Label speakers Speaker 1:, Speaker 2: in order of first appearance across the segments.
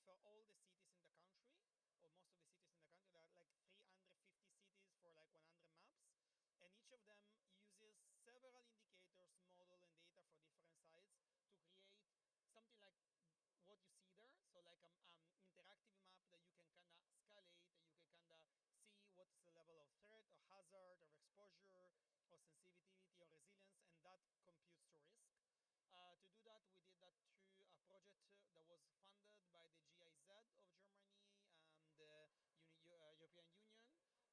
Speaker 1: for all the cities in the country, or most of the cities in the country. There are like 350 cities for like 100 maps. And each of them uses several indicators, model, and data for different sites to create something like what you see there. So like an interactive map that you can kind of escalate, and you can kind of see what's the level of threat or hazard or exposure or sensitivity or resilience, and that computes to risk. To do that, we did that through a project that was funded by the GIZ of Germany, the European Union,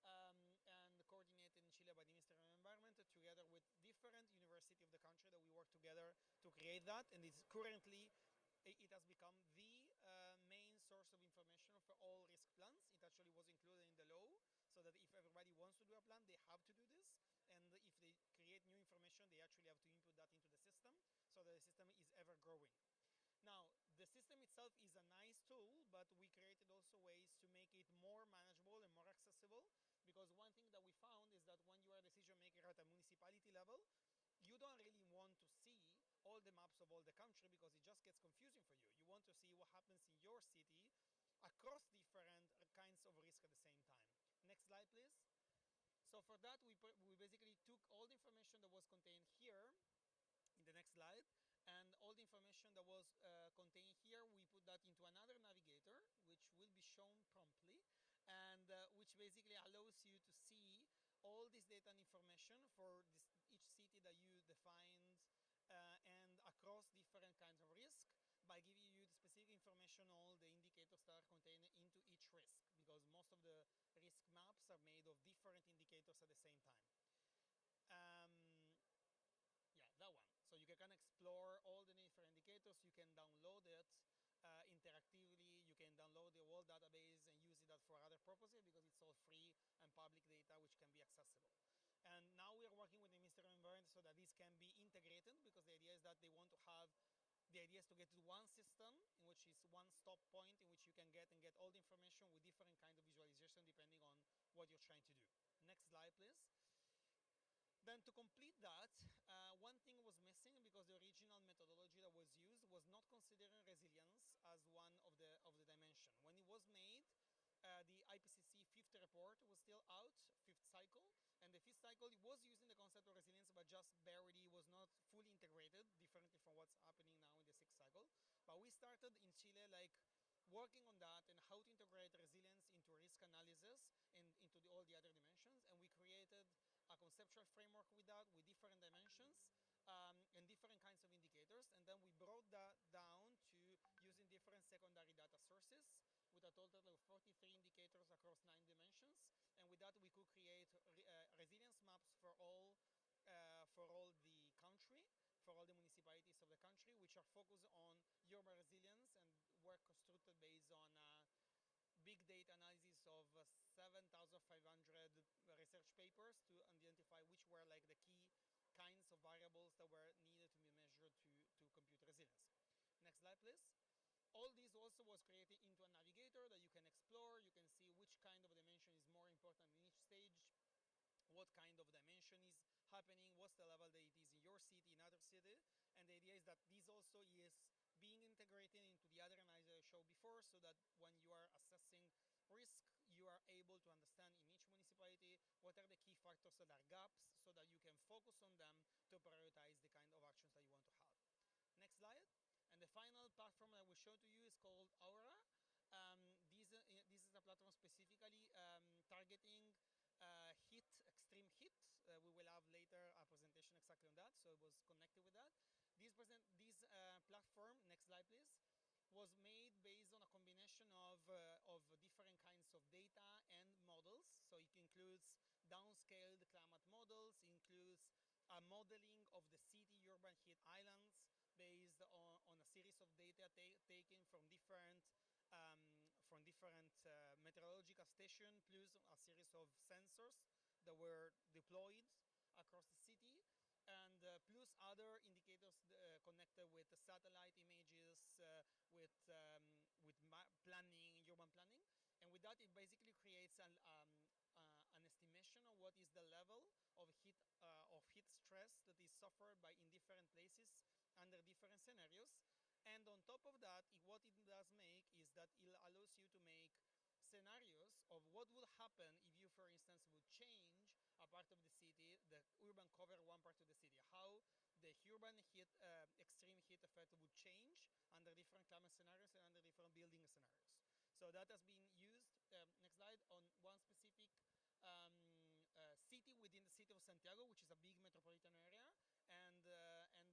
Speaker 1: and coordinated in Chile by the Ministry of Environment, together with different universities of the country that we work together to create that. And it's currently, it has become the main source of information for all risk plans. It actually was included in the law, so that if everybody wants to do a plan, they have to do this. And if they create new information, they actually have to input that into the system, so that the system is ever growing. Now, the system itself is a nice tool, but we created also ways to make it more manageable and more accessible, because one thing that we found is that when you are a decision maker at a municipality level, you don't really want to see all the maps of all the country, because it just gets confusing for you. You want to see what happens in your city across different kinds of risk at the same time. Next slide, please. So for that, we basically took all the information that was contained here in the next slide, and all the information that was contained here, we put that into another navigator, which will be shown promptly, and which basically allows you to see all this data and information for each city that you defined, and across different kinds of risk, by giving you the specific information, all the indicators that are contained into each risk, because most of the risk maps are made of different indicators at the same time. Yeah, that one. So you can explore all the different indicators. You can download it interactively. You can download the whole database and use it for other purposes, because it's all free and public data which can be accessible. And now we are working with the Ministry of Environment so that this can be integrated, because the idea is that they want to have, the idea is to get to one system, in which is one stop point in which you can get all the information with different kind of visualization depending on what you're trying to do. Next slide, please. Then to complete that, one thing was missing, because the original methodology that was used was not considering resilience as one of the dimension. When it was made, the IPCC fifth report was still out, fifth cycle, and the fifth cycle was using the concept of resilience, but just barely, was not fully integrated, differently from what's happening now in the sixth cycle. But we started in Chile working on that, and how to integrate resilience into risk analysis and into all the other dimensions. And we created a conceptual framework with that, with different dimensions and different kinds of indicators. And then we brought that down to using different secondary data sources, with a total of 43 indicators across 9 dimensions. And with that, we could create resilience maps for all the country, for all the municipalities of the country, which are focused on urban resilience and were constructed based on big data analysis of 7,500 research papers to identify which were like the key kinds of variables that were needed to be measured to compute resilience. Next slide, please. All this also was created into a navigator that you can explore. You can see which kind of dimension is more important in each stage, what kind of dimension is happening, what's the level that it is in your city, in other city. And the idea is that this also is being integrated into the other analysis I showed before, so that when you are assessing risk, you are able to understand in each municipality what are the key factors that are gaps, so that you can focus on them to prioritize the kind of actions that you want to have. Next slide. And the final platform I will show to you is called Aura. This is a platform specifically targeting extreme heat. We will have later a presentation exactly on that, so it was connected with that. This platform, next slide please, was made based on a combination of different kinds of data and models. So it includes downscaled climate models, includes a modeling of the city urban heat islands based on a series of data taken from different meteorological stations, plus a series of sensors that were deployed across the city, and plus other indicators connected with the satellite images, with planning, urban planning. And with that, it basically creates an estimation of what is the level of heat stress that is suffered in different places under different scenarios. And on top of that, what it does make is is that it allows you to make scenarios of what will happen if you, for instance, would change a part of the city, the urban cover one part of the city, how the urban heat, extreme heat effect would change under different climate scenarios and under different building scenarios. So that has been used, next slide, on one specific city within the city of Santiago, which is a big metropolitan area, and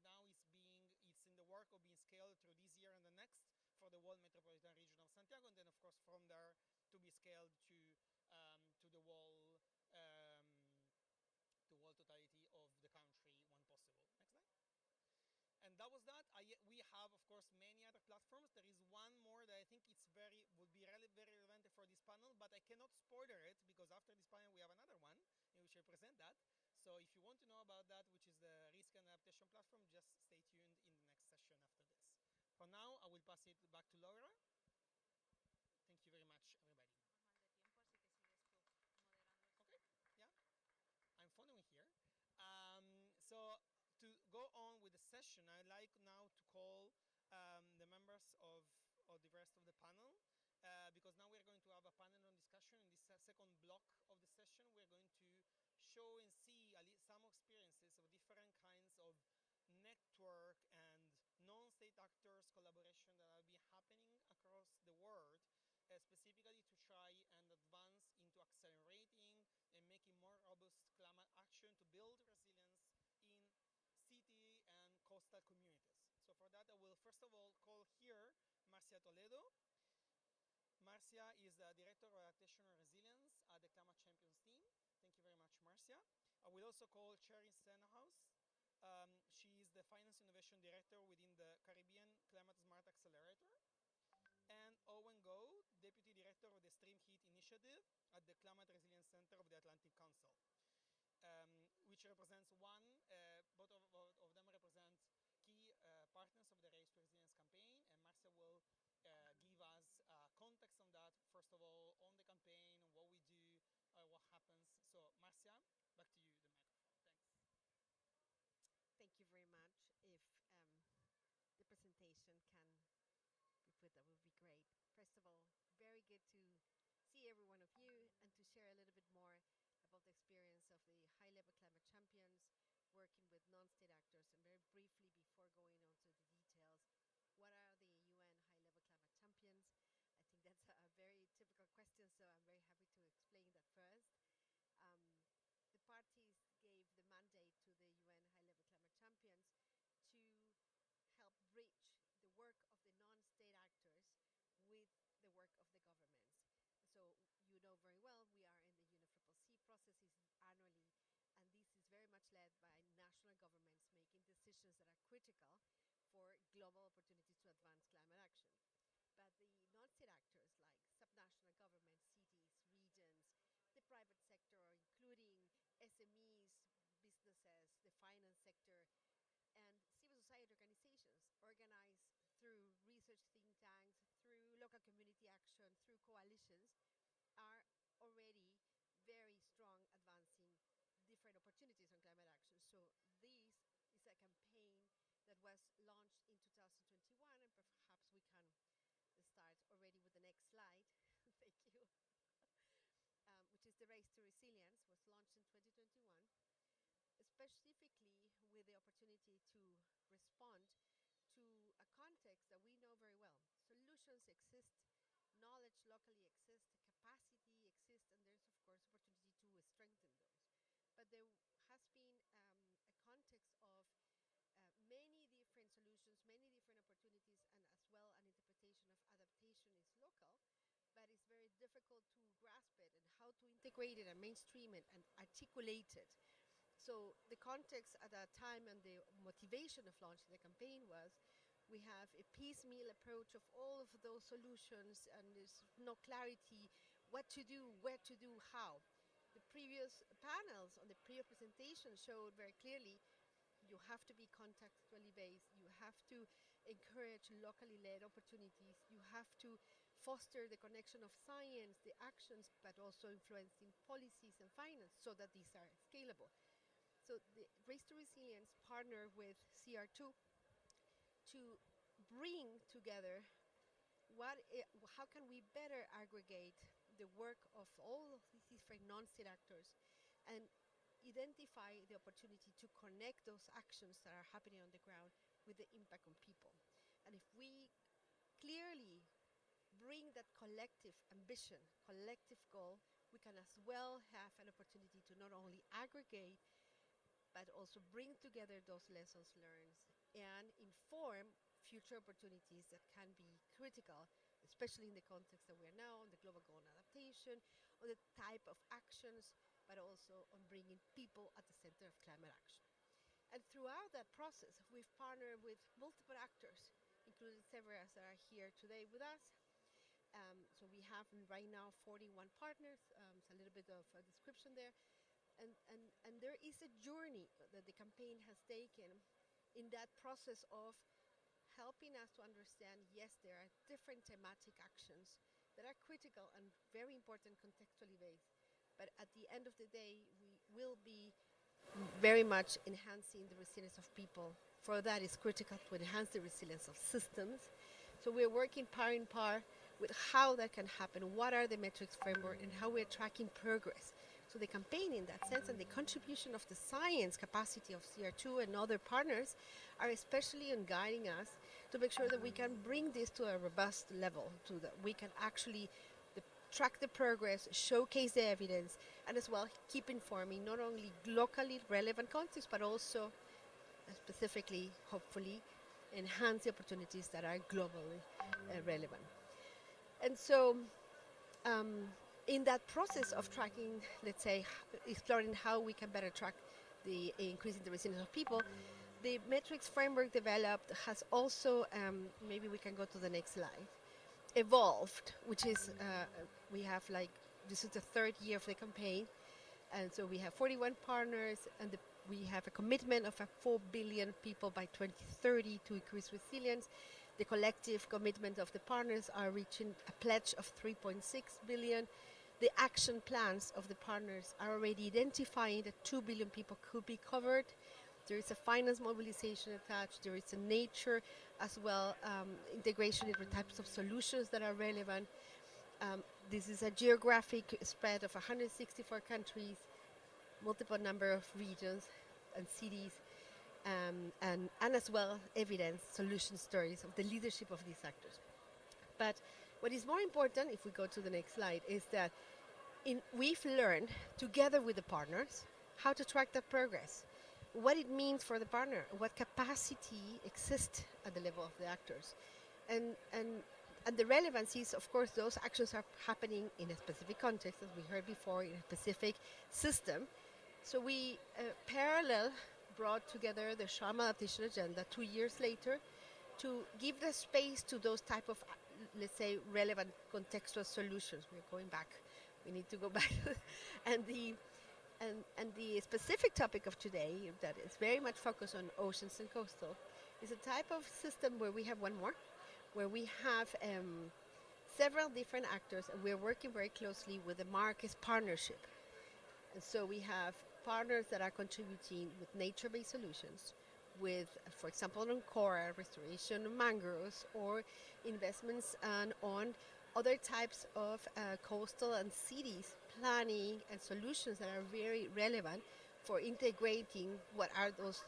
Speaker 1: now it's in the work of being scaled through this year and the next for the whole metropolitan region of Santiago, and then of course from there to be scaled to the whole totality of the country when possible. Next slide. And that was that. We have, of course, many other platforms. There is one more that I think would be very relevant for this panel, but I cannot spoiler it because after this panel we have another one in which I present that. So if you want to know about that, which is the risk and adaptation platform, just stay tuned in the next session after this. For now, I will pass it back to Laura. Thank you very much, everybody. Okay, yeah, I'm following here. So to go on with the session, I'd like now to call the members of the rest of the panel, because now we're going to have a panel on discussion. In this second block of the session, we're going to show and see some experiences of different kinds of network and non-state actors collaboration that have been happening across the world, specifically to try and advance into accelerating and making more robust climate action to build resilience in city and coastal communities. So for that, I will first of all call here Marcia Toledo. Marcia is the Director of Adaptation and Resilience at the Climate Champions team. Thank you very much, Marcia. I will also call Sherry Senhouse. She is the Finance Innovation Director within the Caribbean Climate Smart Accelerator. And Owen Goh, Deputy Director of the Stream Heat Initiative at the Climate Resilience Center of the Atlantic Council, which represents both of them represent key partners of the Race to Resilience campaign, and Marcia will give us context on that, first of all, on the campaign, on what we do, what happens. So Marcia, back to you, the microphone. Thanks.
Speaker 2: Thank you very much. If the presentation can be put, that would be great. First of all, very good to see every one of you and to share a little bit more about the experience of the high-level climate champions working with non-state actors. And very briefly, before going on to the details, what are the UN high-level climate champions? I think that's a very typical question, so I'm very happy to explain that first. The parties gave the mandate to the UN high-level climate champions to help bridge the work of the non-state actors with the work of the governments. So you know very well, we are in the UNFCCC processes annually, and this is very much led by national governments making decisions that are critical for global opportunities to advance climate action. But the non-state actors like subnational governments, cities, regions, the private sector, including SMEs, businesses, the finance sector, and civil society organizations organized through research think tanks, through local community action, through coalitions, are already very strong advancing different opportunities on climate action. So this is a campaign that was launched in 2021, and perhaps we can start already with the next slide. Thank you. Which is the Race to Resilience, was launched in 2021, specifically with the opportunity to respond to a context that we know very well. Solutions exist, knowledge locally exists, capacity exists, and there's of course opportunity to strengthen those. But there has been a context of many different solutions, many different opportunities, and as well an interpretation of adaptation is local, but it's very difficult to grasp it and how to integrate it and mainstream it and articulate it. So the context at that time and the motivation of launching the campaign was we have a piecemeal approach of all of those solutions, and there's no clarity what to do, where to do, how. The previous panels on the previous presentation showed very clearly you have to be contextually based, you have to encourage locally led opportunities, you have to foster the connection of science, the actions, but also influencing policies and finance so that these are scalable. So the Race to Resilience partnered with CR2 to bring together how can we better aggregate the work of all of these different non-state actors and identify the opportunity to connect those actions that are happening on the ground with the impact on people. And if we clearly bring that collective ambition, collective goal, we can as well have an opportunity to not only aggregate, but also bring together those lessons learned and inform future opportunities that can be critical, especially in the context that we are now, on the global goal and adaptation, on the type of actions, but also on bringing people at the center of climate action. And throughout that process, we've partnered with multiple actors, including several that are here today with us. So we have right now 41 partners. It's a little bit of a description there. And there is a journey that the campaign has taken in that process of helping us to understand, yes, there are different thematic actions that are critical and very important contextually based. But at the end of the day, we will be very much enhancing the resilience of people. For that, it's critical to enhance the resilience of systems. So we're working par in par with how that can happen, what are the metrics framework, and how we're tracking progress. So the campaign in that sense and the contribution of the science capacity of CR2 and other partners are especially in guiding us to make sure that we can bring this to a robust level, so that we can actually track the progress, showcase the evidence, and as well keep informing not only locally relevant contexts, but also specifically, hopefully, enhance the opportunities that are globally relevant. And so in that process of tracking, let's say, exploring how we can better track the increasing the resilience of people, the metrics framework developed has also, maybe we can go to the next slide, evolved, which is, we have like, this is the third year of the campaign. And so we have 41 partners, and we have a commitment of 4 billion people by 2030 to increase resilience. The collective commitment of the partners are reaching a pledge of 3.6 billion. The action plans of the partners are already identifying that 2 billion people could be covered. There is a finance mobilization attached. There is a nature as well, integration in different types of solutions that are relevant. This is a geographic spread of 164 countries, multiple number of regions and cities, and as well evidence, solution stories of the leadership of these actors. But what is more important, if we go to the next slide, is that we've learned together with the partners how to track that progress, what it means for the partner, what capacity exists at the level of the actors. And the relevance is, of course, those actions are happening in a specific context, as we heard before, in a specific system. So we parallel brought together the Sharm Adaptation Agenda 2 years later to give the space to those type of, let's say, relevant contextual solutions. We're going back. We need to go back. and the specific topic of today that is very much focused on oceans and coastal is a type of system where we have one more, where we have several different actors, and we're working very closely with the Marcus Partnership. And so we have partners that are contributing with nature-based solutions, with, for example, on coral restoration of mangroves, or investments on other types of coastal and cities planning and solutions that are very relevant for integrating what are those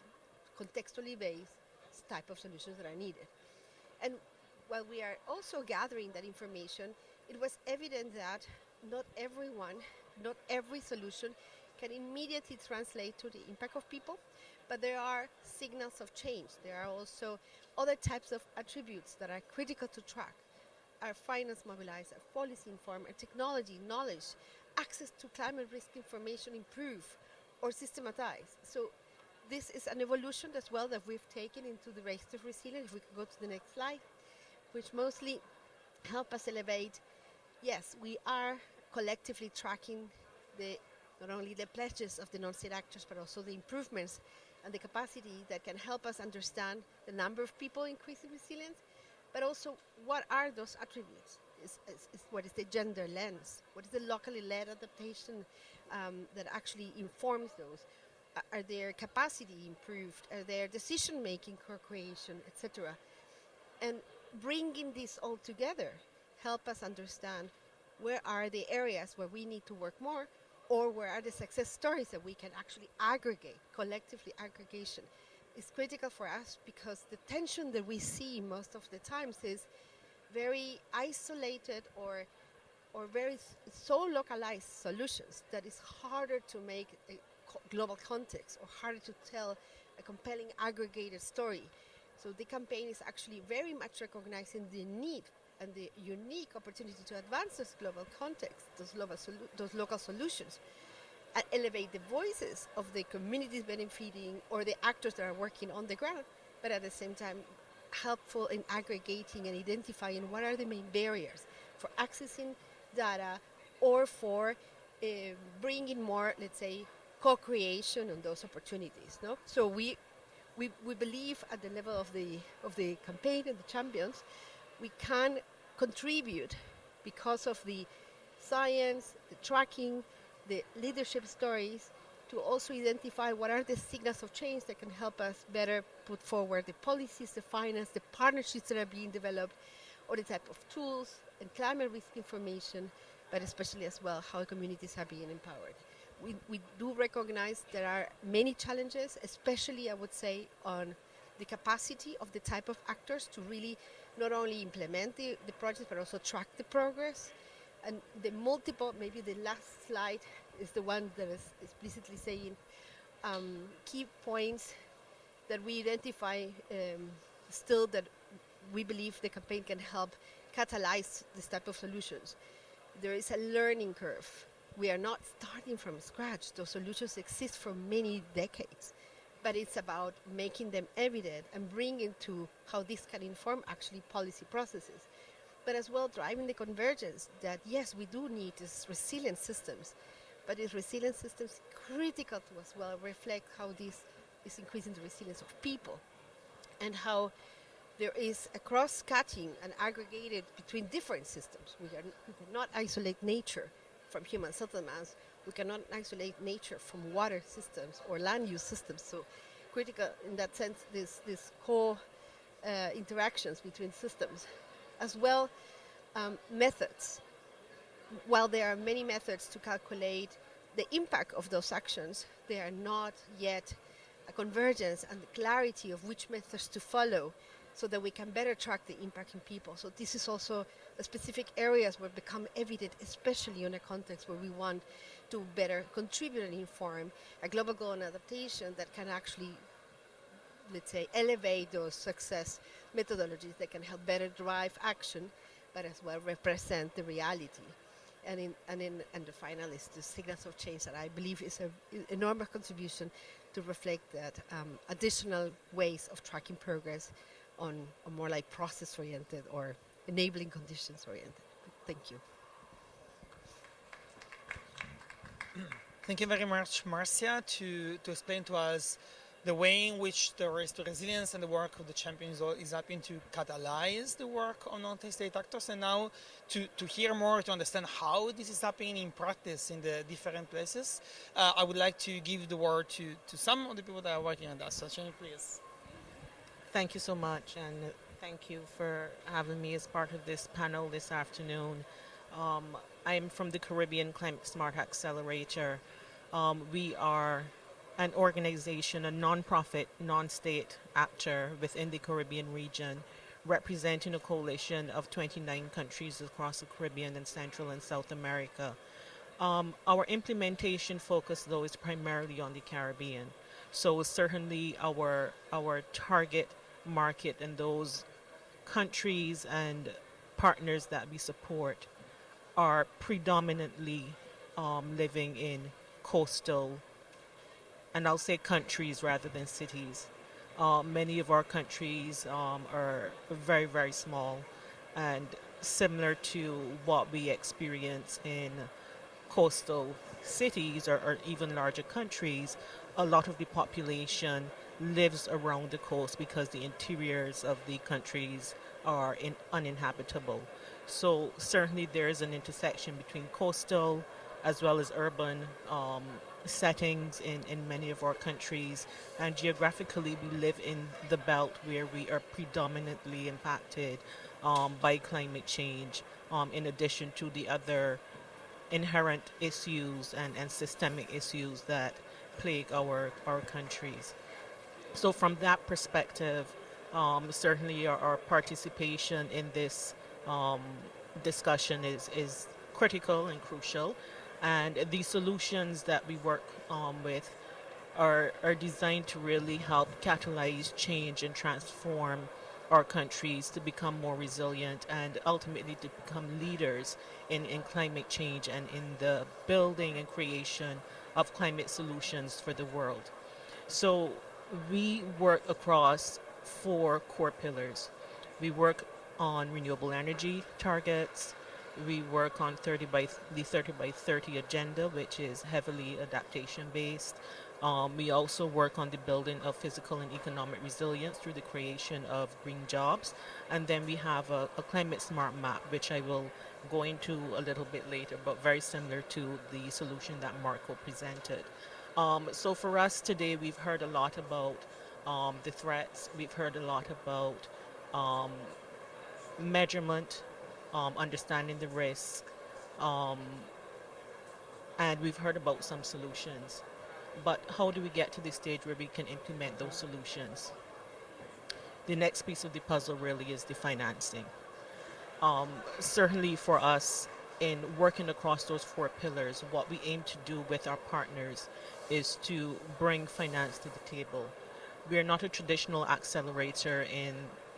Speaker 2: contextually based type of solutions that are needed. And while we are also gathering that information, it was evident that not everyone, not every solution can immediately translate to the impact of people, but there are signals of change. There are also other types of attributes that are critical to track. Are finance mobilized, are policy informed, are technology, knowledge, access to climate risk information improve or systematized. So this is an evolution as well that we've taken into the race to resilience. If we could go to the next slide, which mostly help us elevate. Yes, we are collectively tracking not only the pledges of the non-state actors, but also the improvements and the capacity that can help us understand the number of people increasing resilience, but also what are those attributes? What is the gender lens? What is the locally led adaptation that actually informs those? Are their capacity improved? Are their decision-making co-creation, etc.? And bringing this all together help us understand where are the areas where we need to work more, or where are the success stories that we can actually aggregate. Collectively aggregation is critical for us, because the tension that we see most of the times is very isolated, or very so localized solutions that it's harder to make a global context, or harder to tell a compelling aggregated story. So the campaign is actually very much recognizing the need and the unique opportunity to advance this global context, those local solutions, and elevate the voices of the communities benefiting, or the actors that are working on the ground, but at the same time helpful in aggregating and identifying what are the main barriers for accessing data, or for bringing more, let's say, co-creation on those opportunities. No, so we believe at the level of the campaign and the champions, we can contribute because of the science, the tracking, the leadership stories, to also identify what are the signals of change that can help us better put forward the policies, the finance, the partnerships that are being developed, or the type of tools and climate risk information, but especially as well how communities are being empowered. We do recognize there are many challenges, especially I would say on the capacity of the type of actors to really not only implement the projects but also track the progress. And the multiple, maybe the last slide is the one that is explicitly saying key points that we identify still that we believe the campaign can help catalyze this type of solutions. There is a learning curve. We are not starting from scratch. Those solutions exist for many decades, but it's about making them evident and bringing to how this can inform actually policy processes, but as well driving the convergence that yes, we do need these resilient systems, but these resilient systems critical to as well reflect how this is increasing the resilience of people, and how there is a cross-cutting and aggregated between different systems. We cannot isolate nature from human settlements. We cannot isolate nature from water systems or land use systems. So critical in that sense, this interactions between systems. As well, methods. While there are many methods to calculate the impact of those actions, they are not yet a convergence and the clarity of which methods to follow, so that we can better track the impact in people. So this is also the specific areas where become evident, especially in a context where we want to better contribute and inform a global goal and adaptation that can actually, let's say, elevate those success methodologies that can help better drive action, but as well represent the reality. And the final is the signals of change that I believe is an enormous contribution to reflect that additional ways of tracking progress on more like process-oriented or enabling conditions-oriented. Thank you.
Speaker 1: Thank you very much, Marcia, to explain to us the way in which the race to resilience and the work of the champions is helping to catalyze the work on multi-state actors, and now to hear more, to understand how this is happening in practice in the different places. I would like to give the word to some of the people that are working on that. So, Jenny, please.
Speaker 3: Thank you so much, and thank you for having me as part of this panel this afternoon. I'm from the Caribbean Climate Smart Accelerator. We are an organization, a non-profit, non-state actor within the Caribbean region, representing a coalition of 29 countries across the Caribbean and Central and South America. Our implementation focus, though, is primarily on the Caribbean. So certainly our target market and those countries and partners that we support are predominantly living in coastal, and I'll say countries rather than cities. Many of our countries are very, very small, and similar to what we experience in coastal cities or even larger countries, a lot of the population lives around the coast because the interiors of the countries are uninhabitable. So certainly there is an intersection between coastal as well as urban settings in many of our countries, and geographically we live in the belt where we are predominantly impacted by climate change, in addition to the other inherent issues and systemic issues that plague our countries. So from that perspective, certainly our participation in this um, discussion is critical and crucial. And the solutions that we work with are designed to really help catalyze change and transform our countries to become more resilient and ultimately to become leaders in climate change and in the building and creation of climate solutions for the world. So we work across four core pillars. We work on renewable energy targets. We work on the 30 by 30 agenda, which is heavily adaptation based. We also work on the building of physical and economic resilience through the creation of green jobs. And then we have a climate smart map, which I will go into a little bit later, but very similar to the solution that Marco presented. So for us today, we've heard a lot about the threats. We've heard a lot about um, measurement, understanding the risk, um, and we've heard about some solutions. But how do we get to the stage where we can implement those solutions? The next piece of the puzzle really is the financing. Certainly for us, in working across those four pillars, what we aim to do with our partners is to bring finance to the table. We are not a traditional accelerator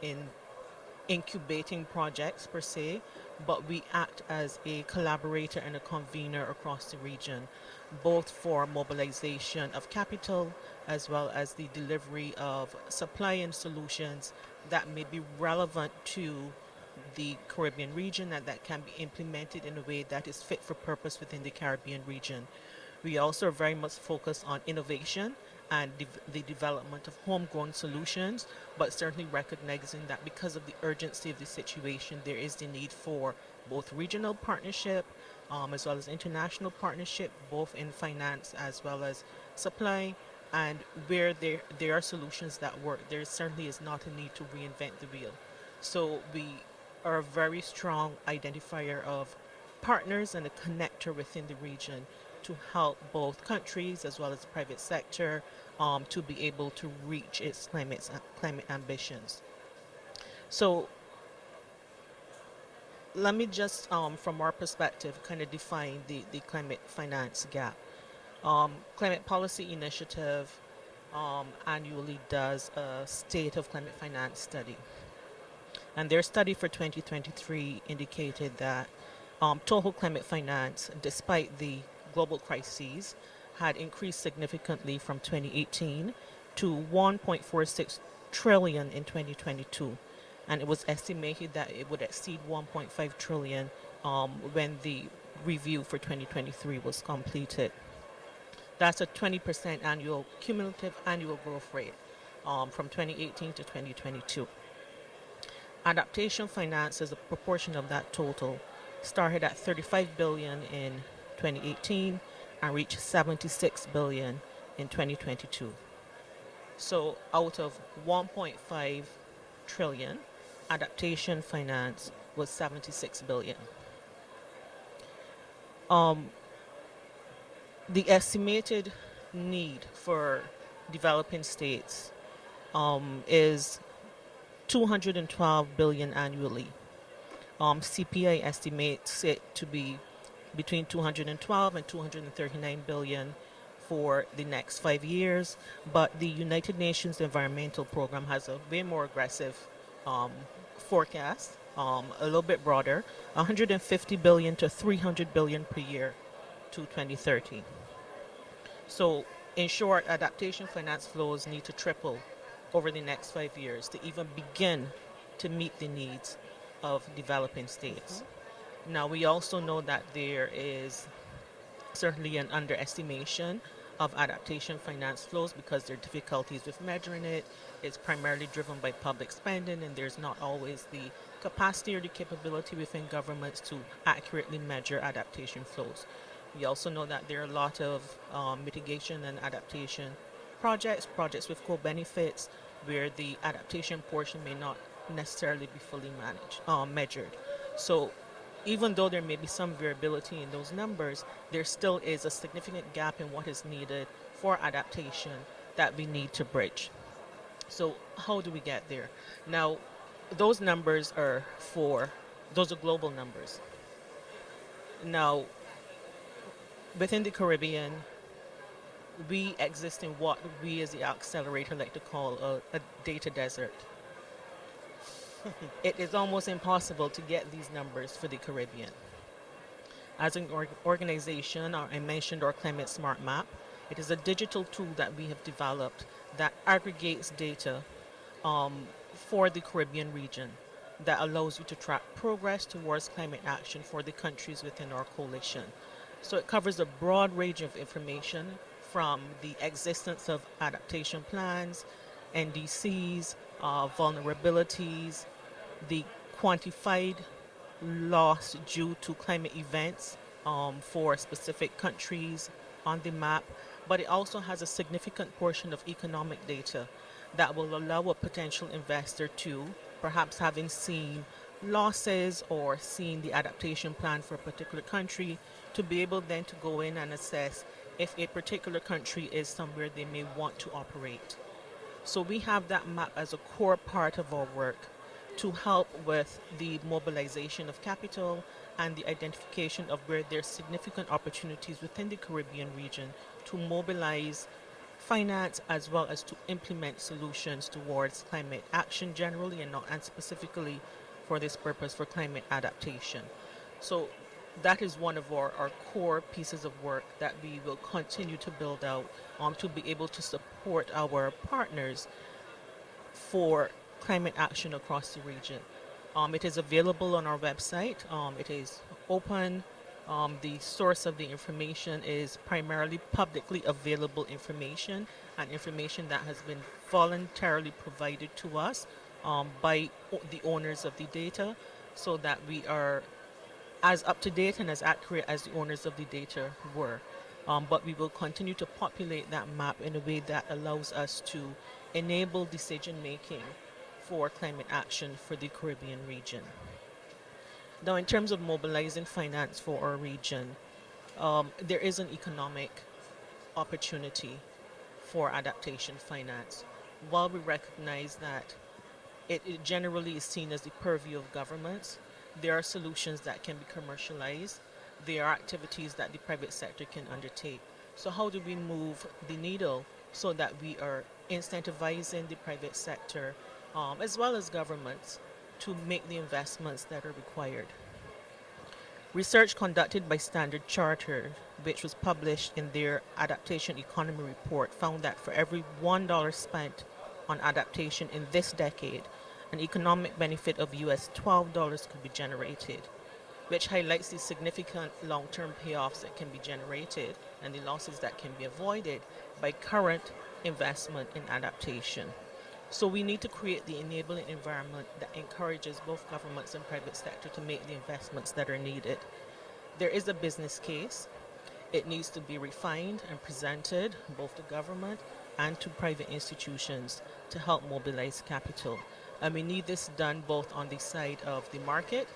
Speaker 3: in incubating projects per se, but we act as a collaborator and a convener across the region, both for mobilization of capital as well as the delivery of supply and solutions that may be relevant to the Caribbean region and that can be implemented in a way that is fit for purpose within the Caribbean region. We also are very much focused on innovation and the development of homegrown solutions, but certainly recognizing that because of the urgency of the situation, there is the need for both regional partnership as well as international partnership, both in finance as well as supply. And where there are solutions that work, there certainly is not a need to reinvent the wheel. So we are a very strong identifier of partners and a connector within the region to help both countries as well as the private sector to be able to reach its climate ambitions. So let me just, from our perspective, kind of define the climate finance gap. Climate Policy Initiative annually does a state of climate finance study. And their study for 2023 indicated that total climate finance, despite the global crises, had increased significantly from 2018 to 1.46 trillion in 2022. And it was estimated that it would exceed 1.5 trillion when the review for 2023 was completed. That's a 20% cumulative annual growth rate from 2018 to 2022. Adaptation finance as a proportion of that total started at 35 billion in 2018 and reached 76 billion in 2022. So out of 1.5 trillion, adaptation finance was 76 billion. The estimated need for developing states is 212 billion annually. CPI estimates it to be between 212 and 239 billion for the next 5 years, but the United Nations Environmental Program has a way more aggressive forecast, a little bit broader, 150 billion to 300 billion per year to 2030. So in short, adaptation finance flows need to triple over the next 5 years to even begin to meet the needs of developing states. Now, we also know that there is certainly an underestimation of adaptation finance flows because there are difficulties with measuring it. It's primarily driven by public spending, and there's not always the capacity or the capability within governments to accurately measure adaptation flows. We also know that there are a lot of mitigation and adaptation projects with co-benefits, where the adaptation portion may not necessarily be fully measured. So even though there may be some variability in those numbers, there still is a significant gap in what is needed for adaptation that we need to bridge. So how do we get there? Now, those numbers are those are global numbers. Now, within the Caribbean, we exist in what we as the accelerator like to call a data desert. It is almost impossible to get these numbers for the Caribbean. As an organization, I mentioned our Climate Smart Map. It is a digital tool that we have developed that aggregates data for the Caribbean region that allows you to track progress towards climate action for the countries within our coalition. So it covers a broad range of information from the existence of adaptation plans, NDCs, vulnerabilities, the quantified loss due to climate events for specific countries on the map, but it also has a significant portion of economic data that will allow a potential investor to, perhaps having seen losses or seen the adaptation plan for a particular country, to be able then to go in and assess if a particular country is somewhere they may want to operate. So we have that map as a core part of our work to help with the mobilization of capital and the identification of where there's significant opportunities within the Caribbean region to mobilize finance as well as to implement solutions towards climate action generally and specifically for this purpose for climate adaptation. So that is one of our core pieces of work that we will continue to build out to be able to support our partners for climate action across the region. It is available on our website. It is open. The source of the information is primarily publicly available information and information that has been voluntarily provided to us by the owners of the data, so that we are as up to date and as accurate as the owners of the data were. But we will continue to populate that map in a way that allows us to enable decision making for climate action for the Caribbean region. Now, in terms of mobilizing finance for our region, there is an economic opportunity for adaptation finance. While we recognize that it generally is seen as the purview of governments, there are solutions that can be commercialized. There are activities that the private sector can undertake. So how do we move the needle so that we are incentivizing the private sector as well as governments to make the investments that are required? Research conducted by Standard Chartered, which was published in their Adaptation Economy Report, found that for every $1 spent on adaptation in this decade, an economic benefit of US $12 could be generated, which highlights the significant long-term payoffs that can be generated and the losses that can be avoided by current investment in adaptation. So we need to create the enabling environment that encourages both governments and private sector to make the investments that are needed. There is a business case. It needs to be refined and presented both to government and to private institutions to help mobilize capital. And we need this done both on the side of the market,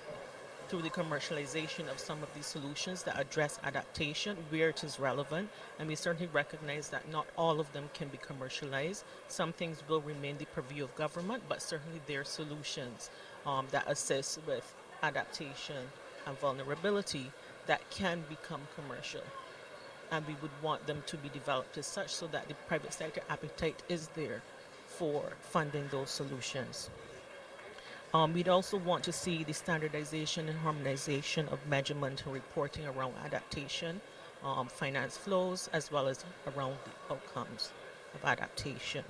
Speaker 3: through the commercialization of some of these solutions that address adaptation where it is relevant. And we certainly recognize that not all of them can be commercialized. Some things will remain the purview of government, but certainly there are solutions that assist with adaptation and vulnerability that can become commercial. And we would want them to be developed as such so that the private sector appetite is there for funding those solutions. We'd also want to see the standardization and harmonization of measurement and reporting around adaptation, finance flows, as well as around the outcomes of adaptation.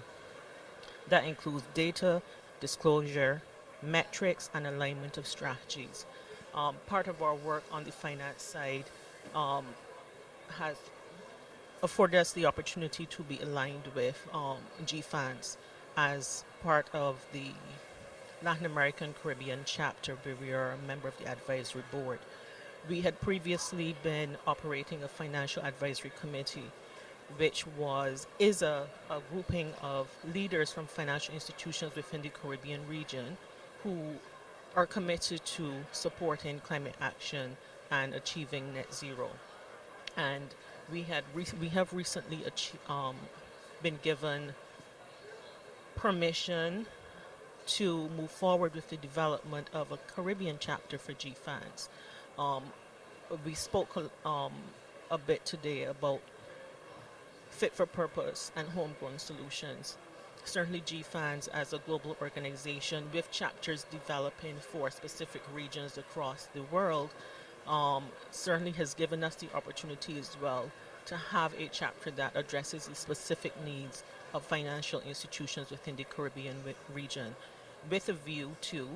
Speaker 3: That includes data, disclosure, metrics, and alignment of strategies. Part of our work on the finance side has afforded us the opportunity to be aligned with GFANS as part of the Latin American Caribbean chapter, where we are a member of the advisory board. We had previously been operating a financial advisory committee, which is a grouping of leaders from financial institutions within the Caribbean region who are committed to supporting climate action and achieving net zero. And we have recently been given permission to move forward with the development of a Caribbean chapter for GFANS. Um, we spoke a bit today about fit for purpose and homegrown solutions. Certainly, GFANS as a global organization with chapters developing for specific regions across the world certainly has given us the opportunity as well to have a chapter that addresses the specific needs of financial institutions within the Caribbean region with a view to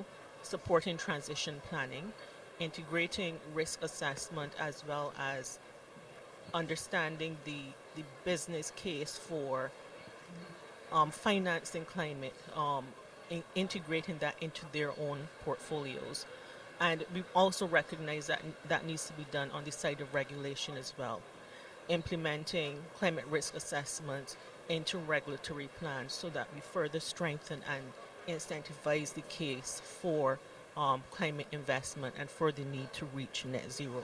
Speaker 3: supporting transition planning, integrating risk assessment, as well as understanding the business case for financing climate, integrating that into their own portfolios. And we also recognize that that needs to be done on the side of regulation as well, implementing climate risk assessments into regulatory plans so that we further strengthen and incentivize the case for climate investment and for the need to reach net zero.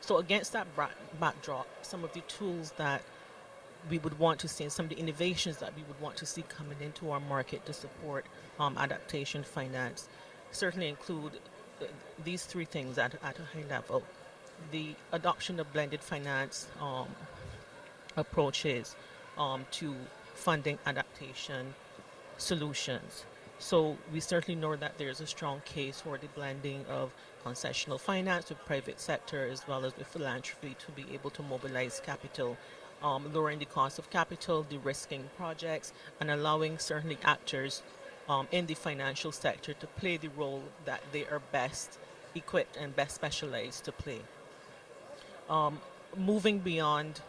Speaker 3: So against that backdrop, some of the tools that we would want to see and some of the innovations that we would want to see coming into our market to support adaptation finance certainly include these three things at a high level. The adoption of blended finance approaches to funding adaptation solutions. So we certainly know that there's a strong case for the blending of concessional finance with private sector as well as with philanthropy to be able to mobilize capital, lowering the cost of capital, de-risking projects, and allowing certainly actors in the financial sector to play the role that they are best equipped and best specialized to play. Moving beyond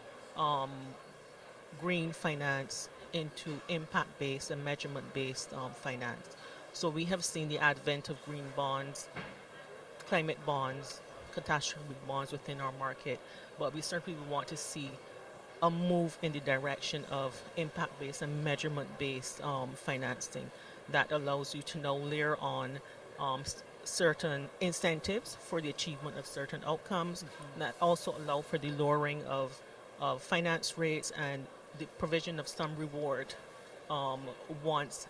Speaker 3: green finance into impact-based and measurement-based finance. So we have seen the advent of green bonds, climate bonds, catastrophe bonds within our market, but we certainly want to see a move in the direction of impact-based and measurement-based financing that allows you to now layer on certain incentives for the achievement of certain outcomes that also allow for the lowering of finance rates and the provision of some reward once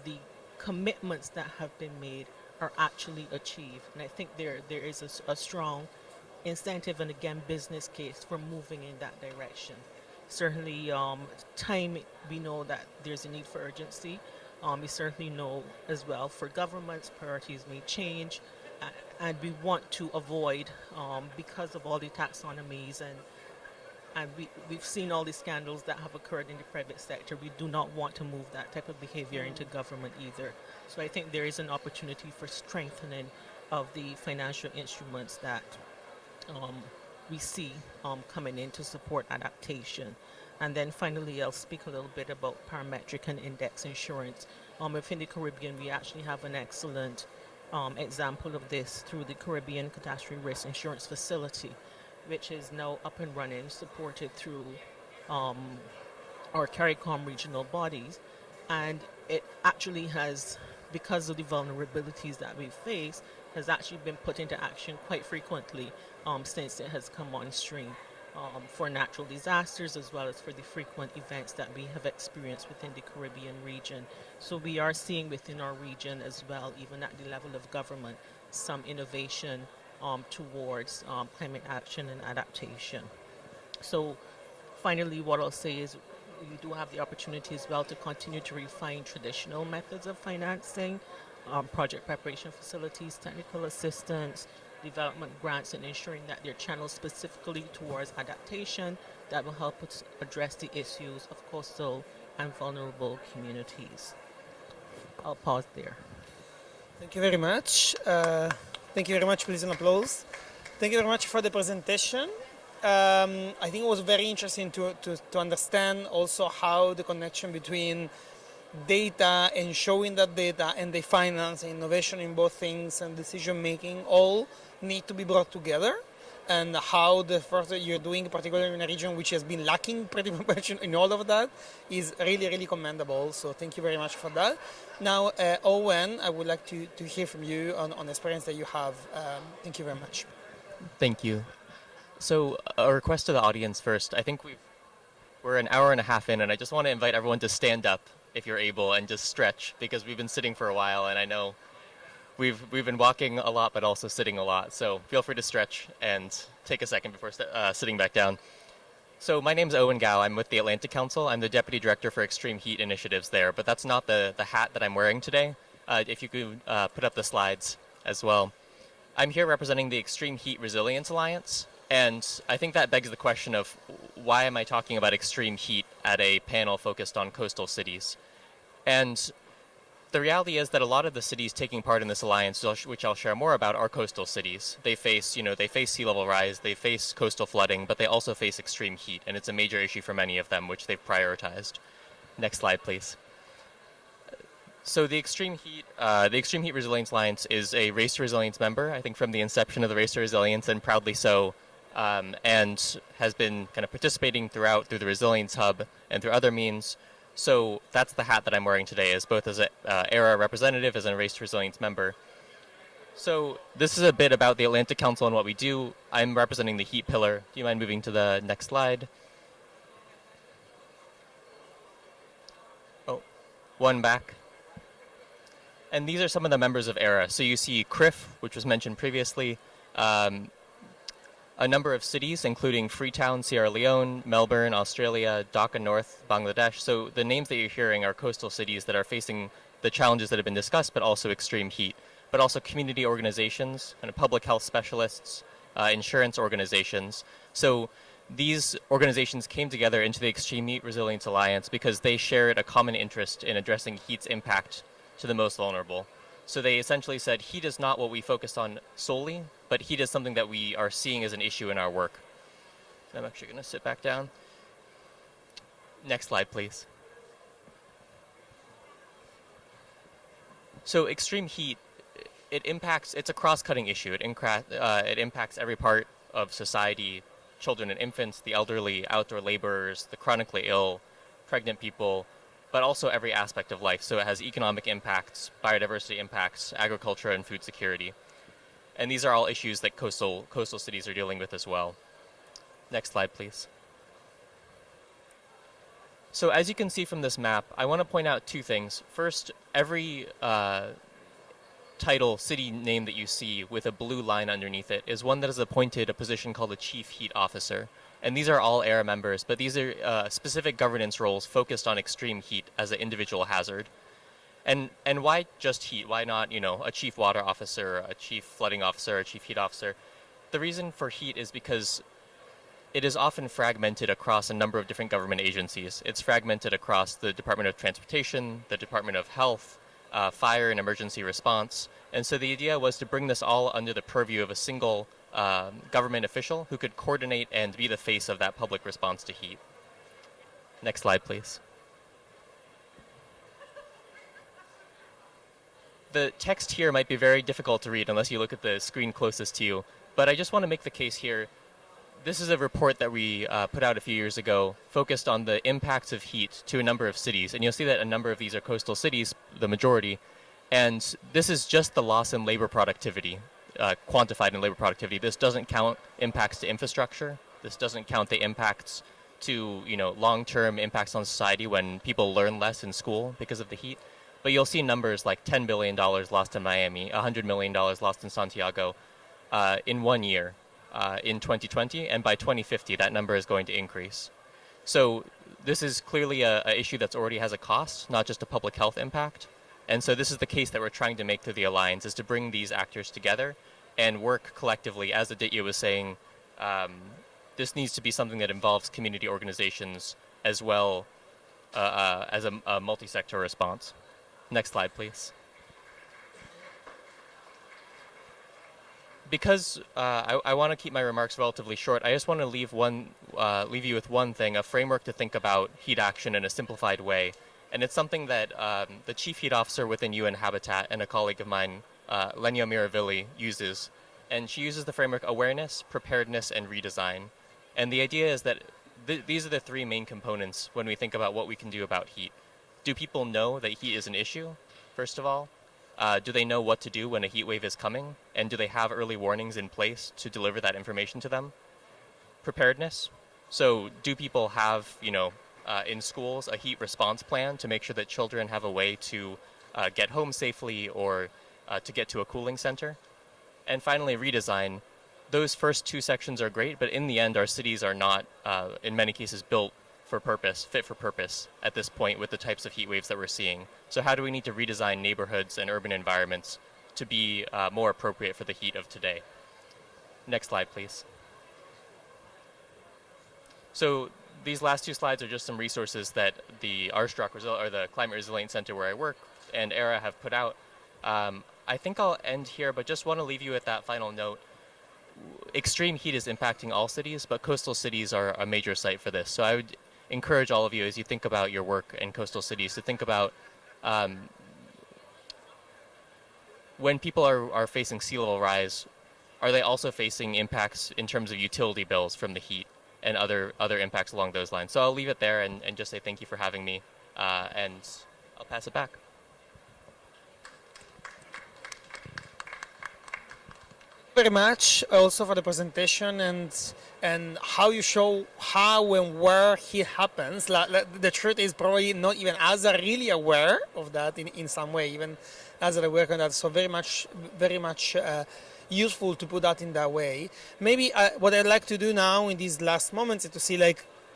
Speaker 3: the commitments that have been made are actually achieved. And I think there is a strong incentive and again business case for moving in that direction. Certainly time, we know that there's a need for urgency. We certainly know as well for governments priorities may change and we want to avoid because of all the taxonomies and we've seen all the scandals that have occurred in the private sector. We do not want to move that type of behavior into government either. So I think there is an opportunity for strengthening of the financial instruments that we see coming in to support adaptation. And then finally, I'll speak a little bit about parametric and index insurance. Within the Caribbean, we actually have an excellent example of this through the Caribbean Catastrophe Risk Insurance Facility, which is now up and running, supported through our CARICOM regional bodies. And it actually has, because of the vulnerabilities that we face, has actually been put into action quite frequently since it has come on stream for natural disasters as well as for the frequent events that we have experienced within the Caribbean region. So we are seeing within our region as well, even at the level of government, some innovation towards climate action and adaptation. So finally, what I'll say is we do have the opportunity as well to continue to refine traditional methods of financing, project preparation facilities, technical assistance, development grants, and ensuring that they're channeled specifically towards adaptation that will help us address the issues of coastal and vulnerable communities. I'll pause there.
Speaker 1: Thank you very much. Thank you very much. Please an applause. Thank you very much for the presentation. I think it was very interesting to understand also how the connection between data and showing that data and the finance and innovation in both things and decision making all need to be brought together, and how the first you're doing, particularly in a region which has been lacking pretty much in all of that, is really, really commendable. So thank you very much for that. Now, Owen, I would like to hear from you on the experience that you have. Thank you very much.
Speaker 4: Thank you. So a request to the audience first. I think we're an hour and a half in, and I just want to invite everyone to stand up if you're able and just stretch, because we've been sitting for a while, and I know we've been walking a lot, but also sitting a lot. So feel free to stretch and take a second before sitting back down. So my name's Owen Gao. I'm with the Atlantic Council. I'm the Deputy Director for Extreme Heat Initiatives there, but that's not the hat that I'm wearing today. If you could put up the slides as well. I'm here representing the Extreme Heat Resilience Alliance, and I think that begs the question of why am I talking about extreme heat at a panel focused on coastal cities? And the reality is that a lot of the cities taking part in this alliance, which I'll share more about, are coastal cities. They face sea level rise, they face coastal flooding, but they also face extreme heat, and it's a major issue for many of them, which they've prioritized. Next slide, please. So the Extreme Heat Resilience Alliance is a Race to Resilience member, I think from the inception of the Race to Resilience, and proudly so, and has been kind of participating through the Resilience Hub and through other means. So that's the hat that I'm wearing today, as both as an ERA representative, as a Race to Resilience member. So this is a bit about the Atlantic Council and what we do. I'm representing the heat pillar. Do you mind moving to the next slide? Oh, one back. And these are some of the members of ERA. So you see CRIF, which was mentioned previously, a number of cities, including Freetown, Sierra Leone, Melbourne, Australia, Dhaka North, Bangladesh. So the names that you're hearing are coastal cities that are facing the challenges that have been discussed, but also extreme heat. But also community organizations, and public health specialists, insurance organizations. So these organizations came together into the Extreme Heat Resilience Alliance because they shared a common interest in addressing heat's impact to the most vulnerable. So they essentially said heat is not what we focus on solely, but heat is something that we are seeing as an issue in our work. I'm actually going to sit back down. Next slide, please. So extreme heat, it's a cross-cutting issue. It impacts every part of society, children and infants, the elderly, outdoor laborers, the chronically ill, pregnant people, but also every aspect of life. So it has economic impacts, biodiversity impacts, agriculture, and food security. And these are all issues that coastal cities are dealing with as well. Next slide, please. So as you can see from this map, I want to point out two things. First, every title, city name that you see with a blue line underneath it is one that has appointed a position called a Chief Heat Officer. And these are all ERA members, but these are specific governance roles focused on extreme heat as an individual hazard. And why just heat? Why not, a chief water officer, a chief flooding officer, a chief heat officer? The reason for heat is because it is often fragmented across a number of different government agencies. It's fragmented across the Department of Transportation, the Department of Health, Fire and Emergency Response. And so the idea was to bring this all under the purview of a single government official who could coordinate and be the face of that public response to heat. Next slide, please. The text here might be very difficult to read unless you look at the screen closest to you, but I just want to make the case here. This is a report that we put out a few years ago focused on the impacts of heat to a number of cities, and you'll see that a number of these are coastal cities, the majority, and this is just the loss in labor productivity, quantified in labor productivity. This doesn't count impacts to infrastructure. This doesn't count the impacts to long-term impacts on society when people learn less in school because of the heat. But you'll see numbers like $10 billion lost in Miami, $100 million lost in Santiago in 1 year in 2020, and by 2050 that number is going to increase. So this is clearly an issue that already has a cost, not just a public health impact. And so this is the case that we're trying to make through the Alliance, is to bring these actors together and work collectively. As Aditya was saying, this needs to be something that involves community organizations as well as a multi-sector response. Next slide, please. Because I want to keep my remarks relatively short, I just want to leave you with one thing, a framework to think about heat action in a simplified way. And it's something that the chief heat officer within UN Habitat and a colleague of mine, Lenia Miravilli, uses. And she uses the framework awareness, preparedness, and redesign. And the idea is that these are the three main components when we think about what we can do about heat. Do people know that heat is an issue, first of all? Do they know what to do when a heat wave is coming? And do they have early warnings in place to deliver that information to them? Preparedness. So do people have, in schools, a heat response plan to make sure that children have a way to get home safely or to get to a cooling center? And finally, redesign. Those first two sections are great, but in the end, our cities are not, in many cases, built for purpose, fit for purpose at this point with the types of heat waves that we're seeing. So how do we need to redesign neighborhoods and urban environments to be more appropriate for the heat of today? Next slide, please. So these last two slides are just some resources that the the Climate Resilience Center where I work and ERA have put out. I think I'll end here, but just want to leave you with that final note. Extreme heat is impacting all cities, but coastal cities are a major site for this. So I would encourage all of you, as you think about your work in coastal cities, to think about when people are facing sea level rise, are they also facing impacts in terms of utility bills from the heat and other impacts along those lines? So I'll leave it there and just say thank you for having me, and I'll pass it back.
Speaker 1: Very much also for the presentation and how you show how and where heat happens. The truth is probably not even as are really aware of that in some way, even as I work on that. So very much useful to put that in that way. Maybe what I'd like to do now in these last moments is to see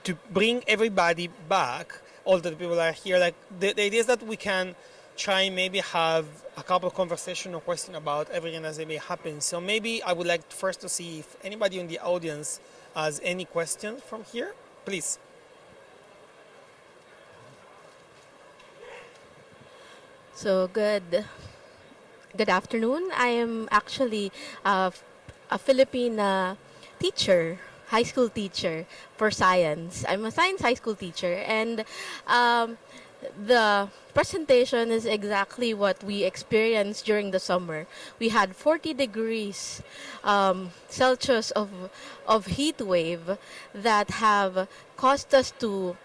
Speaker 1: to bring everybody back, all the people that are here. The idea is that we can try and maybe have a couple of conversation or questions about everything as it may happen. So maybe I would like first to see if anybody in the audience has any questions from here. Please.
Speaker 5: So good afternoon. I am actually a Filipina teacher, high school teacher for science. I'm a science high school teacher, and the presentation is exactly what we experienced during the summer. We had 40 degrees Celsius of heat wave that have caused us to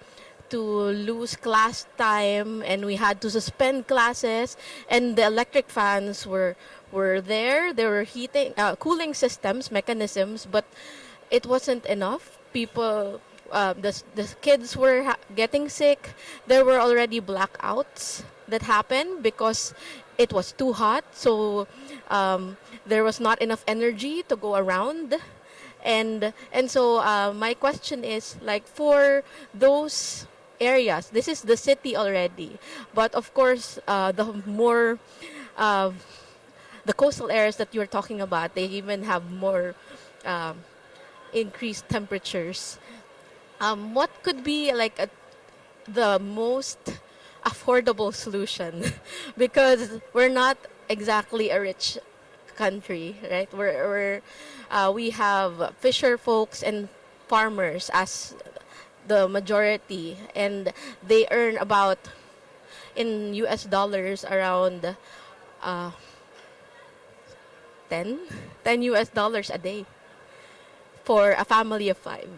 Speaker 5: lose class time, and we had to suspend classes, and the electric fans were there. There were cooling mechanisms, but it wasn't enough. People, the kids were getting sick. There were already blackouts that happened because it was too hot, so there was not enough energy to go around. And so my question is, for those areas, this is the city already, but of course the more the coastal areas that you're talking about, they even have more increased temperatures. What could be the most affordable solution? Because we're not exactly a rich country, right? We have fisher folks and farmers as the majority, and they earn about, in US dollars, around 10 US dollars a day for a family of 5.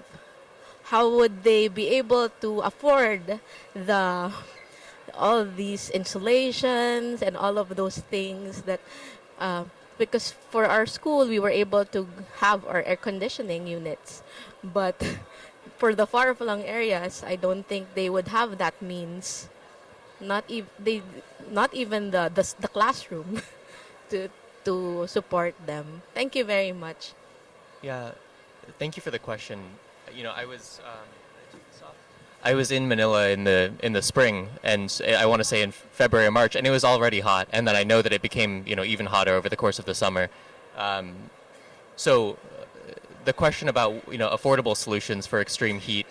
Speaker 5: How would they be able to afford all these insulations and all of those things that because for our school we were able to have our air conditioning units, but for the far-flung areas, I don't think they would have that means. Not even the classroom to support them. Thank you very much.
Speaker 4: Yeah, thank you for the question. I was in Manila in the spring, and I want to say in February or March, and it was already hot. And then I know that it became even hotter over the course of the summer. So the question about affordable solutions for extreme heat,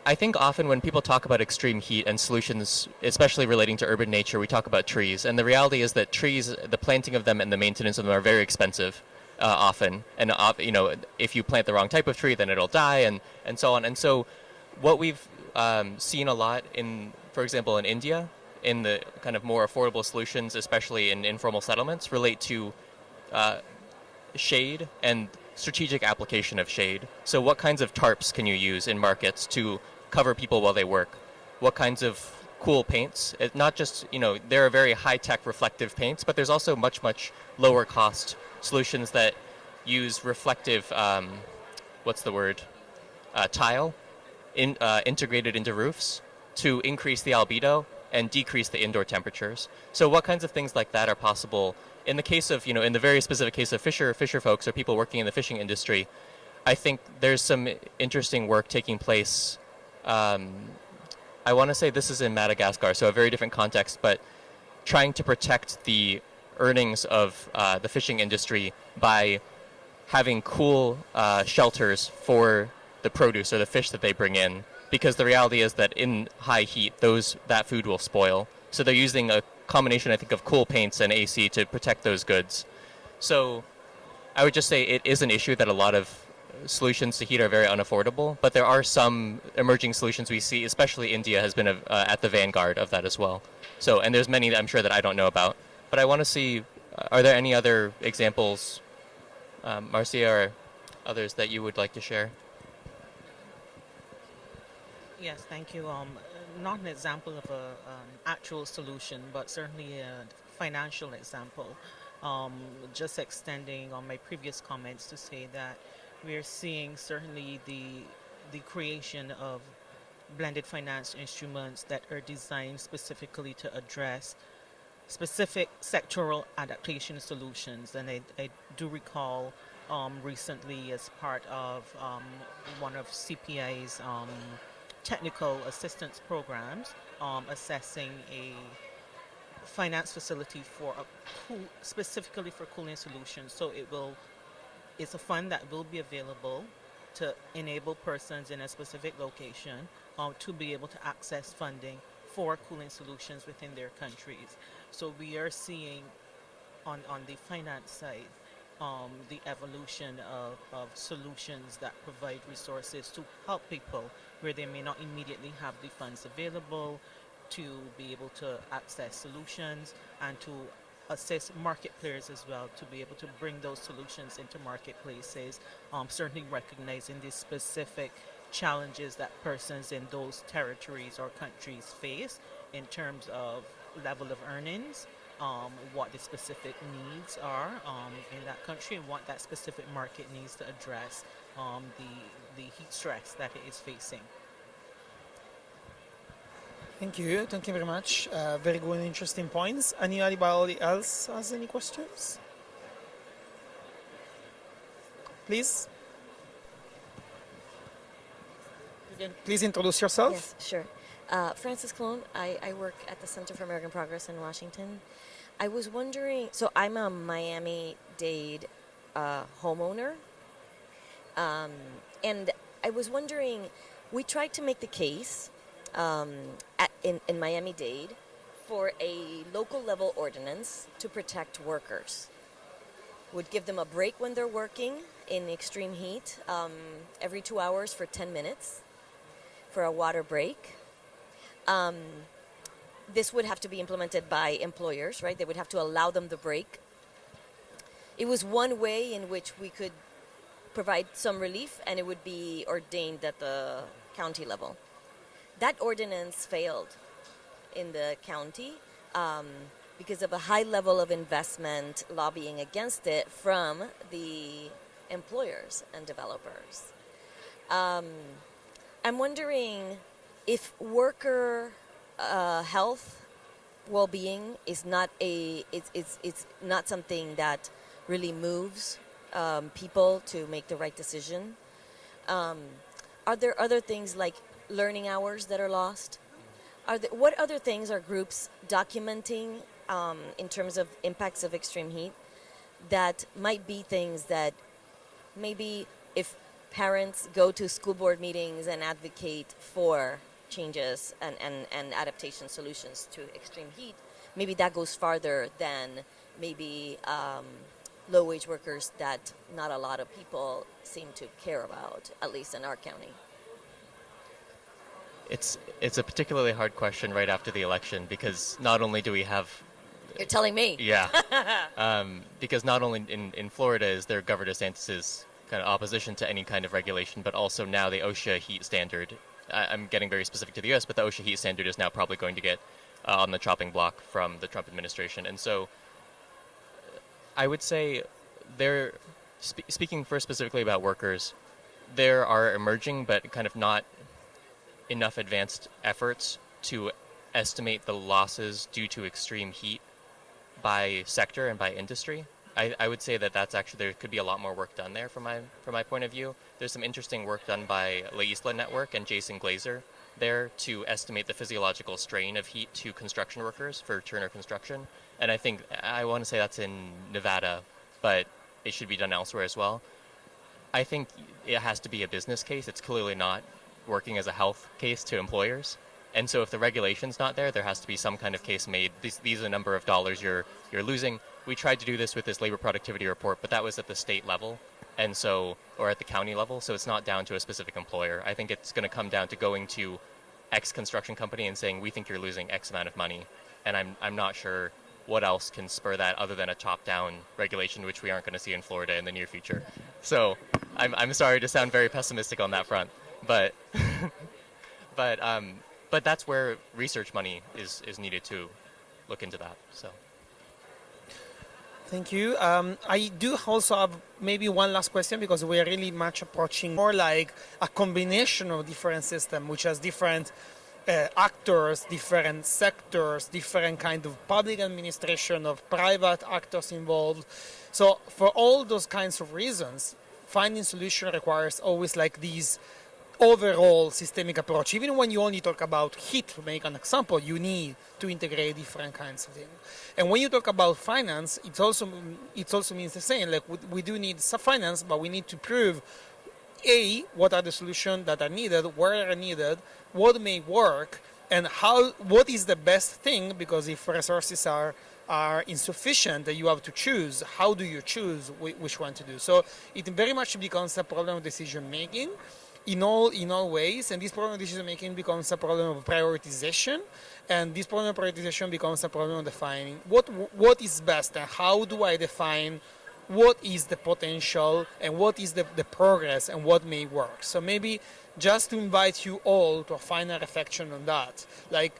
Speaker 4: I think often when people talk about extreme heat and solutions, especially relating to urban nature, we talk about trees. And the reality is that trees, the planting of them and the maintenance of them are very expensive. Often, and if you plant the wrong type of tree, then it'll die, and so on. And so, what we've seen a lot in, for example, in India, in the kind of more affordable solutions, especially in informal settlements, relate to shade and strategic application of shade. So what kinds of tarps can you use in markets to cover people while they work? What kinds of cool paints? Not just, there are very high-tech reflective paints, but there's also much, much lower cost solutions that use reflective, what's the word, tile integrated into roofs to increase the albedo and decrease the indoor temperatures. So what kinds of things like that are possible in the case of, in the very specific case of fisher folks or people working in the fishing industry? I think there's some interesting work taking place. I want to say this is in Madagascar, so a very different context, but trying to protect the earnings of the fishing industry by having cool shelters for the produce or the fish that they bring in, because the reality is that in high heat, that food will spoil. So they're using a combination, I think, of cool paints and AC to protect those goods. So I would just say it is an issue that a lot of solutions to heat are very unaffordable, but there are some emerging solutions we see, especially India has been at the vanguard of that as well. So, and there's many that I'm sure that I don't know about. But I want to see, are there any other examples, Marcia or others, that you would like to share?
Speaker 3: Yes, thank you. Not an example of a actual solution, but certainly a financial example. Just extending on my previous comments to say that we're seeing certainly the creation of blended finance instruments that are designed specifically to address specific sectoral adaptation solutions. And I do recall recently, as part of one of CPI's technical assistance programs, assessing a finance facility for specifically for cooling solutions. So it's a fund that will be available to enable persons in a specific location to be able to access funding for cooling solutions within their countries. So we are seeing on the finance side the evolution of solutions that provide resources to help people where they may not immediately have the funds available to be able to access solutions, and to assist market players as well to be able to bring those solutions into marketplaces, certainly recognizing the specific challenges that persons in those territories or countries face in terms of level of earnings, what the specific needs are in that country, and what that specific market needs to address the heat stress that it is facing.
Speaker 1: Thank you very much. Very good and interesting points. Anybody else has any questions? Please. Again, please introduce yourself.
Speaker 6: Yes, sure. Frances Clone. I work at the Center for American Progress in Washington. I was wondering, so I'm a Miami-Dade homeowner, and I was wondering, we tried to make the case in Miami-Dade for a local level ordinance to protect workers. Would give them a break when they're working in extreme heat, every 2 hours for 10 minutes for a water break. This would have to be implemented by employers, right? They would have to allow them the break. It was one way in which we could provide some relief, and it would be ordained at the county level. That ordinance failed in the county because of a high level of investment lobbying against it from the employers and developers. I'm wondering if worker health, well-being is not it's not something that really moves people to make the right decision. Are there other things like learning hours that are lost? What other things are groups documenting in terms of impacts of extreme heat that might be things that maybe if parents go to school board meetings and advocate for changes and adaptation solutions to extreme heat, maybe that goes farther than maybe low-wage workers that not a lot of people seem to care about, at least in our county.
Speaker 4: It's a particularly hard question right after the election because not only do we have
Speaker 6: You're telling me.
Speaker 4: yeah because not only in Florida is there Governor DeSantis's kind of opposition to any kind of regulation, but also now the OSHA heat standard. I'm getting very specific to the U.S., but the OSHA heat standard is now probably going to get on the chopping block from the Trump administration, and so I would say there. Speaking first specifically about workers, there are emerging but kind of not enough advanced efforts to estimate the losses due to extreme heat by sector and by industry. I would say that that's actually there could be a lot more work done there from my point of view. There's some interesting work done by La Isla Network and Jason Glazer there to estimate the physiological strain of heat to construction workers for Turner Construction. And I think I want to say that's in Nevada, but it should be done elsewhere as well. I think it has to be a business case. It's clearly not working as a health case to employers. And so if the regulation's not there, there has to be some kind of case made. These are the number of dollars you're losing. We tried to do this with this labor productivity report, but that was at the state level, and so or at the county level, so it's not down to a specific employer. I think it's going to come down to going to X construction company and saying, we think you're losing X amount of money. And I'm not sure what else can spur that other than a top-down regulation, which we aren't going to see in Florida in the near future. So I'm sorry to sound very pessimistic on that front, but but that's where research money is needed to look into that. So.
Speaker 1: Thank you. I do also have maybe one last question because we are really much approaching more like a combination of different systems, which has different actors, different sectors, different kind of public administration, of private actors involved. So for all those kinds of reasons, finding solution requires always like these overall systemic approach. Even when you only talk about heat, to make an example, you need to integrate different kinds of things. And when you talk about finance, it also means the same. Like we do need some finance, but we need to prove what are the solutions that are needed, where are needed, what may work, and what is the best thing. Because if resources are insufficient, that you have to choose. How do you choose which one to do? So it very much becomes a problem of decision making. In all ways, and this problem of decision making becomes a problem of prioritization, and this problem of prioritization becomes a problem of defining what is best and how do I define what is the potential and what is the progress and what may work. So maybe just to invite you all to a final reflection on that, like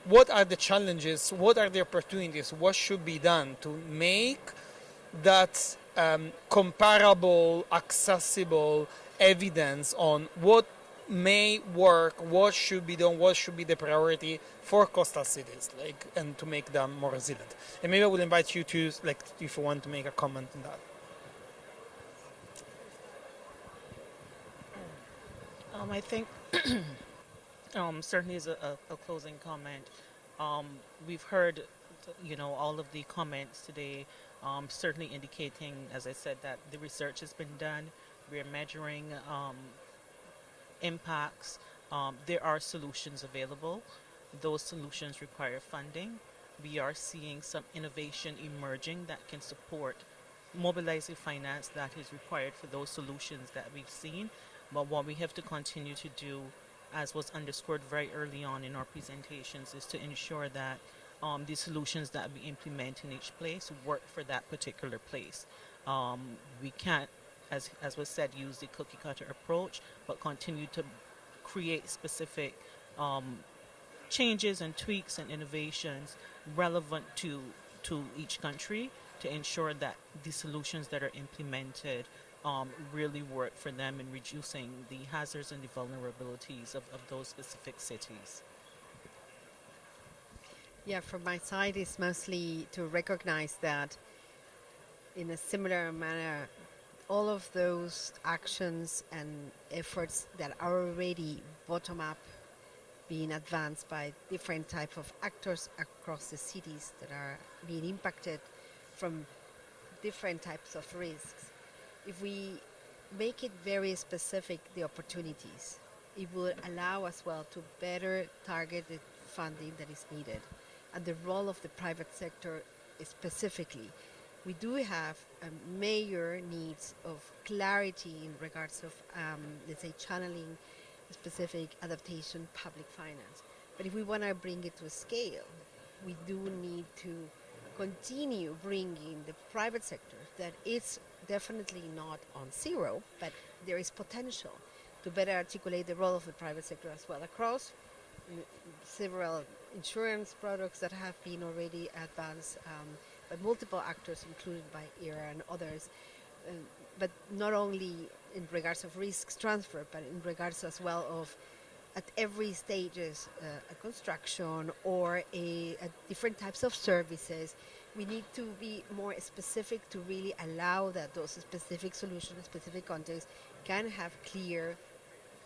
Speaker 1: what are the challenges, what are the opportunities, what should be done to make that comparable, accessible evidence on what may work, what should be done, what should be the priority for coastal cities, and to make them more resilient. And maybe I will invite you to, if you want to make a comment on that.
Speaker 3: I think certainly as a closing comment, we've heard, all of the comments today, certainly indicating, as I said, that the research has been done. We're measuring impacts. There are solutions available. Those solutions require funding. We are seeing some innovation emerging that can support mobilizing finance that is required for those solutions that we've seen. But what we have to continue to do, as was underscored very early on in our presentations, is to ensure that the solutions that we implement in each place work for that particular place. We can't, as was said, use the cookie cutter approach, but continue to create specific changes and tweaks and innovations relevant to each country to ensure that the solutions that are implemented really work for them in reducing the hazards and the vulnerabilities of those specific cities.
Speaker 2: Yeah, from my side, it's mostly to recognize that in a similar manner, all of those actions and efforts that are already bottom-up being advanced by different type of actors across the cities that are being impacted from different types of risks. If we make it very specific, the opportunities, it will allow as well to better target the funding that is needed. And the role of the private sector specifically. We do have major needs of clarity in regards of, let's say, channeling specific adaptation public finance. But if we want to bring it to a scale, we do need to continue bringing the private sector that it's definitely not on zero, but there is potential to better articulate the role of the private sector as well across several insurance products that have been already advanced by multiple actors, included by ERA and others. But not only in regards of risks transfer, but in regards as well of at every stages, a construction or at different types of services, we need to be more specific to really allow that those specific solutions, specific contexts can have clear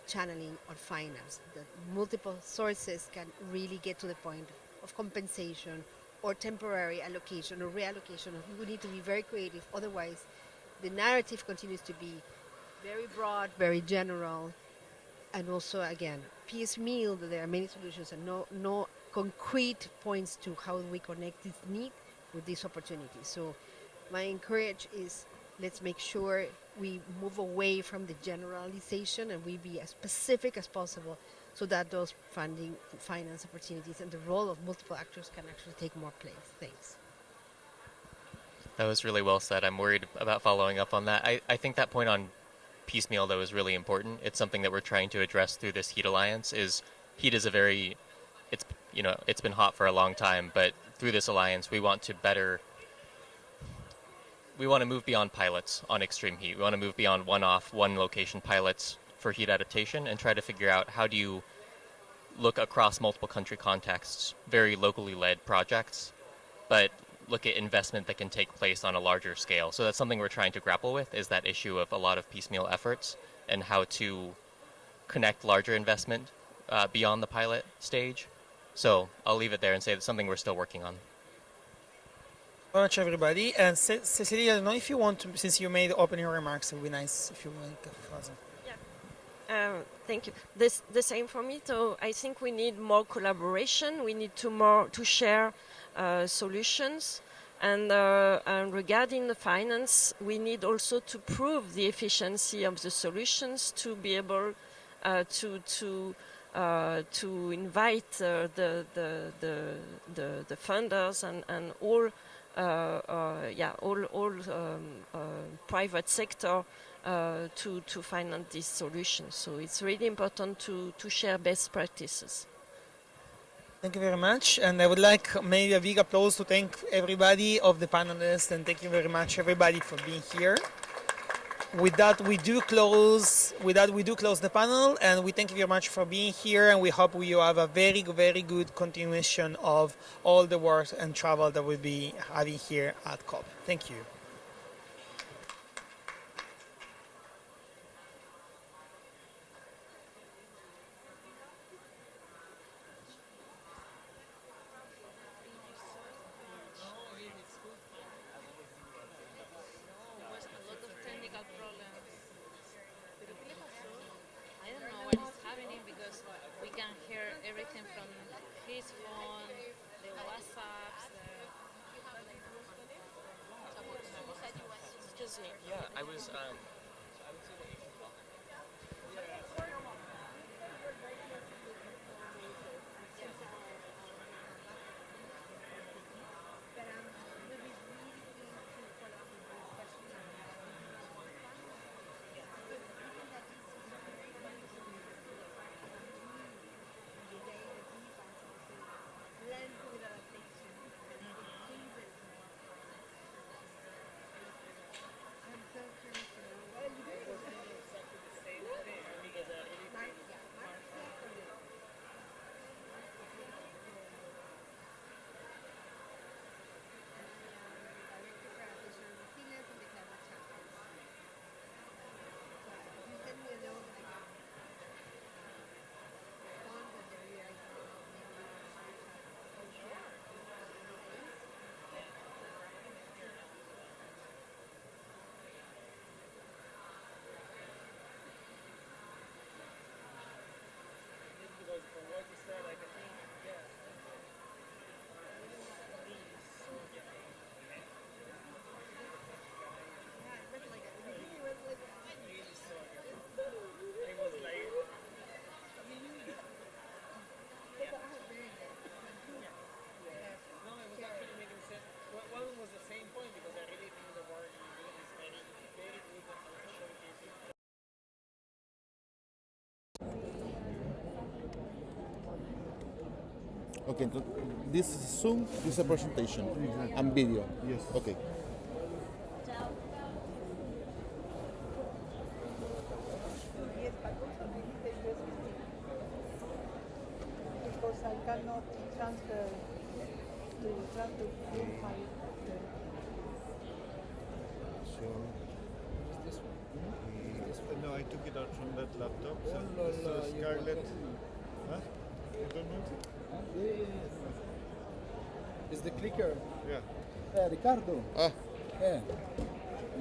Speaker 2: channeling on finance. That multiple sources can really get to the point of compensation or temporary allocation or reallocation. We need to be very creative. Otherwise, the narrative continues to be very broad, very general, and also, again, piecemeal. There are many solutions and no concrete points to how we connect this need with this opportunity. So my encourage is, let's make sure we move away from the generalization and we be as specific as possible so that those funding, finance opportunities and the role of multiple actors can actually take more place. Thanks.
Speaker 4: That was really well said. I'm worried about following up on that. I think that point on piecemeal, though, is really important. It's something that we're trying to address through this heat alliance. Heat is a very, it's been hot for a long time, but through this alliance, we want to move beyond pilots on extreme heat. We want to move beyond one-off, one-location pilots for heat adaptation and try to figure out how do you look across multiple country contexts, very locally led projects, but look at investment that can take place on a larger scale. So that's something we're trying to grapple with, is that issue of a lot of piecemeal efforts and how to connect larger investment beyond the pilot stage. So I'll leave it there and say that's something we're still working on.
Speaker 1: Very much, everybody. And Cecilia, I don't know if you want to, since you made opening remarks, it would be nice if you want further.
Speaker 7: Thank you. The same for me. So I think we need more collaboration. We need to share solutions. And regarding the finance, we need also to prove the efficiency of the solutions to be able to invite the funders and all private sector to finance these solutions. So it's really important to share best practices.
Speaker 1: Thank you very much. And I would like maybe a big applause to thank everybody of the panelists, and thank you very much everybody for being here. With that, we do close the panel, and we thank you very much for being here, and we hope you have a very, very good continuation of all the work and travel that we'll be having here at COP. Thank you.
Speaker 8: Everything from his phone, the WhatsApps,
Speaker 4: Excuse me. Yeah, I was.
Speaker 9: Okay, this is Zoom, this is a presentation and video.
Speaker 10: Yes.
Speaker 9: Okay.
Speaker 11: Because I cannot transfer to Zoom file.
Speaker 10: No, I took it out from that laptop. So Scarlett. Huh? You don't know?
Speaker 12: Is the clicker?
Speaker 10: Yeah.
Speaker 12: Ricardo. The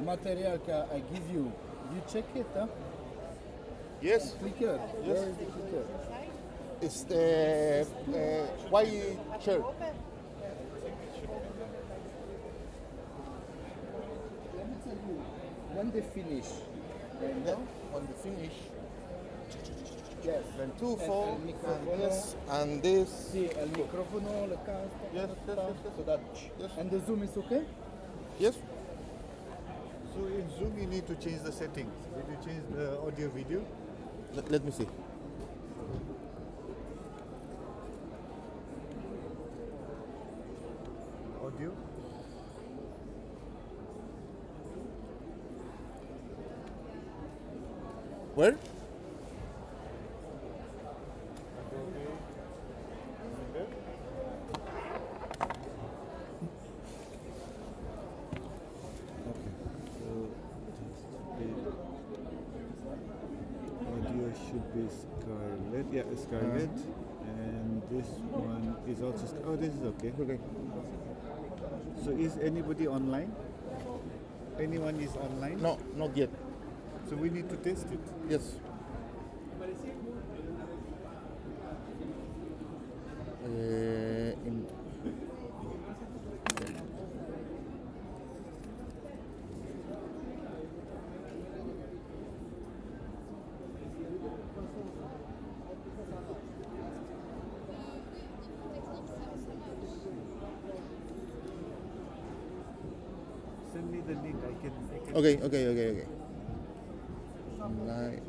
Speaker 12: material I give you, you check it, huh?
Speaker 9: Yes.
Speaker 12: Clicker.
Speaker 9: Yes.
Speaker 12: Where is the clicker?
Speaker 9: It's the white shirt.
Speaker 12: Let me tell you, when they finish,
Speaker 9: On the finish,
Speaker 12: yes.
Speaker 9: then two
Speaker 12: El
Speaker 9: fold,
Speaker 12: micrófono.
Speaker 9: and this, and this.
Speaker 12: Sí, el micrófono, la cámara.
Speaker 9: Yes, yes, yes, yes.
Speaker 12: So that, and the zoom is okay?
Speaker 9: Yes.
Speaker 10: So in Zoom, you need to change the settings. Did you change the audio video?
Speaker 9: Let me see.
Speaker 10: Audio?
Speaker 9: Where?
Speaker 10: Audio should be Scarlett. Yeah, Scarlett. And this one is also. Oh, this is okay.
Speaker 9: Okay.
Speaker 10: So is anybody online? Anyone is online?
Speaker 9: No, not yet.
Speaker 10: So we need to test it.
Speaker 9: Yes. In
Speaker 10: Send me the link. I can.
Speaker 9: Okay. Like,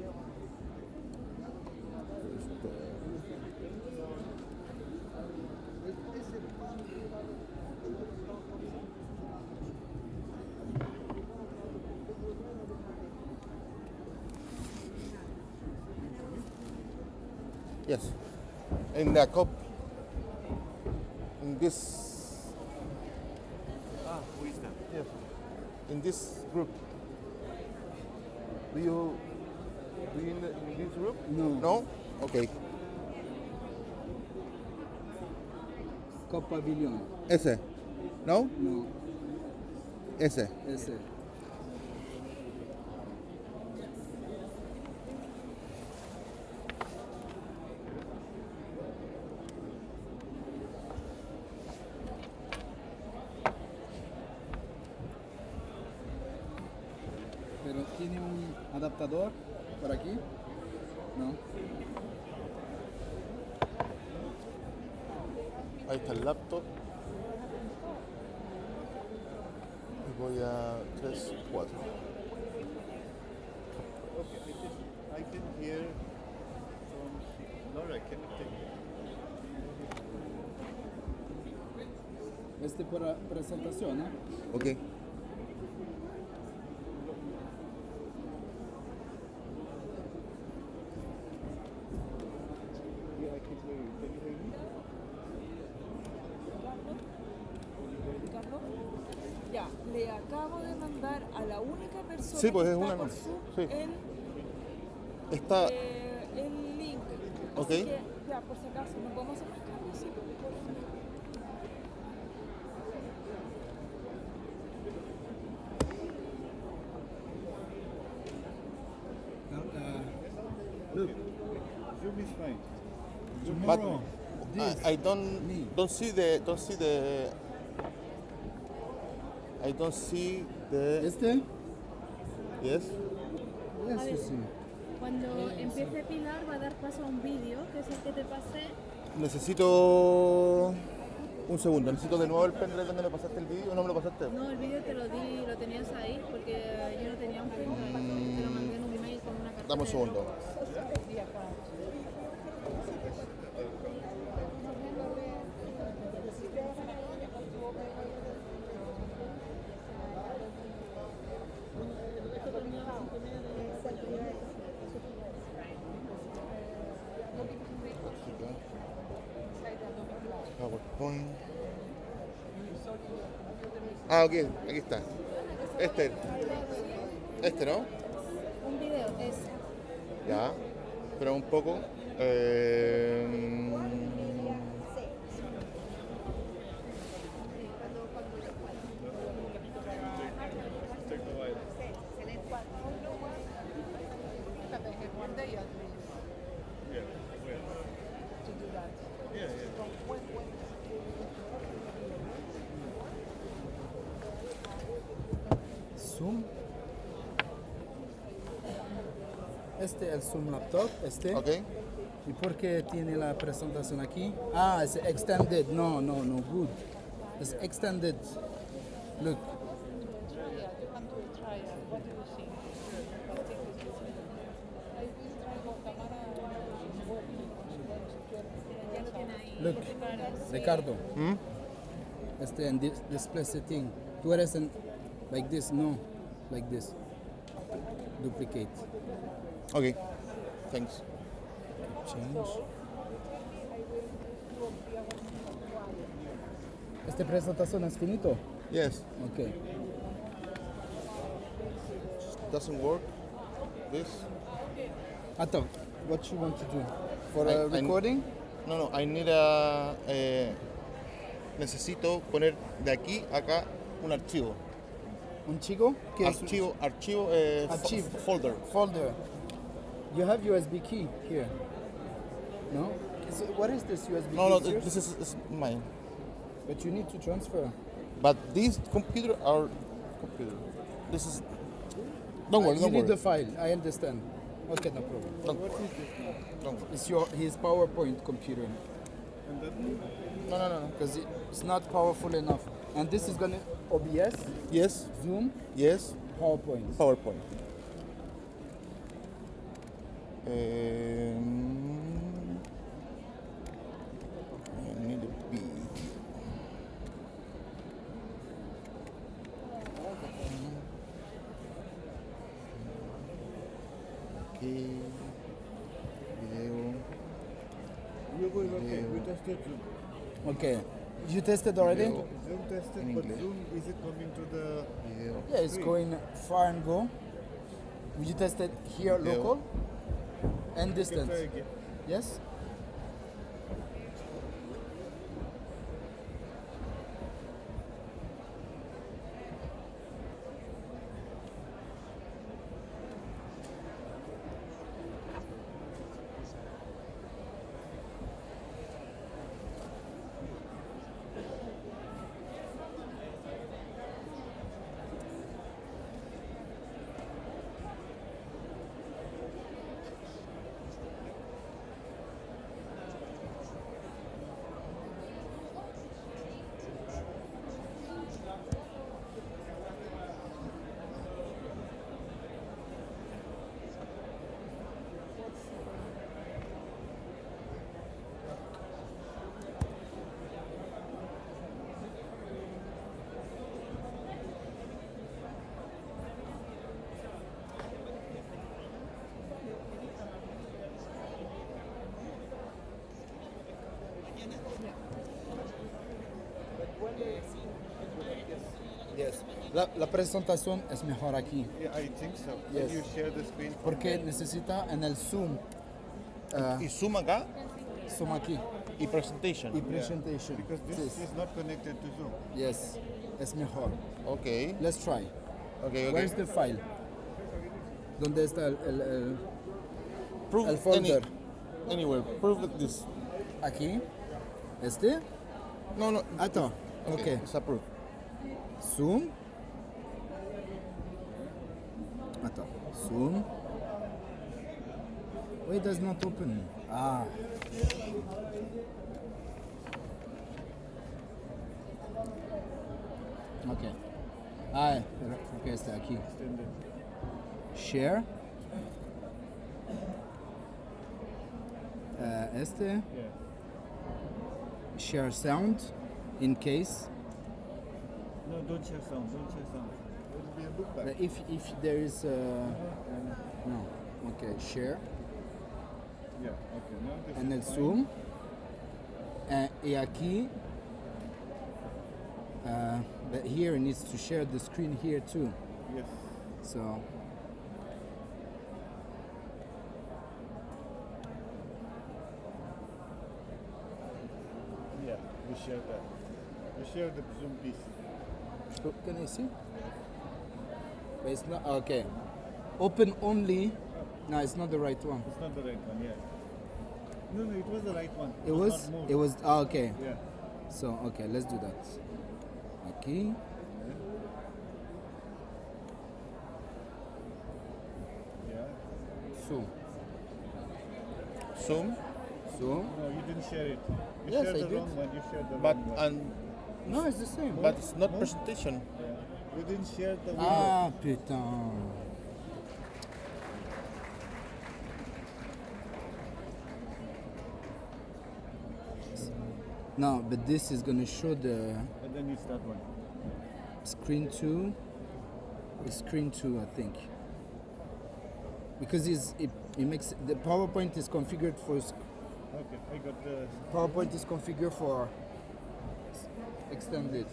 Speaker 9: yes. In the COP, in this,
Speaker 10: Who is that?
Speaker 9: yes, in this group. Do you in this group?
Speaker 12: No.
Speaker 9: No? Okay.
Speaker 12: COP Pavilion.
Speaker 9: Ese. No?
Speaker 12: No.
Speaker 9: Ese.
Speaker 12: Ese. Pero tiene un adaptador por aquí. No.
Speaker 9: Ahí está el laptop. Y voy a 3, 4.
Speaker 10: Okay, I can hear from Laura. Can you take
Speaker 12: Este para presentación, ¿eh?
Speaker 9: Ok.
Speaker 10: Yeah, I can hear you. Can you hear me?
Speaker 11: Carlos, ya, le acabo de mandar a la única persona
Speaker 9: Sí, pues
Speaker 11: que
Speaker 9: es
Speaker 11: está
Speaker 9: una
Speaker 11: por
Speaker 9: no.
Speaker 11: Zoom
Speaker 9: Sí. Está.
Speaker 11: el link.
Speaker 9: Ok.
Speaker 11: Así que, ya, por si acaso, ¿nos podemos hacer más cargo? Sí, por favor.
Speaker 12: Look,
Speaker 10: Zoom is fine.
Speaker 12: tomorrow, this.
Speaker 9: I don't see the I don't see the
Speaker 12: Este?
Speaker 9: yes.
Speaker 12: Eso sí.
Speaker 13: Cuando empiece Pilar va a dar paso a un vídeo, que es el que te pasé.
Speaker 9: Necesito un segundo, necesito de nuevo el pendrive donde me pasaste el vídeo, no me lo pasaste.
Speaker 13: No, el vídeo te lo di, lo tenías ahí, porque yo no tenía un pendrive. Te lo mandé en un mail con una carta.
Speaker 9: Dame un segundo. PowerPoint. Ah, ok, aquí está. Este, ¿no?
Speaker 13: Un video es.
Speaker 9: Ya, pero un poco.
Speaker 12: Zoom. Este es el Zoom laptop, este.
Speaker 9: Ok.
Speaker 12: ¿Y por qué tiene la presentación aquí? Ah, es extended. No, good. It's extended. Look. Look, Ricardo. Este en display setting. Tú eres en like this, no, like this. Duplicate.
Speaker 9: Ok, thanks.
Speaker 12: Change. ¿Esta presentación es finito?
Speaker 9: Yes.
Speaker 12: Okay.
Speaker 9: Doesn't work. This.
Speaker 12: Ato, what you want to do? For a recording?
Speaker 9: No, I need necesito poner de aquí a acá un archivo.
Speaker 12: ¿Un chico? ¿Qué es?
Speaker 9: Archivo,
Speaker 12: Archivo.
Speaker 9: Folder.
Speaker 12: Folder. You have USB key here. No? What is this USB
Speaker 9: No,
Speaker 12: key?
Speaker 9: this is mine.
Speaker 12: But you need to transfer.
Speaker 9: But these computer are computer. This is. Don't worry.
Speaker 12: You need the file. I understand. Okay, no problem.
Speaker 9: Don't worry.
Speaker 12: It's his PowerPoint computer. No. Because it's not powerful enough. And this is gonna OBS.
Speaker 9: Yes.
Speaker 12: Zoom.
Speaker 9: Yes.
Speaker 12: PowerPoint.
Speaker 9: PowerPoint. I need a beat. Okay. Video.
Speaker 10: Okay, we tested Zoom.
Speaker 12: Okay. You tested already?
Speaker 9: Video.
Speaker 10: Zoom tested, but Zoom, is it coming to the
Speaker 9: Video.
Speaker 12: Yeah, it's going far and go. You tested here
Speaker 9: Video.
Speaker 12: local and
Speaker 10: You can
Speaker 12: distance.
Speaker 10: try again.
Speaker 12: Yes? Yes. La presentación es mejor aquí.
Speaker 10: Yeah, I think so.
Speaker 12: Yes.
Speaker 10: Can you share the screen? for
Speaker 12: Porque
Speaker 10: me?
Speaker 12: necesita en el Zoom.
Speaker 9: Y Zoom acá
Speaker 12: Zoom aquí.
Speaker 9: y presentation.
Speaker 12: Y presentation.
Speaker 10: Because this
Speaker 12: Yes.
Speaker 10: is not connected to Zoom.
Speaker 12: Yes. Es mejor.
Speaker 9: Okay.
Speaker 12: Let's try.
Speaker 9: Okay.
Speaker 12: Where's the file? ¿Dónde está el
Speaker 9: Prove
Speaker 12: folder?
Speaker 9: Anywhere. Prove this.
Speaker 12: Aquí. ¿Este?
Speaker 9: No.
Speaker 12: Ato. Okay.
Speaker 9: It's approved.
Speaker 12: Zoom. Ato. Zoom. Why it does not open? Ah. Okay. Ah, okay, está aquí. Share. Este.
Speaker 10: Yeah.
Speaker 12: Share sound in case.
Speaker 10: No, don't share sound. Don't share sound. It will be a look back.
Speaker 12: If there is no. Okay, share.
Speaker 10: Yeah. Okay. Now this
Speaker 12: En el
Speaker 10: is fine.
Speaker 12: Zoom. Y aquí But here it needs to share the screen here too.
Speaker 10: Yes.
Speaker 12: So
Speaker 10: Yeah, we share that. We share the Zoom PC.
Speaker 12: oh, can I see? But it's not okay. Open only. No, it's not the right one.
Speaker 10: It's not the right one, yeah. No, it was the right one.
Speaker 12: It was.
Speaker 10: Not moved.
Speaker 12: It was. Okay.
Speaker 10: Yeah.
Speaker 12: So okay, let's do that. Okay.
Speaker 10: Yeah.
Speaker 12: So.
Speaker 9: Zoom.
Speaker 12: So.
Speaker 10: No, you didn't share it. You
Speaker 9: Yes,
Speaker 10: shared
Speaker 9: I
Speaker 10: the
Speaker 9: did.
Speaker 10: wrong one. You shared the
Speaker 9: But
Speaker 10: wrong one.
Speaker 9: and
Speaker 12: No, it's the same.
Speaker 9: but it's not presentation.
Speaker 10: Yeah. You didn't share the window.
Speaker 12: Ah, putain. No, but this is gonna show the
Speaker 10: And then it's that one.
Speaker 12: screen 2. It's screen 2, I think. Because it makes the PowerPoint is configured for
Speaker 10: Okay, I got the.
Speaker 12: PowerPoint is configured for extended.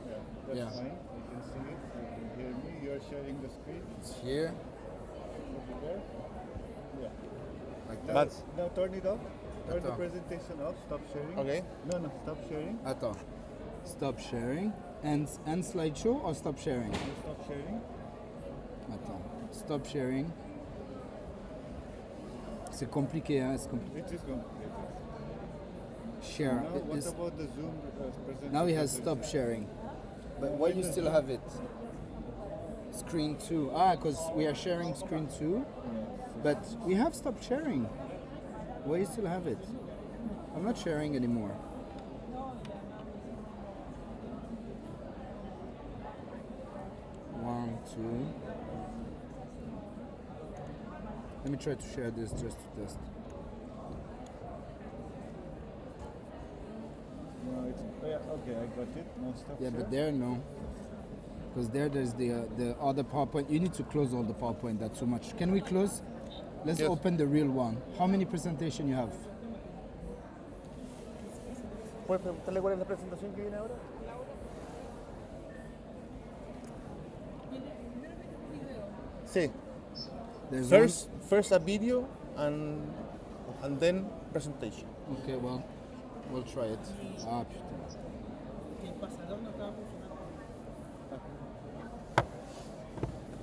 Speaker 10: Yeah, that's
Speaker 12: Yeah.
Speaker 10: fine. I can see it. You can hear me. You're sharing the screen.
Speaker 12: It's here.
Speaker 10: Over there. Yeah.
Speaker 12: Like
Speaker 10: Now,
Speaker 12: that.
Speaker 10: now turn it off. Turn the
Speaker 12: Attends.
Speaker 10: presentation off. Stop sharing.
Speaker 9: Okay.
Speaker 10: No, stop sharing.
Speaker 12: Attends. Stop sharing. And slideshow or stop sharing?
Speaker 10: Stop sharing.
Speaker 12: Attends. Stop sharing. C'est compliqué, hein? C'est compliqué.
Speaker 10: It is complicated.
Speaker 12: Share.
Speaker 10: Now,
Speaker 12: It
Speaker 10: what
Speaker 12: is-
Speaker 10: about the Zoom presentation?
Speaker 12: now it has stop sharing. But why you still have it? Screen 2. Ah, because we are sharing screen 2. But we have stopped sharing. Why you still have it? I'm not sharing anymore. One, two. Let me try to share this just to test.
Speaker 10: No, it's yeah, okay. I got it. No stop
Speaker 12: Yeah,
Speaker 10: share.
Speaker 12: but there no. Because there's the other PowerPoint. You need to close all the PowerPoint. That's too much. Can we close? Let's
Speaker 9: Yes.
Speaker 12: open the real one. How many presentation you have?
Speaker 9: ¿Puedes preguntarle cuál es la presentación que viene ahora? Sí.
Speaker 12: There's
Speaker 9: First a video and then presentation.
Speaker 12: one. Okay, well, we'll try it. Ah, putain.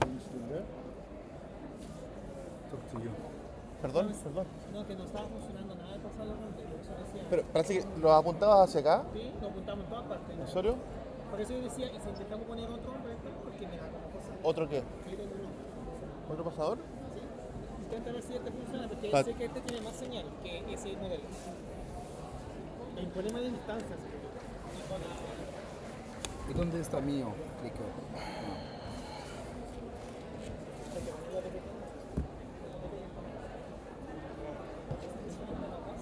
Speaker 10: You still there?
Speaker 12: Talk to you.
Speaker 9: Perdón.
Speaker 1: No, que no estaba funcionando nada de pasarlo con por eso decía.
Speaker 9: Pero parece que lo apuntabas hacia acá.
Speaker 1: Sí, lo apuntamos en todas partes.
Speaker 9: ¿En serio?
Speaker 1: Por eso yo decía, y si intentamos poner otro, porque mira, como cosa.
Speaker 9: ¿Otro qué?
Speaker 1: Ahí tengo uno.
Speaker 9: ¿Otro pasador?
Speaker 1: Sí. Intenta ver si este funciona, porque
Speaker 9: Pa-
Speaker 1: sé que este tiene más señal que ese modelo. El problema de instancias. Y con
Speaker 12: ¿Y dónde está mío? Clicker.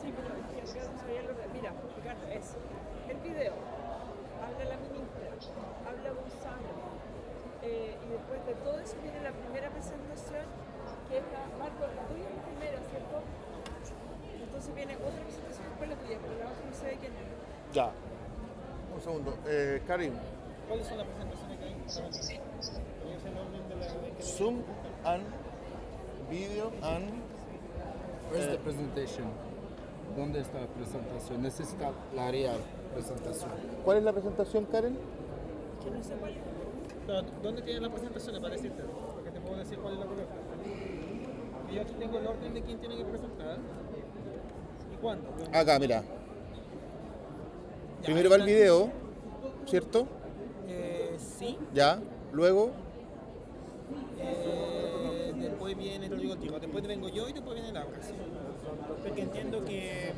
Speaker 11: Sí, pero mira, Ricardo, es el video, habla la ministra, habla Gonzalo, y después de todo eso viene la primera presentación, que es la, Marco, la tuya es la primera, ¿cierto? Entonces viene otra presentación después la tuya, pero la otra no sé de quién es.
Speaker 9: Ya. Un segundo. Karim,
Speaker 1: ¿Cuáles son las presentaciones que hay? Porque es el orden de la
Speaker 9: Zoom and video and
Speaker 12: Where's the presentation? ¿Dónde está la presentación? Necesita la real presentación.
Speaker 9: ¿cuál es la presentación, Karen?
Speaker 11: Que no sé cuál es.
Speaker 1: Pero, ¿dónde tienes las presentaciones para decirte? Porque te puedo decir cuál es la correcta. Y yo aquí tengo el orden de quién tiene que presentar y cuándo.
Speaker 9: Acá, mira.
Speaker 1: Ya,
Speaker 9: Primero
Speaker 1: ahí
Speaker 9: va el
Speaker 1: está.
Speaker 9: video, ¿cierto?
Speaker 1: Sí.
Speaker 9: Ya. Luego,
Speaker 1: Después viene, te lo digo al tiro, después vengo yo y después viene Laura. ¿Sí? Porque entiendo que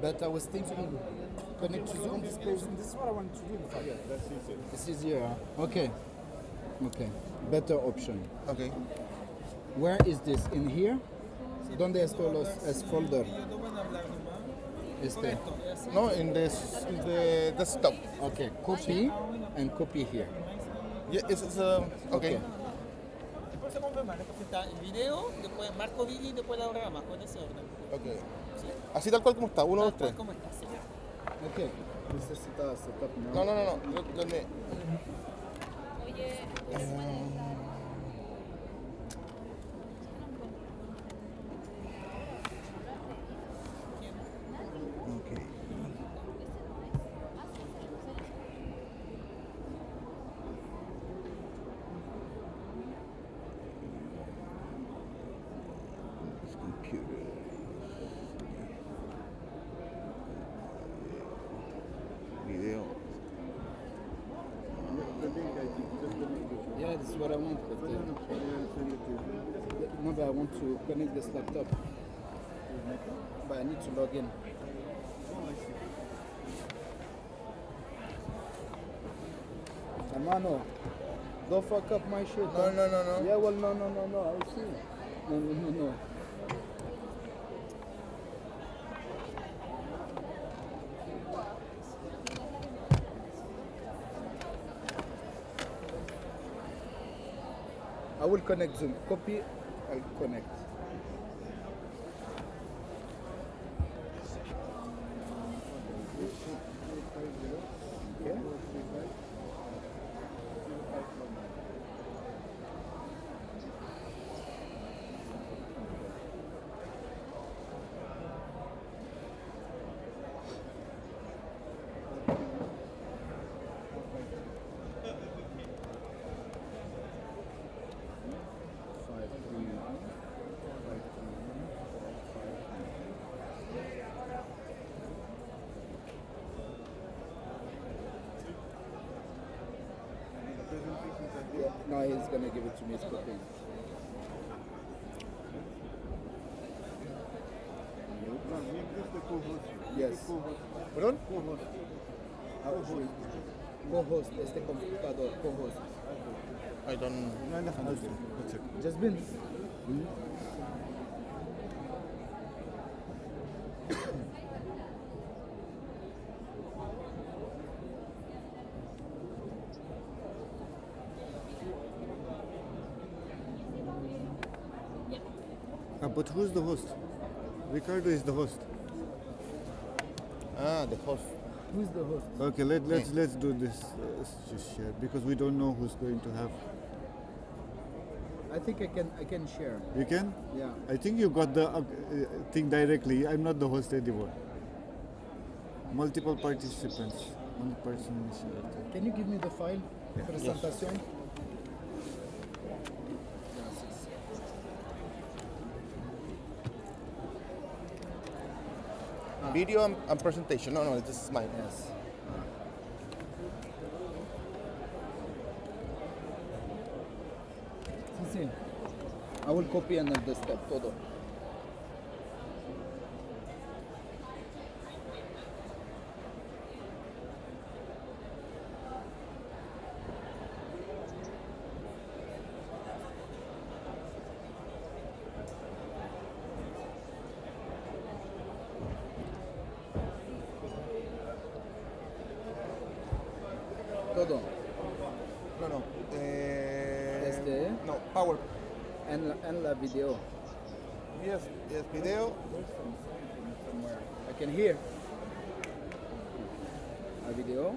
Speaker 12: But I was thinking, connect to Zoom this person. This is what I wanted to do.
Speaker 10: Yeah, that's easy.
Speaker 12: It's easier. Huh? Okay. Okay. Better option.
Speaker 9: ok.
Speaker 12: Where is this? In here? ¿Dónde están los es folder?
Speaker 1: ellos no van a hablar nomás.
Speaker 12: Este.
Speaker 1: Correcto, es así.
Speaker 9: No, in the desktop.
Speaker 12: Okay. Copy and copy here.
Speaker 9: Yeah, it's okay.
Speaker 1: Después se confirma, después está el video, después Marco Billy y después Laura Ramos, con ese orden.
Speaker 9: Okay.
Speaker 1: ¿Sí?
Speaker 9: Así tal cual como está, 1, 2, 3.
Speaker 2: ¿Cómo está, señor?
Speaker 12: Okay. Necesita setup now.
Speaker 9: No, no, no, no. Let me...
Speaker 8: Oye,
Speaker 12: Okay. This computer. Video. Yeah, this is what I want. But, no, but I want to connect this laptop. But I need to log in. Hermano, don't fuck up my shit.
Speaker 9: No, no, no, no.
Speaker 12: Yeah, well, no, I see. No. I will connect Zoom. Copy, I'll connect. Okay. Now he's gonna give it to me. It's copying. Yes.
Speaker 9: ¿Perdón?
Speaker 12: Co-host, este computador, co-host.
Speaker 9: I don't...
Speaker 12: Just been.
Speaker 10: But who's the host? Ricardo is the host.
Speaker 9: Ah, the host.
Speaker 12: Who's the host?
Speaker 10: Okay, let's do this. Just share because we don't know who's going to have.
Speaker 12: I think I can share.
Speaker 10: You can?
Speaker 12: Yeah.
Speaker 10: I think you got the thing directly. I'm not the host anymore. Multiple participants. One person is selected.
Speaker 12: Can you give me the file? Presentación.
Speaker 9: Video and presentation. No, this is mine.
Speaker 12: Yes. Sí. I will copy and then the step todo. Todo.
Speaker 9: No.
Speaker 12: No,
Speaker 9: power.
Speaker 12: And la video.
Speaker 9: Yes, video.
Speaker 12: Somewhere. I can hear. A video.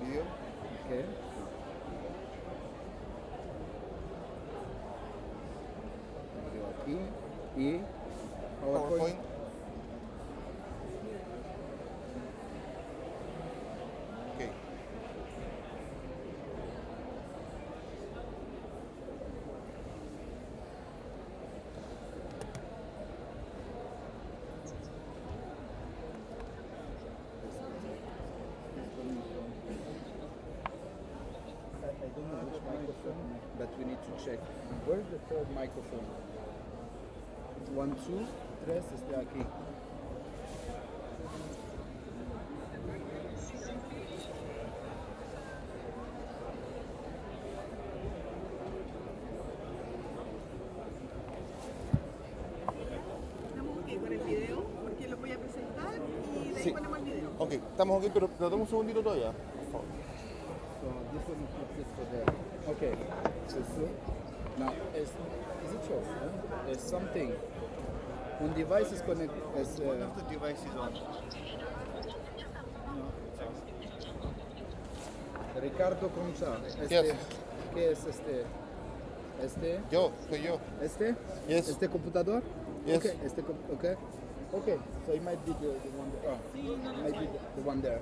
Speaker 9: Video.
Speaker 12: Okay. Video aquí. Y PowerPoint.
Speaker 9: Okay.
Speaker 12: I don't know which microphone, but we need to check. Where's the third microphone? 1, 2, 3, está aquí.
Speaker 11: Estamos ok con el video, porque lo voy a presentar y de ahí
Speaker 9: Sí.
Speaker 11: ponemos el video.
Speaker 9: Ok, estamos ok, pero dame un segundito todavía, por favor.
Speaker 12: So this one is for there. Okay. So now is it your phone? There's something. Un device es conect es
Speaker 10: One of the devices on.
Speaker 12: Ricardo Concha.
Speaker 9: Yes.
Speaker 12: ¿Qué es este?
Speaker 9: Soy yo.
Speaker 12: Este?
Speaker 9: Yes.
Speaker 12: Este computador?
Speaker 9: Yes.
Speaker 12: Okay, okay. Okay, so it might be the one there. Oh, might be the one there.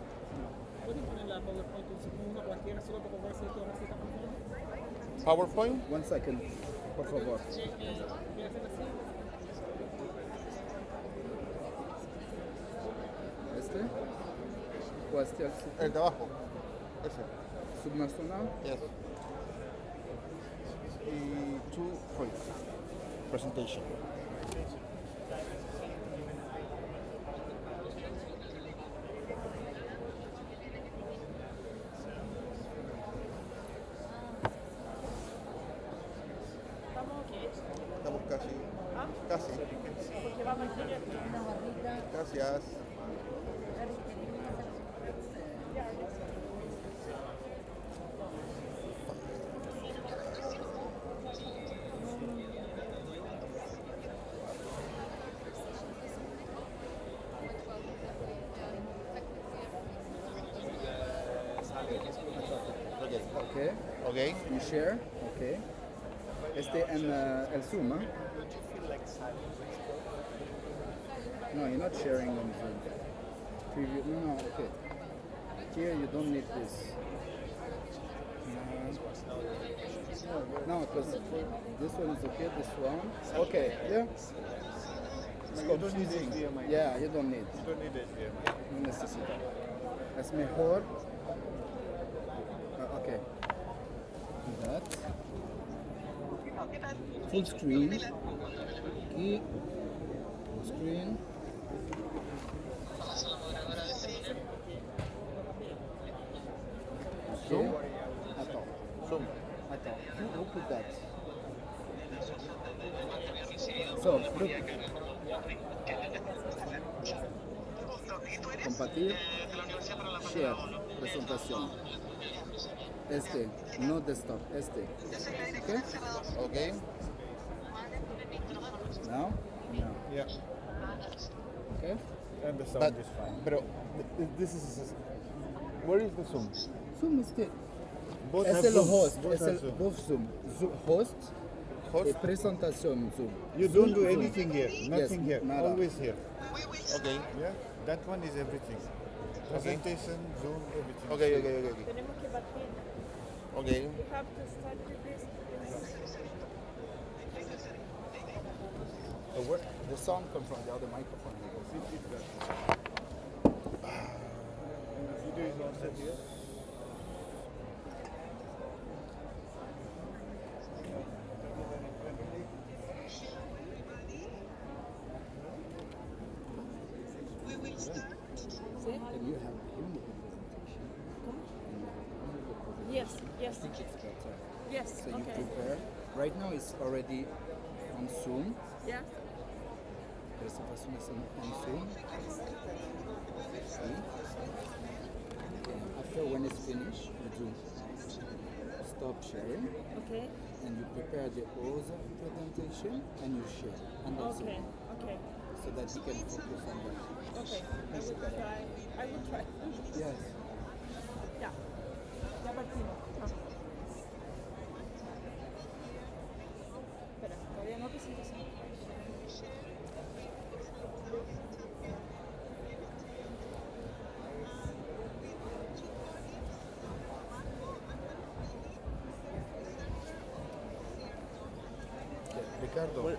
Speaker 9: PowerPoint.
Speaker 12: One second, por favor. ¿Este? ¿O este?
Speaker 9: El de abajo. Ese.
Speaker 12: Subnacional?
Speaker 9: Yes. Y 2, 3. Presentation. Estamos casi. Casi. Gracias.
Speaker 12: Okay.
Speaker 9: Okay.
Speaker 12: You share? Okay. Este en el Zoom, huh? No, you're not sharing on Zoom. Preview. No, okay. Here you don't need this. No, because this one is okay, this one. Okay, yeah. It's
Speaker 10: You don't need
Speaker 12: confusing.
Speaker 10: HDMI.
Speaker 12: Yeah, you don't need.
Speaker 10: You don't need HDMI.
Speaker 12: No necesita. Es mejor. Okay. Do that. Full screen. Aquí. Full screen. Zoom. Attends.
Speaker 9: Zoom.
Speaker 12: Attends. Who put that? So, look. Compartir. Share. Presentación. Este. No desktop. Este. Okay?
Speaker 9: Okay.
Speaker 12: Now? Now.
Speaker 10: Yeah.
Speaker 12: Okay?
Speaker 10: And the sound
Speaker 9: But,
Speaker 10: is fine.
Speaker 9: pero, this is. Where is the Zoom?
Speaker 12: Zoom este.
Speaker 10: Both
Speaker 12: Es
Speaker 10: have
Speaker 12: el
Speaker 10: Zoom.
Speaker 12: host.
Speaker 10: Both
Speaker 12: Es
Speaker 10: have
Speaker 12: el
Speaker 10: Zoom.
Speaker 12: both Zoom. Host.
Speaker 9: Host?
Speaker 12: Presentación Zoom.
Speaker 10: You
Speaker 12: Zoom,
Speaker 10: don't do
Speaker 12: Zoom.
Speaker 10: anything here. Nothing here.
Speaker 12: nada.
Speaker 10: Always here.
Speaker 9: Okay.
Speaker 10: Yeah. That one is everything. Presentation, Zoom, everything.
Speaker 9: Okay.
Speaker 11: Tenemos que partir.
Speaker 9: Okay.
Speaker 11: We have to start with this.
Speaker 12: The sound comes from the other microphone.
Speaker 10: Video is all set here.
Speaker 12: Can you have him with the presentation?
Speaker 11: Yes, yes.
Speaker 12: I think it's better.
Speaker 11: Yes,
Speaker 12: So you
Speaker 11: okay.
Speaker 12: prepare. Right now it's already on Zoom.
Speaker 11: Yeah.
Speaker 12: Presentation is on Zoom. See? And after when it's finished, you do stop sharing.
Speaker 11: Okay.
Speaker 12: And you prepare the other presentation and you share. And that's
Speaker 11: Okay.
Speaker 12: it.
Speaker 11: Okay.
Speaker 12: So that you can focus on that.
Speaker 11: Okay. I will try. I will try.
Speaker 12: Yes.
Speaker 11: Ya. Ya partimos. Espera, todavía no presentación.
Speaker 9: Ricardo,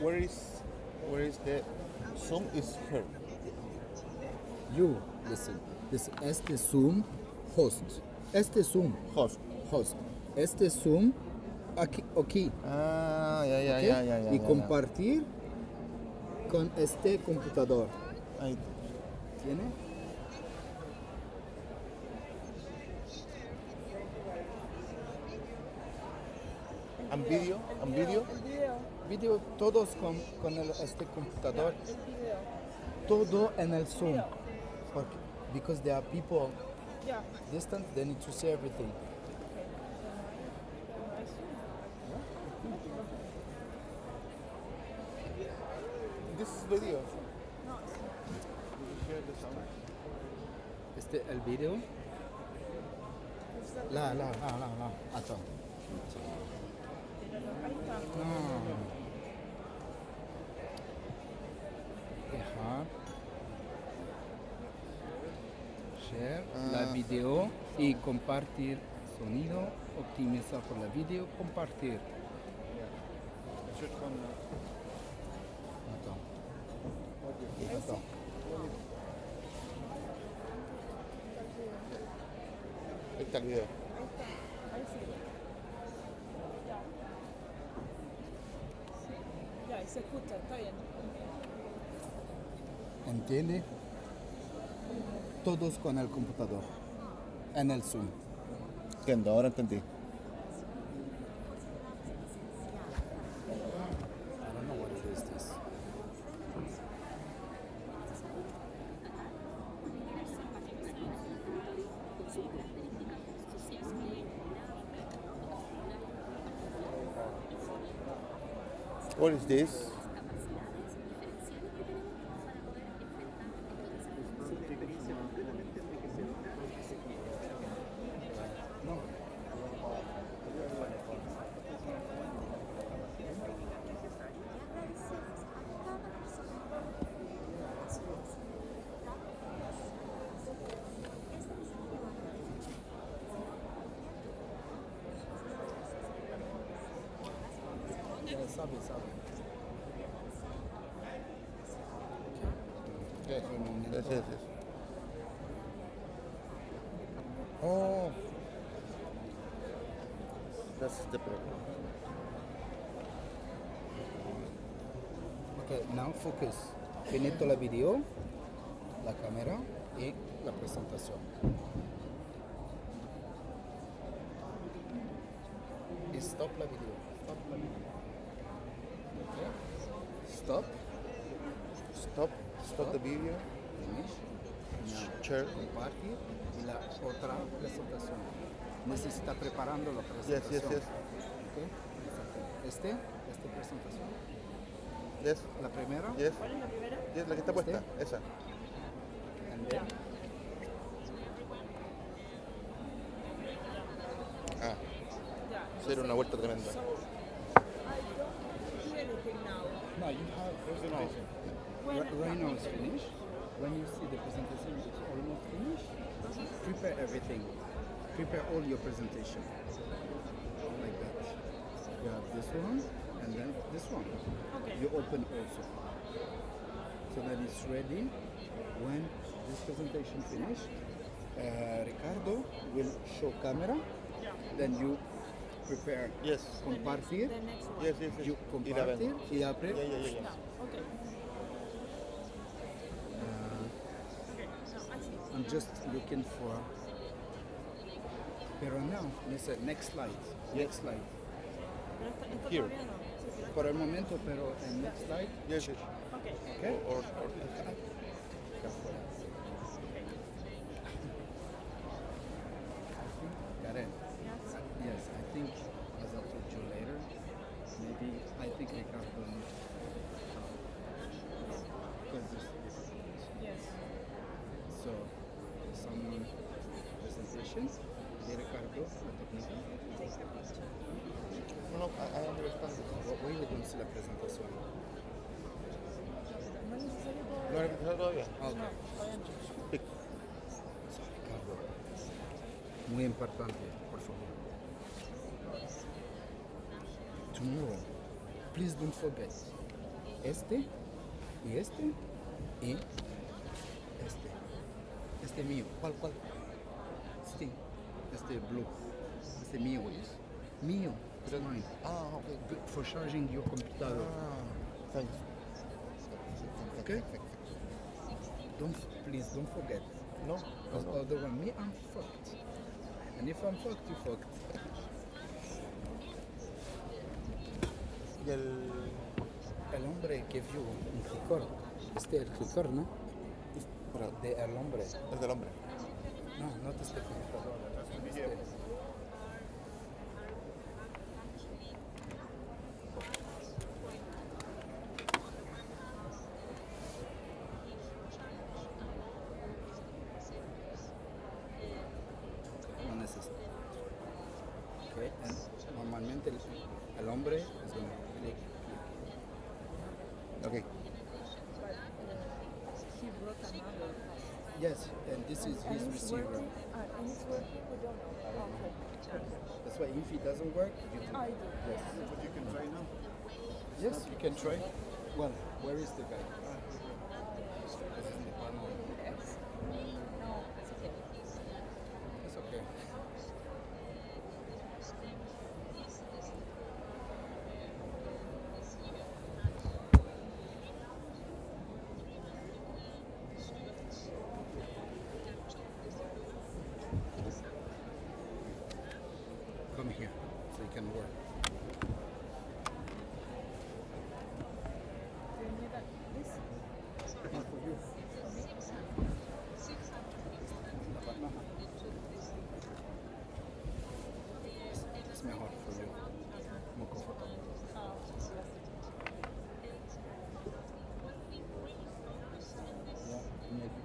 Speaker 9: where is the Zoom is here?
Speaker 12: You listen. Este Zoom host. Este Zoom
Speaker 9: Host.
Speaker 12: host. Este Zoom aquí.
Speaker 9: Ah, ya,
Speaker 12: ¿ok? Y compartir con este computador.
Speaker 9: Ahí.
Speaker 12: ¿Tiene?
Speaker 9: ¿And video? ¿And video?
Speaker 11: El video.
Speaker 12: Video todos con este computador.
Speaker 11: El video.
Speaker 12: Todo en el Zoom. Because there are people
Speaker 11: Ya.
Speaker 12: distant, they need to see everything.
Speaker 9: video.
Speaker 11: No,
Speaker 10: Did you share the sound?
Speaker 12: Este el video. La. Attends.
Speaker 11: ahí está.
Speaker 12: No. Dejar. Share la video y compartir sonido. Optimizar por la video. Compartir.
Speaker 10: It should come now.
Speaker 12: Attends.
Speaker 9: Ahí está el video.
Speaker 11: Ahí sí. Ya, y se escucha, está bien.
Speaker 12: ¿Entiende? Todos con el computador. En el Zoom.
Speaker 9: Entiendo, ahora entendí.
Speaker 12: I don't know what it is this.
Speaker 9: What is this?
Speaker 12: Sabe.
Speaker 9: Yes. Oh. That's the problem.
Speaker 12: Okay, now focus. Finito la video, la cámara y la presentación. Y stop la video. Okay. Stop.
Speaker 9: Stop the video.
Speaker 12: Finish. Now,
Speaker 9: Share.
Speaker 12: compartir y la otra presentación. Necesita preparando la presentación.
Speaker 9: Yes.
Speaker 12: Okay. Esta presentación.
Speaker 9: Yes.
Speaker 12: La primera.
Speaker 9: Yes.
Speaker 11: ¿Cuál es la primera?
Speaker 9: Yes, la que está puesta. Esa.
Speaker 12: And then,
Speaker 9: Ah,
Speaker 11: Ya.
Speaker 9: hacer una vuelta tremenda.
Speaker 11: So, I don't do anything now.
Speaker 12: no, you have
Speaker 10: Presentation.
Speaker 12: right now it's finished. When you see the presentation is almost finished, prepare everything. Prepare all your presentation. Like that. You have this one and then this one.
Speaker 11: Okay.
Speaker 12: You open also. So that it's ready. When this presentation finish, Ricardo will show camera. Then you prepare
Speaker 9: Yes.
Speaker 12: compartir.
Speaker 11: The next one.
Speaker 9: Yes.
Speaker 12: You
Speaker 9: Y la
Speaker 12: compartir
Speaker 9: vemos.
Speaker 12: y abre.
Speaker 9: Yeah.
Speaker 11: Yeah. Okay. Okay. No, I see.
Speaker 12: I'm just looking for. Pero now, listen, next slide. Next slide.
Speaker 11: Pero esto
Speaker 9: Here.
Speaker 11: todavía no. Sí, pero
Speaker 12: Por el momento, pero en next slide.
Speaker 9: Yes.
Speaker 11: Okay.
Speaker 12: Okay.
Speaker 9: Or
Speaker 12: Got it. Yes, I think, as I told you later, maybe I think Ricardo needs because this is
Speaker 11: Yes.
Speaker 12: so some presentations. De Ricardo, la técnica.
Speaker 9: No, I understand.
Speaker 12: Why we don't see la presentación?
Speaker 11: No es necesario
Speaker 9: No hay que empezar todavía.
Speaker 12: Okay.
Speaker 9: Pic.
Speaker 12: So, Ricardo, muy importante, por favor. Tomorrow, please don't forget. Este y este y este. Este mío. ¿Cuál? Este blue. Este mío es. Mío. It's mine.
Speaker 9: Ah, okay.
Speaker 12: Good for charging your computer.
Speaker 9: Thanks.
Speaker 12: Okay? Please don't forget.
Speaker 9: No.
Speaker 12: Because otherwise me, I'm fucked. And if I'm fucked, you fucked.
Speaker 9: Y
Speaker 12: El hombre gave you un licor. Este es el licor, ¿no? De el hombre.
Speaker 9: es del hombre.
Speaker 12: No, no este computador. Este. repente el hombre is gonna click.
Speaker 9: Okay.
Speaker 11: But he brought another.
Speaker 12: Yes, and this is
Speaker 11: And
Speaker 12: his
Speaker 11: it's
Speaker 12: receiver.
Speaker 11: working. And it's working. We don't know. Okay.
Speaker 12: That's why if it doesn't work, you do.
Speaker 11: I do.
Speaker 12: Yes.
Speaker 10: But you can try now.
Speaker 12: Yes, you can try. Well, where is the guy? This is the panel.
Speaker 11: Yes. No, it's okay.
Speaker 12: It's okay. Come here, so you can work.
Speaker 11: Do you need this?
Speaker 12: Not for you. Es mejor for you. More comfortable. Yeah, maybe.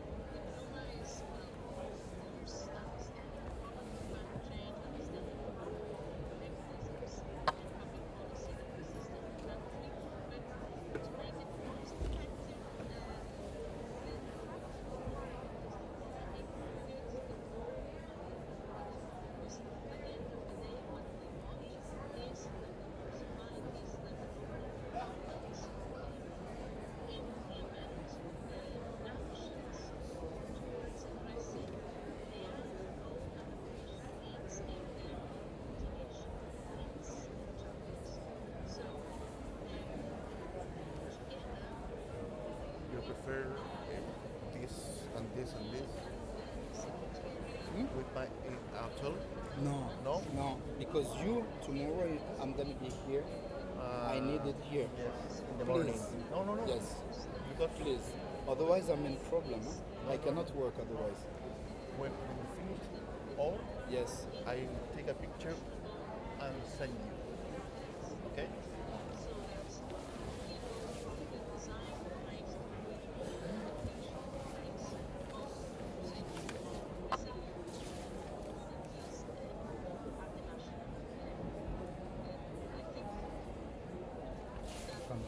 Speaker 9: You prefer this and this and this? With my actual?
Speaker 12: No.
Speaker 9: No?
Speaker 12: No, because you, tomorrow, I'm gonna be here. I need it here.
Speaker 9: Yes, in the
Speaker 12: Please.
Speaker 9: morning. No, no, no.
Speaker 12: Yes.
Speaker 9: Because
Speaker 12: Please. Otherwise, I'm in problem. Huh? I cannot work otherwise.
Speaker 9: when you finish all,
Speaker 12: Yes.
Speaker 9: I take a picture and send you. Okay?
Speaker 12: Come.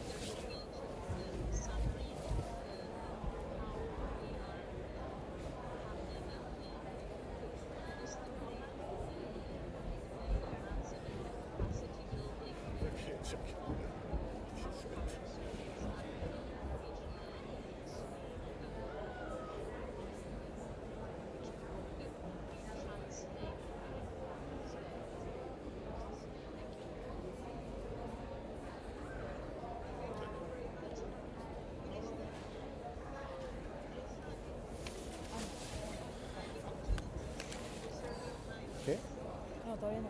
Speaker 9: ¿Qué?
Speaker 11: No, todavía no.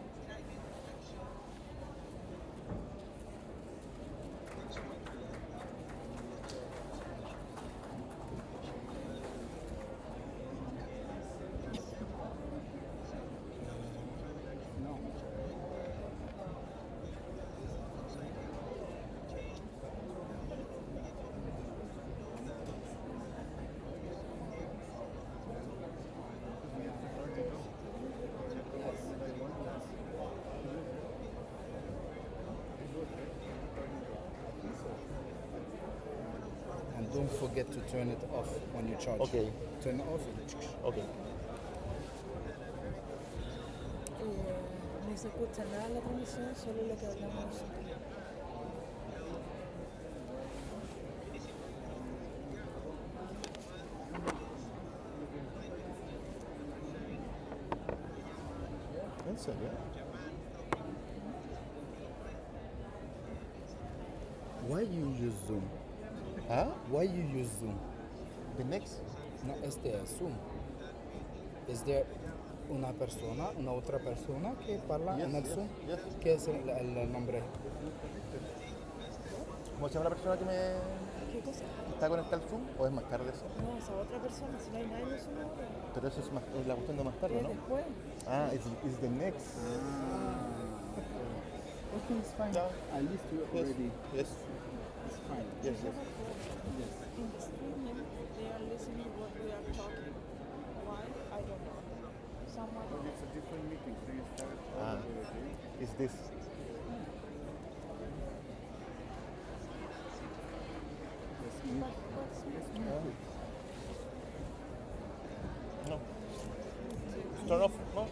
Speaker 12: No. And don't forget to turn it off when you charge.
Speaker 9: Okay.
Speaker 12: Turn it off.
Speaker 9: Okay.
Speaker 11: Ni se escucha nada en la transmisión, solo lo que hablamos nosotros.
Speaker 9: ¿En serio?
Speaker 12: Why you use Zoom?
Speaker 9: ¿Ah?
Speaker 12: Why you use Zoom?
Speaker 9: The next?
Speaker 12: No, este es Zoom. Is there una persona, una otra persona que parla
Speaker 9: Yes,
Speaker 12: en el
Speaker 9: yes,
Speaker 12: Zoom?
Speaker 9: yes.
Speaker 12: ¿Qué es el nombre?
Speaker 9: ¿Cómo se llama la persona que me
Speaker 11: ¿Qué cosa?
Speaker 9: está conectada al Zoom? ¿O es más tarde eso?
Speaker 11: No, esa otra persona, si no hay nadie en el Zoom ahora.
Speaker 9: Pero eso es, más, es la cuestión de más tarde,
Speaker 11: Es
Speaker 9: ¿no?
Speaker 11: después.
Speaker 9: Ah, it's the next.
Speaker 12: Okay, it's fine. At least you
Speaker 9: Yes.
Speaker 12: already.
Speaker 9: Yes.
Speaker 12: It's fine.
Speaker 9: Yes, yes.
Speaker 12: Yes.
Speaker 11: In the streaming, they are listening what we are talking. Why? I don't know. Someone.
Speaker 10: But it's a different meeting, so you start
Speaker 9: Ah,
Speaker 10: over again.
Speaker 9: is this?
Speaker 11: No,
Speaker 9: No. Start off. No.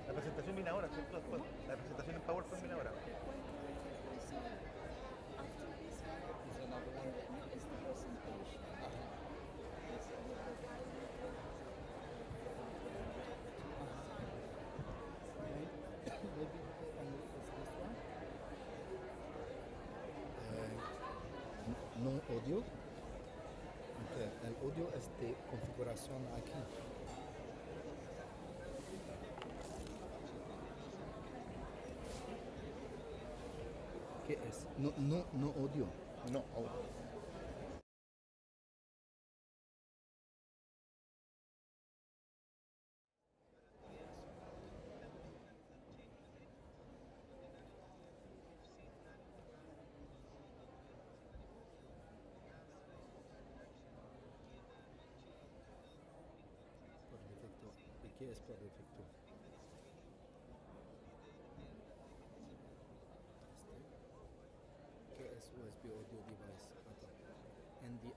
Speaker 14: La presentación viene ahora, ¿cierto? Después. La presentación en PowerPoint viene ahora.
Speaker 12: No audio. Okay. El audio configuración aquí. ¿Qué es? No audio.
Speaker 9: No audio.
Speaker 12: Por defecto. ¿Y qué es por defecto? ¿Qué es USB audio device? NDI.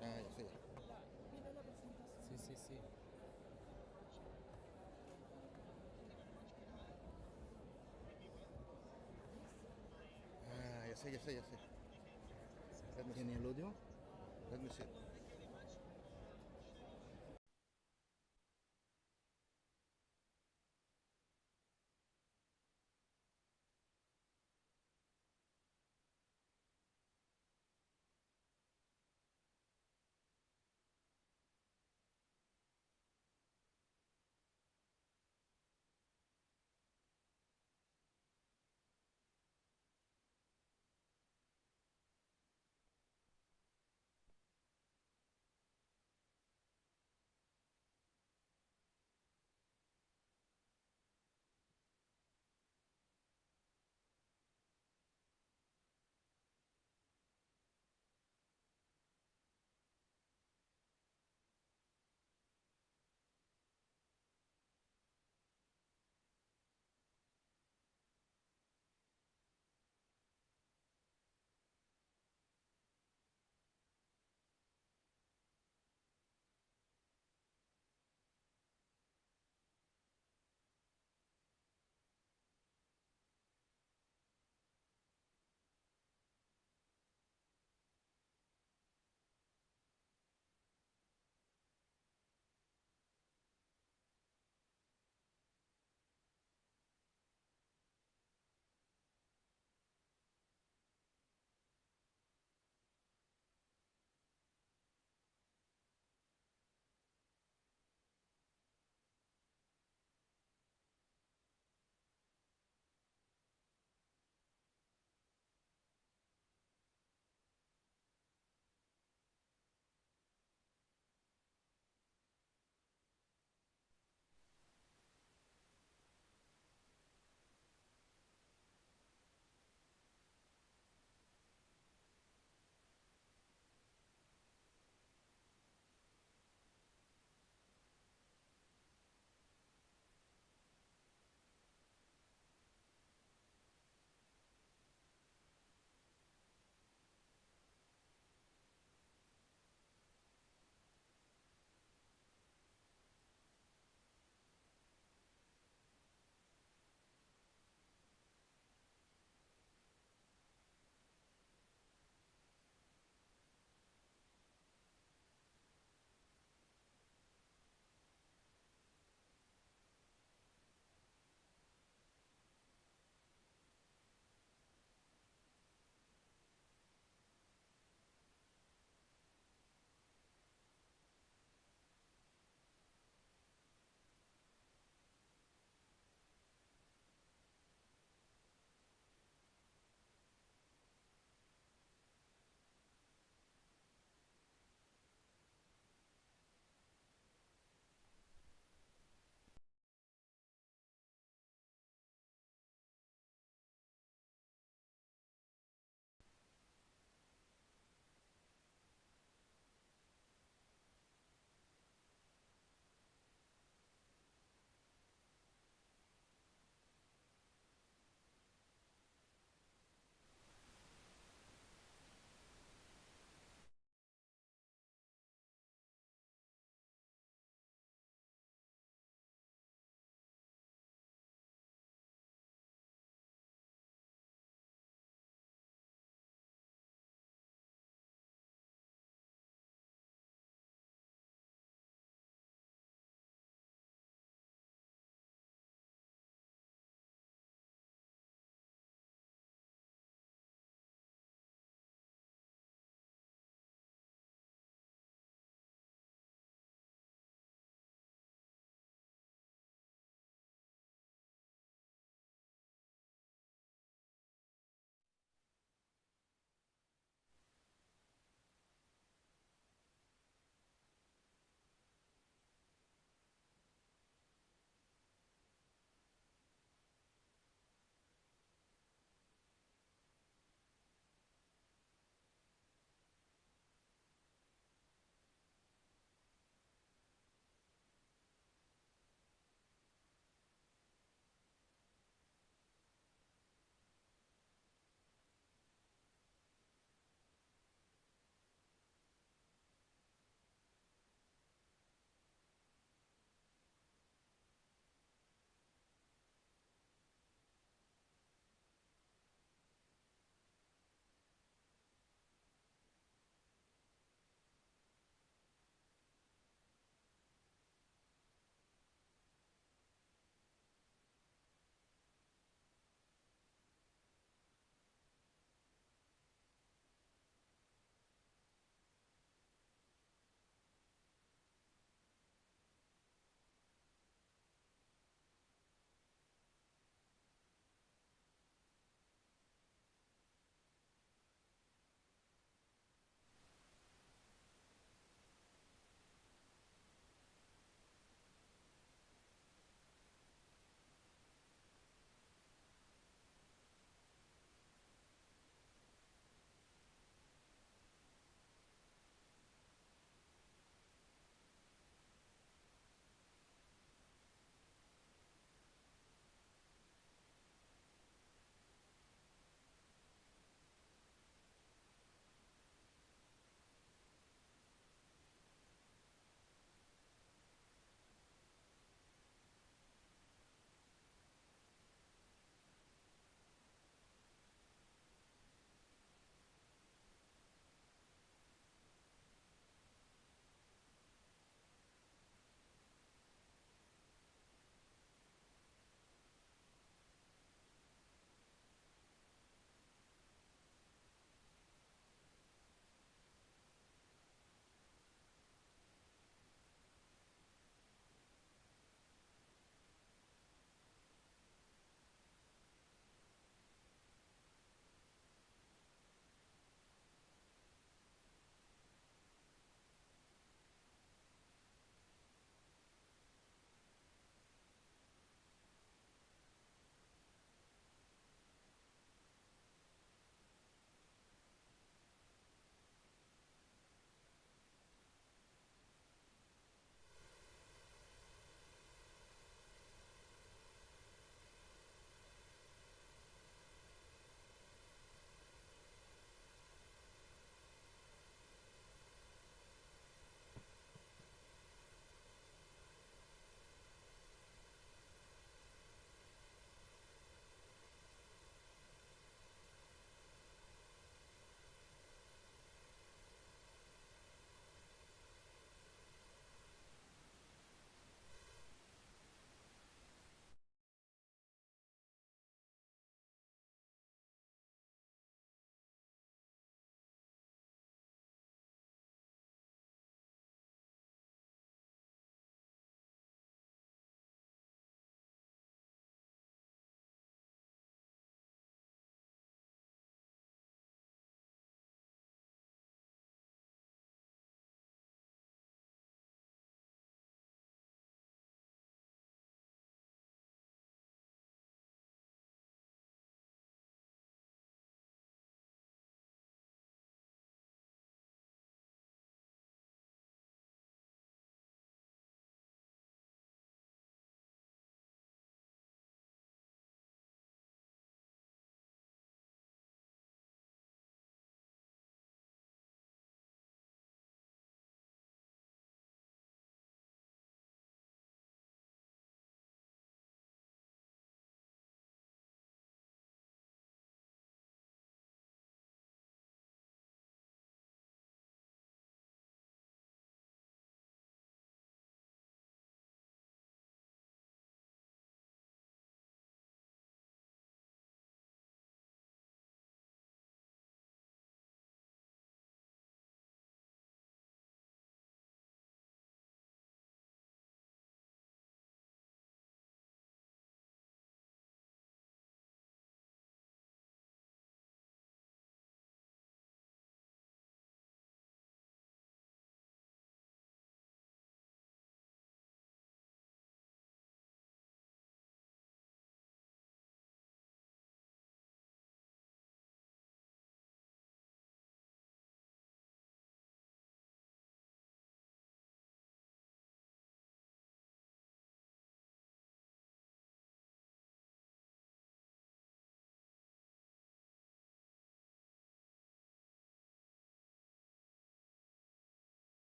Speaker 9: Ah, ya sé.
Speaker 12: Sí, sí, sí.
Speaker 9: Ah, ya sé, ya sé, ya sé. Let me
Speaker 12: ¿Tiene
Speaker 9: see.
Speaker 12: el audio?
Speaker 9: Let me see.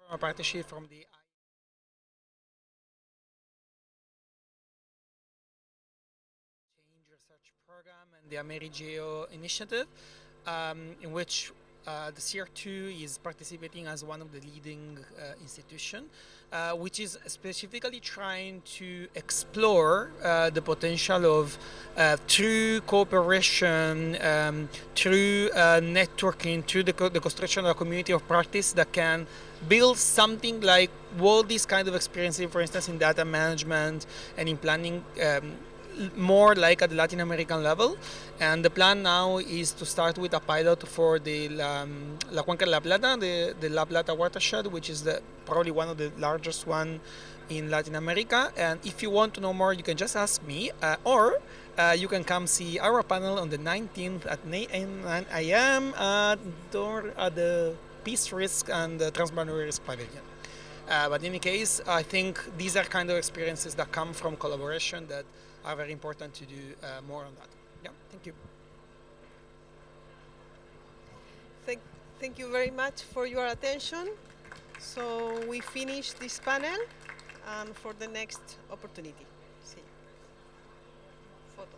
Speaker 1: a partnership from the Change Research Program and the AmeriGeo initiative, in which the CR2 is participating as one of the leading institutions, which is specifically trying to explore the potential of through cooperation, through networking, through the construction of a community of practice that can build something like all these kind of experiences, for instance, in data management and in planning. More like at the Latin American level, and the plan now is to start with a pilot for the La Cuenca de La Plata, the La Plata watershed, which is probably one of the largest one in Latin America. And if you want to know more, you can just ask me, or you can come see our panel on the 19th at 9 a.m. at the Peace Risk and the Transboundary Risk Pavilion. But in any case, I think these are kind of experiences that come from collaboration that are very important to do more on that. Yeah, thank you.
Speaker 15: Thank you very much for your attention. So we finish this panel and for the next opportunity. See. Photo.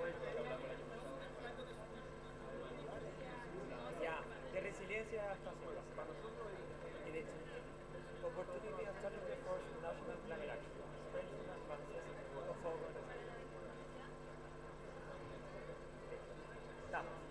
Speaker 16: Ya, de resiliencia y adaptación. Para nosotros y de hecho, opportunity and challenges for national climate action. Strengths and advances of our Estamos.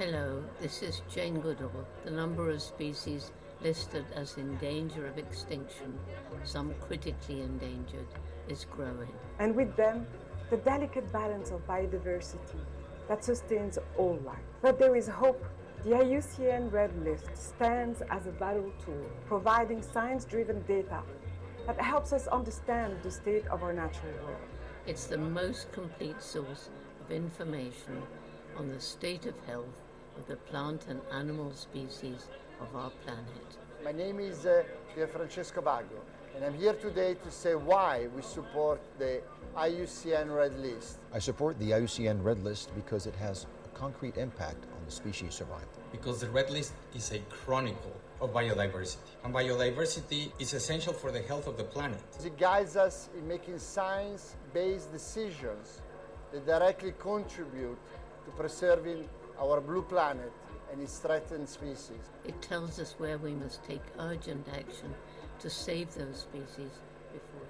Speaker 17: Hello, this is Jane Goodall. The number of species listed as in danger of extinction, some critically endangered, is growing.
Speaker 18: And with them, the delicate balance of biodiversity that sustains all life. But there is hope. The IUCN Red List stands as a vital tool, providing science-driven data that helps us understand the state of our natural world.
Speaker 17: It's the most complete source of information on the state of health of the plant and animal species of our planet.
Speaker 19: My name is Pier Francesco Bago, and I'm here today to say why we support the IUCN Red List.
Speaker 20: I support the IUCN Red List because it has a concrete impact on the species survival.
Speaker 21: Because the Red List is a chronicle of biodiversity, and biodiversity is essential for the health of the planet.
Speaker 19: It guides us in making science-based decisions that directly contribute to preserving our blue planet and its threatened species.
Speaker 17: It tells us where we must take urgent action to save those species before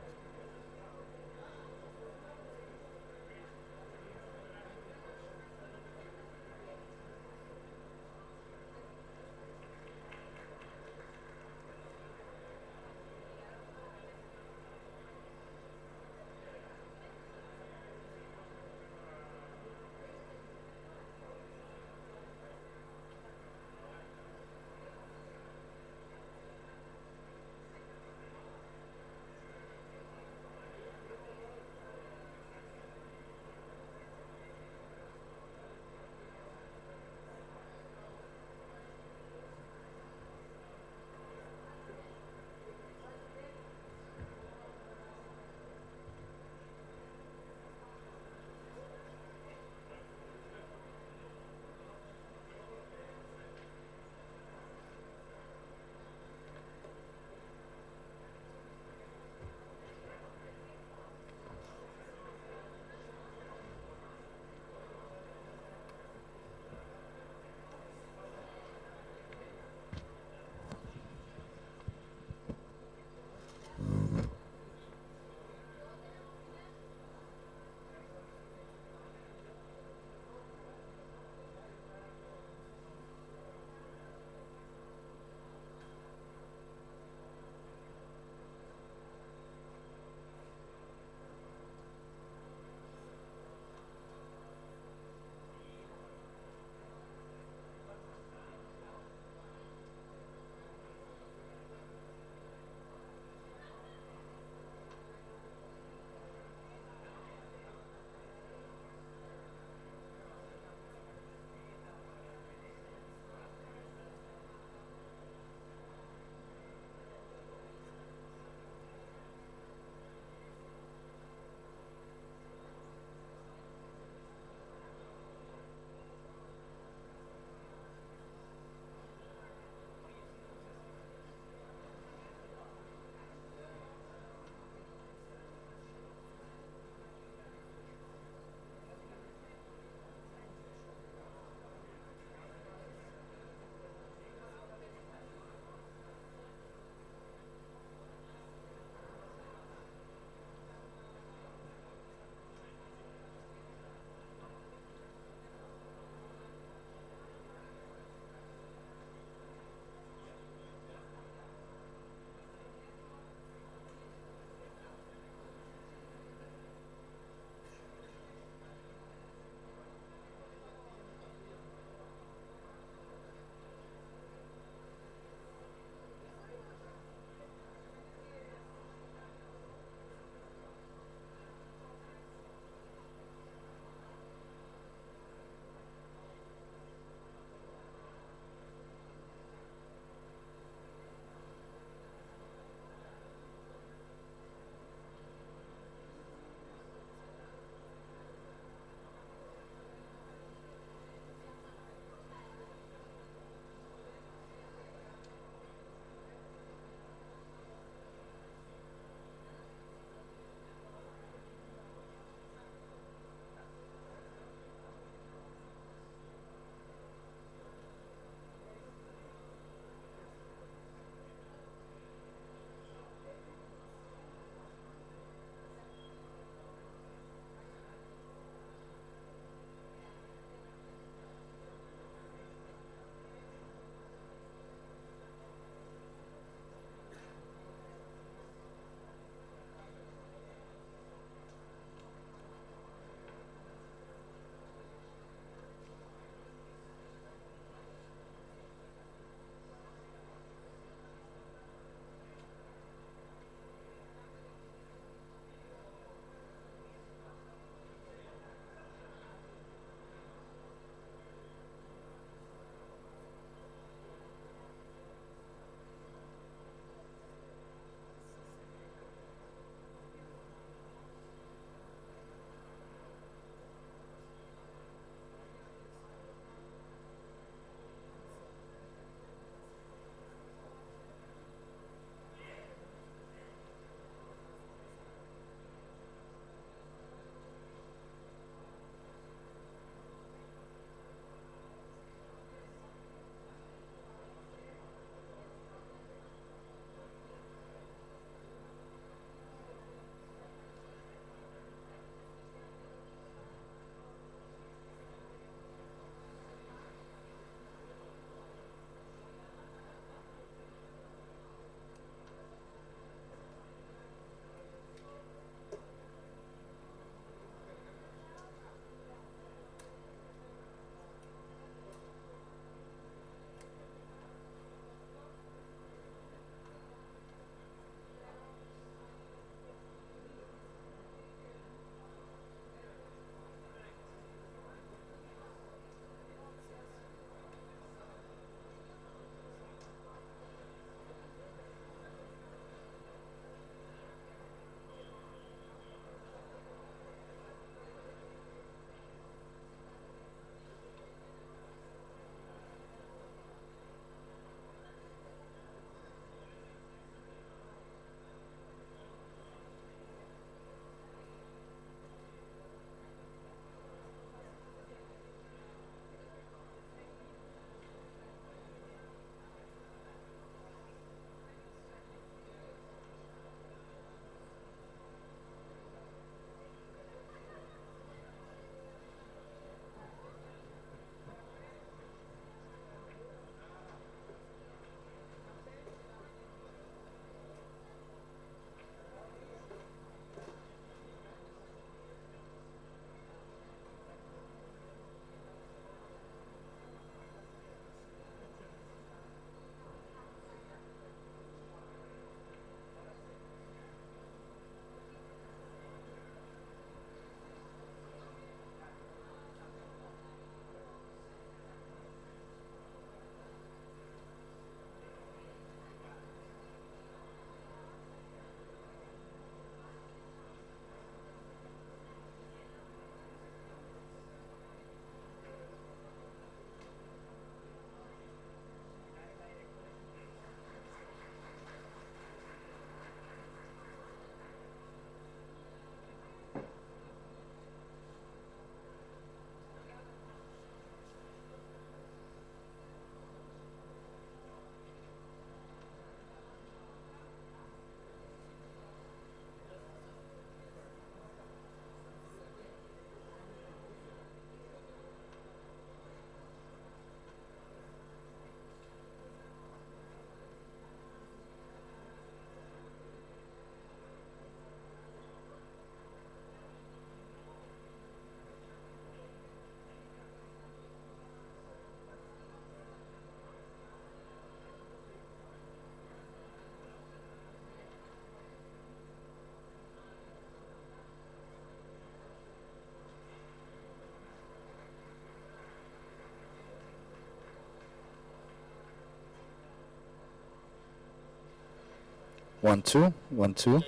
Speaker 12: 1 2 1 2.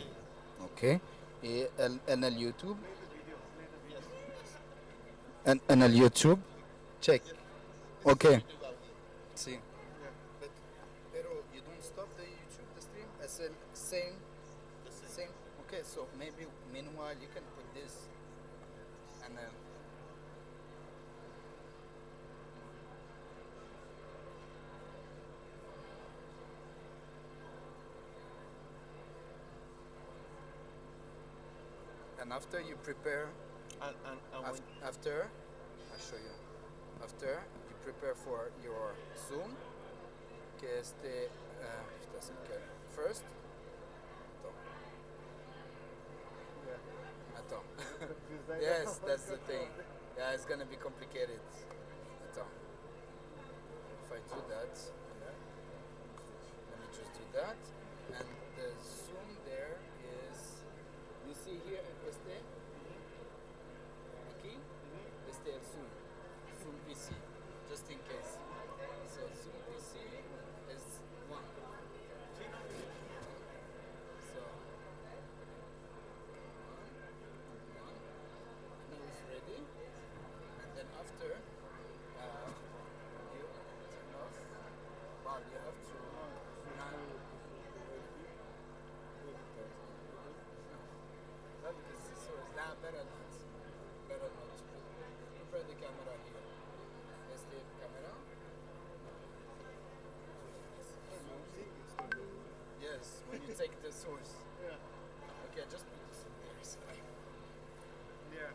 Speaker 12: Okay. En el YouTube. En el YouTube. Check. Okay. Sí. Pero you don't stop the YouTube the stream. It's the same. Same. Okay. So maybe meanwhile you can put this, and then. And after you prepare, after, I'll show you. After you prepare for your Zoom, que este, first, attends. Yes, that's the thing. Yeah, it's gonna be complicated. Attends. If I do that, let me just do that, and the Zoom there is. You see here, este, aquí, este el Zoom, Zoom PC, just in case. So Zoom PC is one. So one, now it's ready, and then after you turn off. Well, you have to not. No, because so it's not better not. Better not to prepare the camera here. Is the camera? Yes, when you take the source. Yeah. Okay, just put this in there. It's fine. Yeah.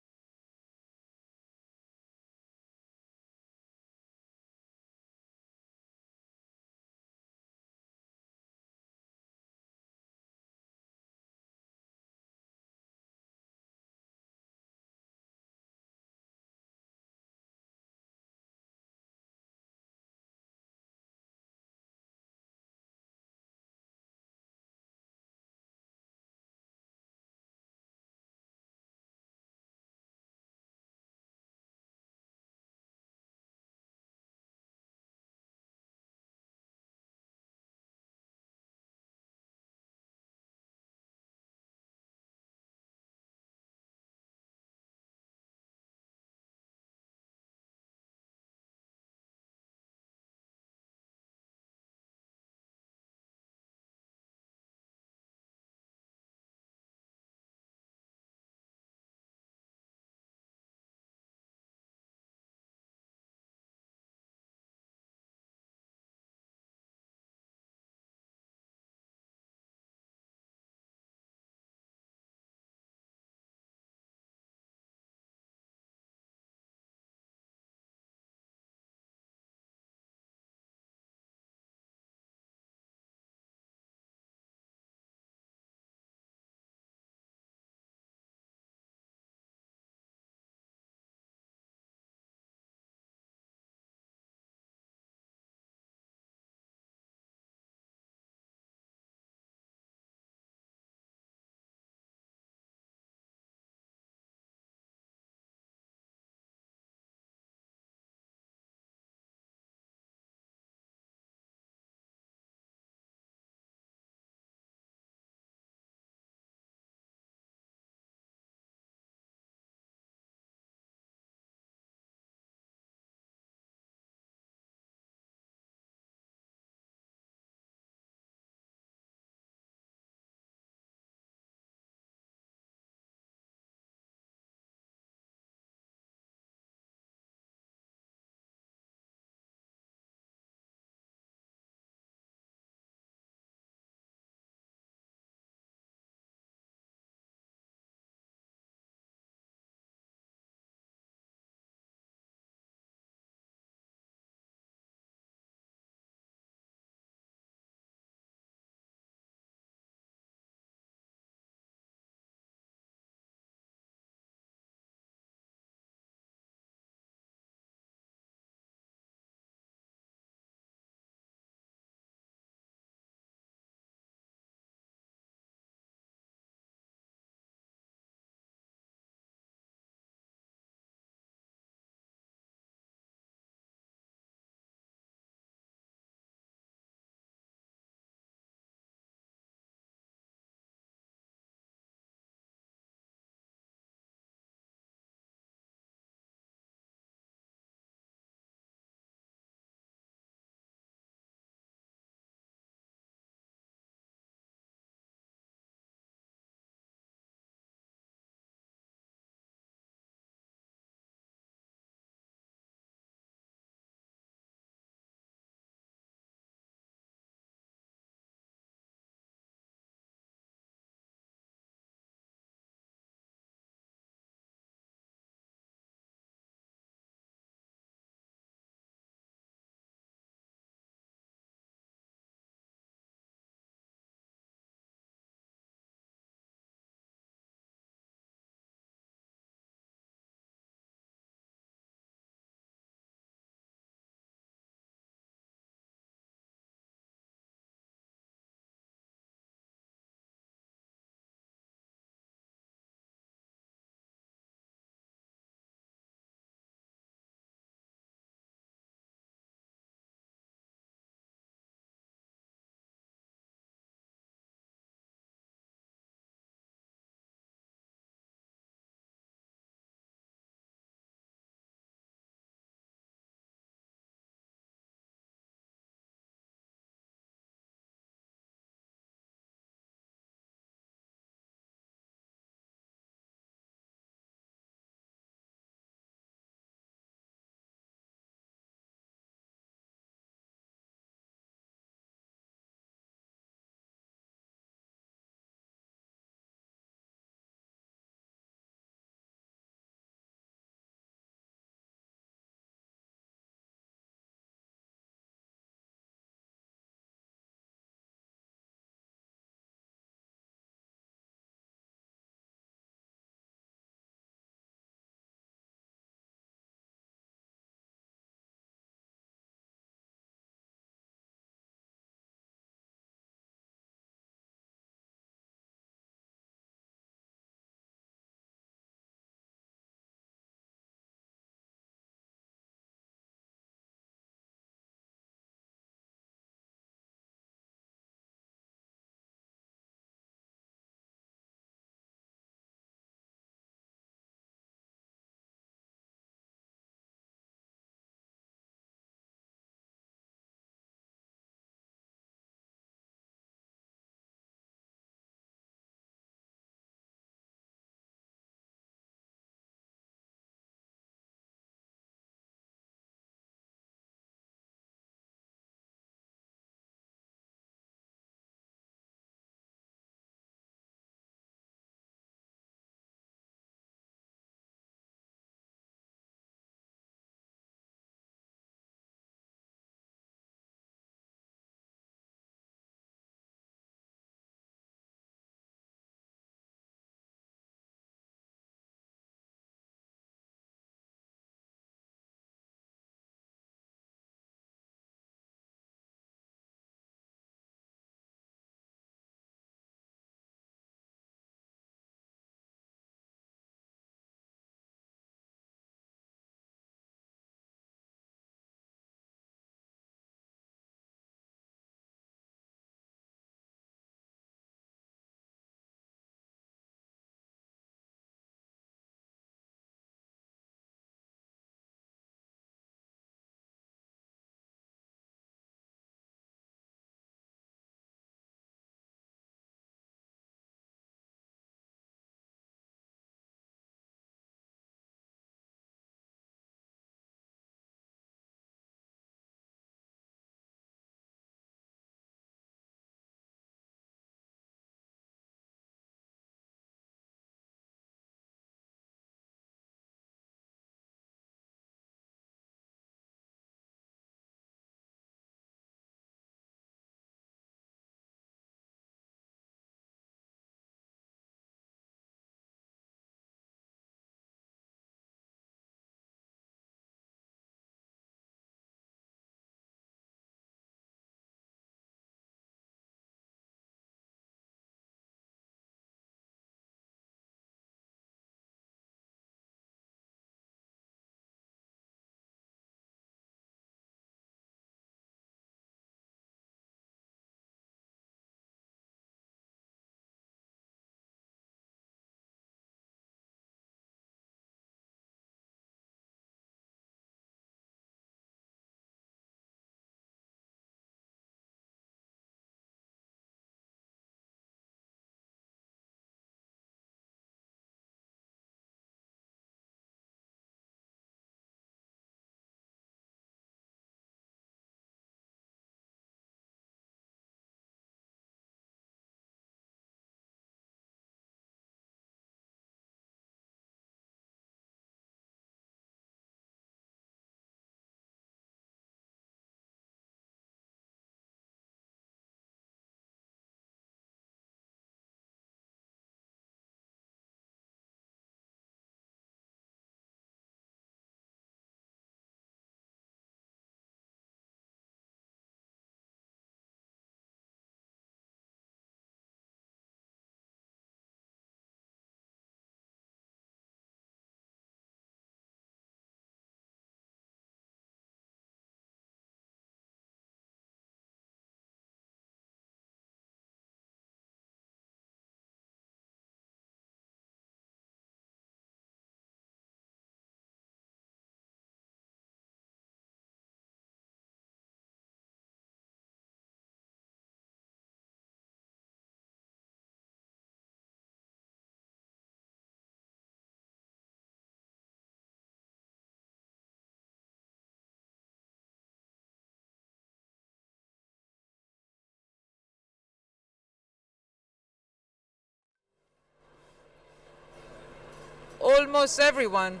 Speaker 5: almost everyone.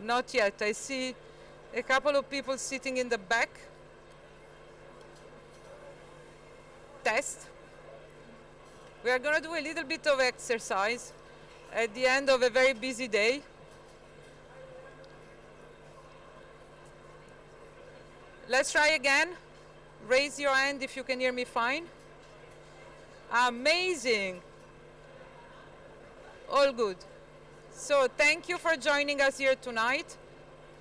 Speaker 5: Not yet. I see a couple of people sitting in the back. Test. We are going to do a little bit of exercise at the end of a very busy day. Let's try again. Raise your hand if you can hear me fine. Amazing. All good. So thank you for joining us here tonight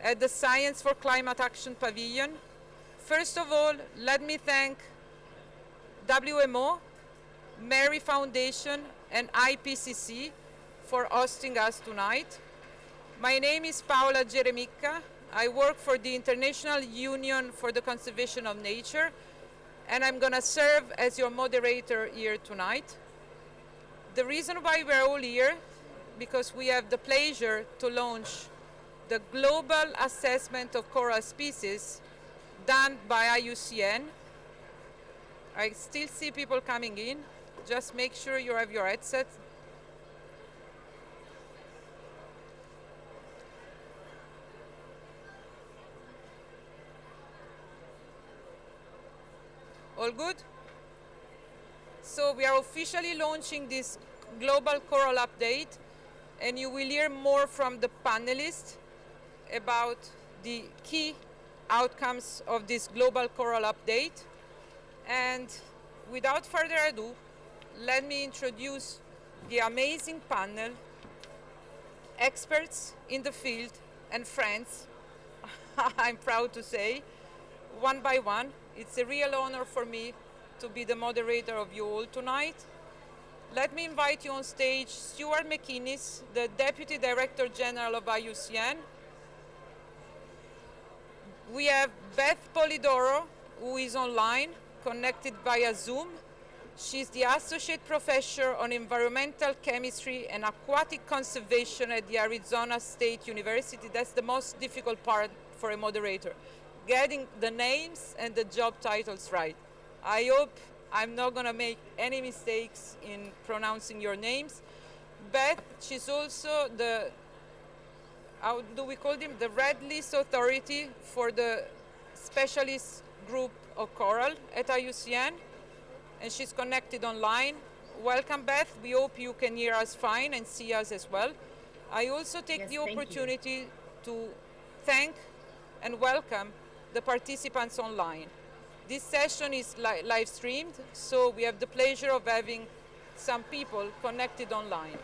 Speaker 5: at the Science for Climate Action Pavilion. First of all, let me thank WMO, Mary Foundation, and IPCC for hosting us tonight. My name is Paola Geremica. I work for the International Union for the Conservation of Nature, and I'm going to serve as your moderator here tonight. The reason why we're all here, because we have the pleasure to launch the Global Assessment of Coral Species done by IUCN. I still see people coming in. Just make sure you have your headset. All good? So we are officially launching this Global Coral Update, and you will hear more from the panelists about the key outcomes of this Global Coral Update. And without further ado, let me introduce the amazing panel, experts in the field and friends, I'm proud to say, one by one. It's a real honor for me to be the moderator of you all tonight. Let me invite you on stage Stuart McInnes, the Deputy Director General of IUCN. We have Beth Polidoro, who is online, connected via Zoom. She's the Associate Professor on Environmental Chemistry and Aquatic Conservation at the Arizona State University. That's the most difficult part for a moderator, getting the names and the job titles right. I hope I'm not going to make any mistakes in pronouncing your names. Beth, she's also the, how do we call him? The Red List Authority for the Specialist Group of Coral at IUCN, and she's connected online. Welcome, Beth. We hope you can hear us fine and see us as well. I also take the opportunity to thank and welcome the participants online. This session is live streamed, so we have the pleasure of having some people connected online.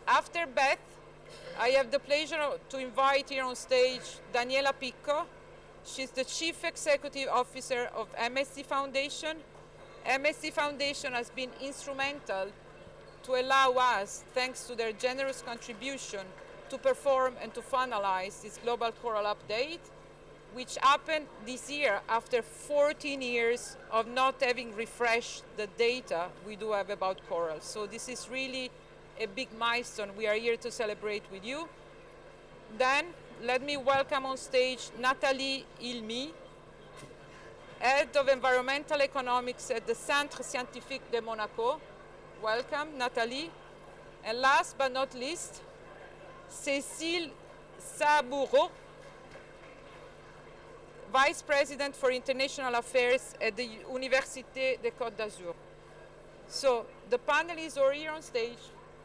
Speaker 5: After Beth, I have the pleasure to invite here on stage Daniela Picco. She's the Chief Executive Officer of MSC Foundation. MSC Foundation has been instrumental to allow us, thanks to their generous contribution, to perform and to finalize this Global Coral Update, which happened this year after 14 years of not having refreshed the data we do have about coral. So this is really a big milestone we are here to celebrate with you. Then let me welcome on stage Nathalie Ilmy, Head of Environmental Economics at the Centre Scientifique de Monaco. Welcome, Nathalie. And last but not least, Cécile Saboureau, Vice President for International Affairs at the Université de Côte d'Azur. So the panelists are here on stage.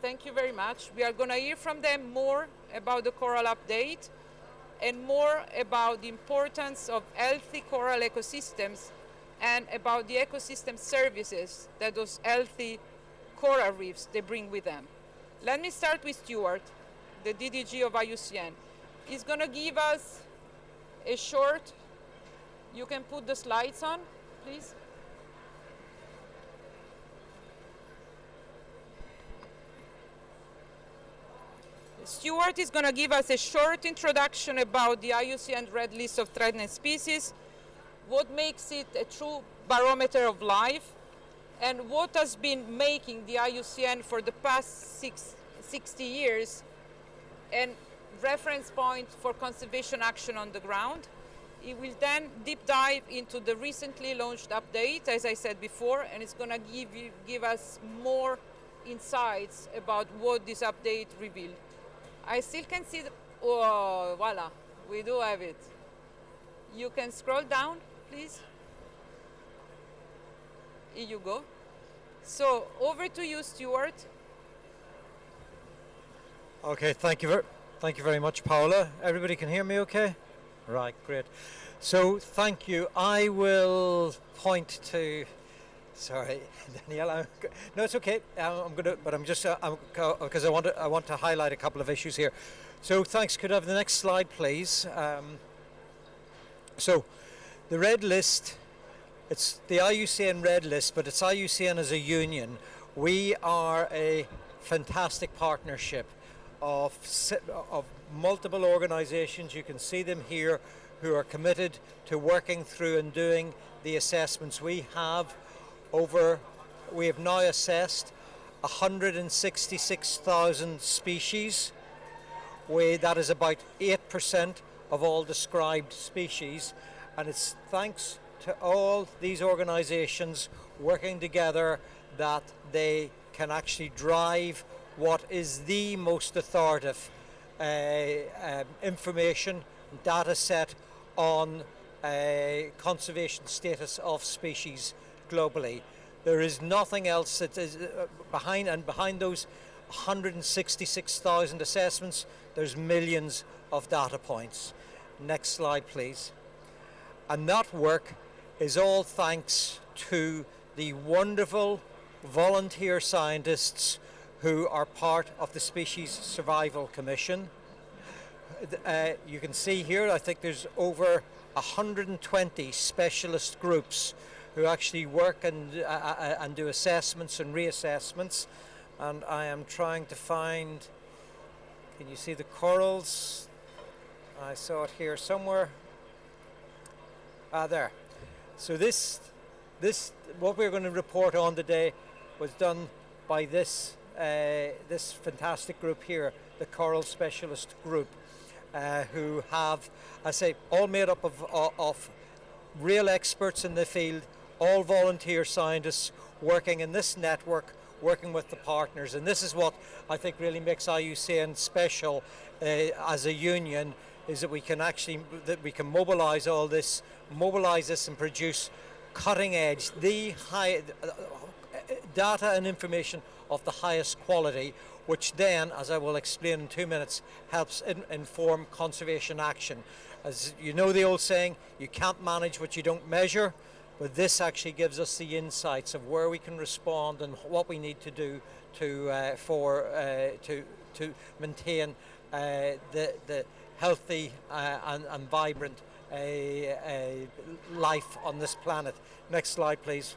Speaker 5: Thank you very much. We are going to hear from them more about the coral update and more about the importance of healthy coral ecosystems and about the ecosystem services that those healthy coral reefs they bring with them. Let me start with Stuart, the DDG of IUCN. He's going to give us a short, you can put the slides on, please. Stuart is going to give us a short introduction about the IUCN Red List of Threatened Species, what makes it a true barometer of life, and what has been making the IUCN for the past 60 years and reference point for conservation action on the ground. It will then deep dive into the recently launched update, as I said before, and it's going to give us more insights about what this update revealed. I still can see, oh, voila, we do have it. You can scroll down, please. Here you go. So over to you, Stuart.
Speaker 6: Okay, thank you very much, Paola. Everybody can hear me okay? Right, great. So thank you. I will point to. Sorry, Danielle. No, it's okay. I'm gonna, but I'm just because I want to highlight a couple of issues here. So thanks. Could I have the next slide, please? So the red list. It's the IUCN red list, but it's IUCN as a union. We are a fantastic partnership of multiple organizations. You can see them here, who are committed to working through and doing the assessments. We have now assessed 166,000 species. That is about 8% of all described species, and it's thanks to all these organizations working together that they can actually drive what is the most authoritative information data set on conservation status of species globally. There is nothing else that is behind those 166,000 assessments. There's millions of data points. Next slide, please. And that work is all thanks to the wonderful volunteer scientists who are part of the Species Survival Commission. You can see here, I think there's over 120 specialist groups who actually work and do assessments and reassessments. And I am trying to find, can you see the corals? I saw it here somewhere. There. So this what we're going to report on today was done by this fantastic group here, the Coral Specialist Group, who have, I say, all made up of real experts in the field, all volunteer scientists working in this network, working with the partners. And this is what I think really makes IUCN special as a union, is that we can mobilize this and produce cutting edge, the high data and information of the highest quality, which then, as I will explain in 2 minutes, helps inform conservation action. As you know the old saying, you can't manage what you don't measure, but this actually gives us the insights of where we can respond and what we need to do to maintain the healthy and vibrant life on this planet. Next slide, please.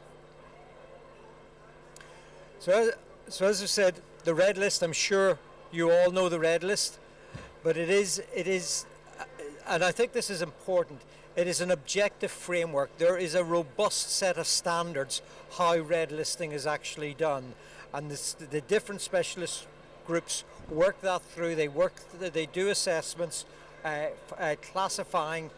Speaker 6: So as I said, the red list, I'm sure you all know the red list, but it is, and I think this is important, it is an objective framework. There is a robust set of standards how red listing is actually done, and the different specialist groups work that through. They do assessments, classifying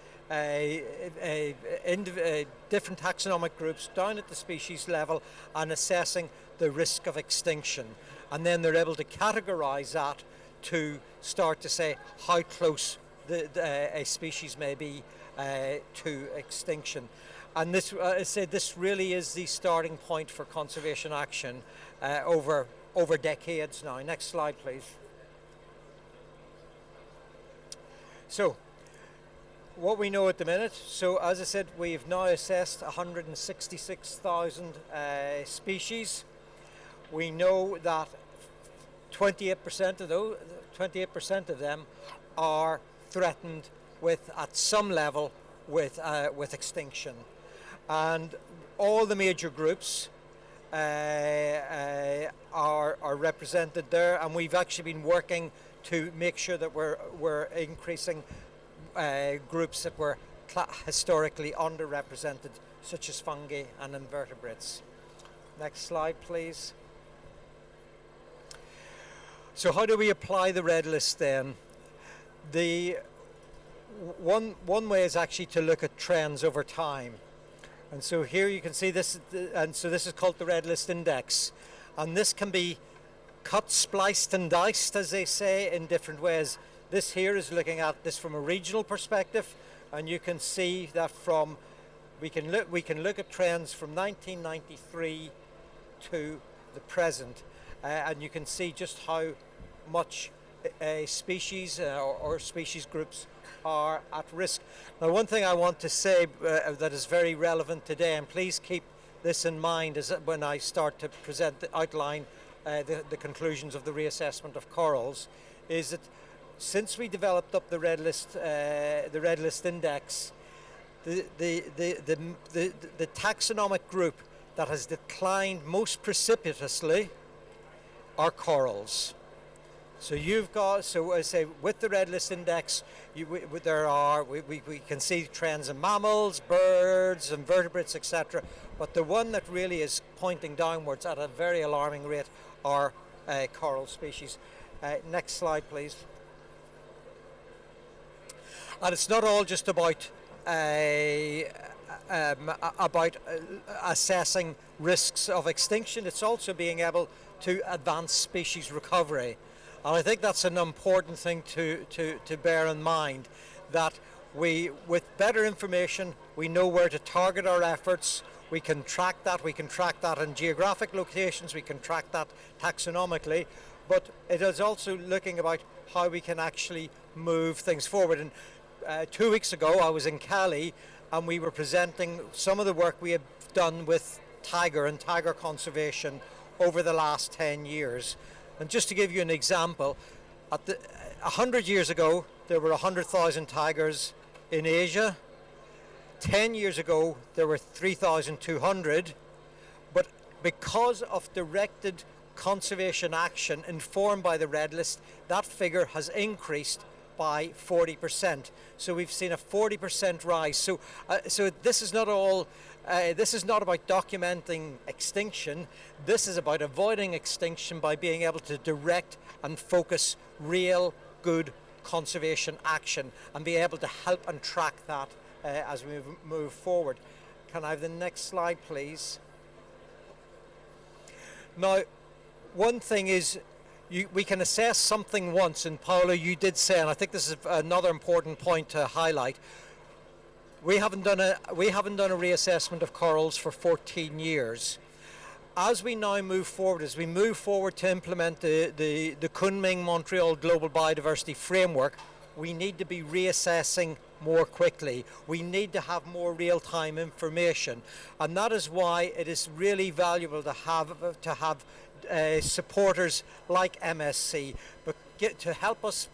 Speaker 6: different taxonomic groups down at the species level and assessing the risk of extinction. And then they're able to categorize that to start to say how close a species may be to extinction. And this, I said, this really is the starting point for conservation action over decades now. Next slide, please. So, what we know at the minute, so as I said, we've now assessed 166,000 species. We know that 28% of them are threatened at some level with extinction, and all the major groups are represented there, and we've actually been working to make sure that we're increasing groups that were historically underrepresented, such as fungi and invertebrates. Next slide, please. So how do we apply the red list then? one way is actually to look at trends over time. And so here you can see this, and so this is called the Red List Index. And this can be cut, spliced and diced, as they say, in different ways. This here is looking at this from a regional perspective, and you can see that from, we can look at trends from 1993 to the present, and you can see just how much species or species groups are at risk. Now, one thing I want to say that is very relevant today, and please keep this in mind as when I start to outline the conclusions of the reassessment of corals, is that since we developed up the Red List Index, the taxonomic group that has declined most precipitously are corals. So you've got, so I say, with the Red List Index, we can see trends in mammals, birds, invertebrates, etc. But the one that really is pointing downwards at a very alarming rate are coral species. Next slide, please. And it's not all just about assessing risks of extinction. It's also being able to advance species recovery. And I think that's an important thing to bear in mind, that with better information, we know where to target our efforts. We can track that in geographic locations, we can track that taxonomically, but it is also looking about how we can actually move things forward. And 2 weeks ago, I was in Cali, and we were presenting some of the work we had done with tiger and tiger conservation over the last 10 years. And just to give you an example, 100 years ago, there were 100,000 tigers in Asia. 10 years ago, there were 3,200. But because of directed conservation action informed by the Red List, that figure has increased by 40%. So we've seen a 40% rise. So this is not all. This is not about documenting extinction. This is about avoiding extinction by being able to direct and focus real good conservation action and be able to help and track that as we move forward. Can I have the next slide, please? Now, one thing is, we can assess something once, and Paolo, you did say, and I think this is another important point to highlight. We haven't done a reassessment of corals for 14 years. As we now move forward, to implement the Kunming-Montreal Global Biodiversity Framework, we need to be reassessing more quickly. We need to have more real-time information, and that is why it is really valuable to have supporters like MSC, but to help us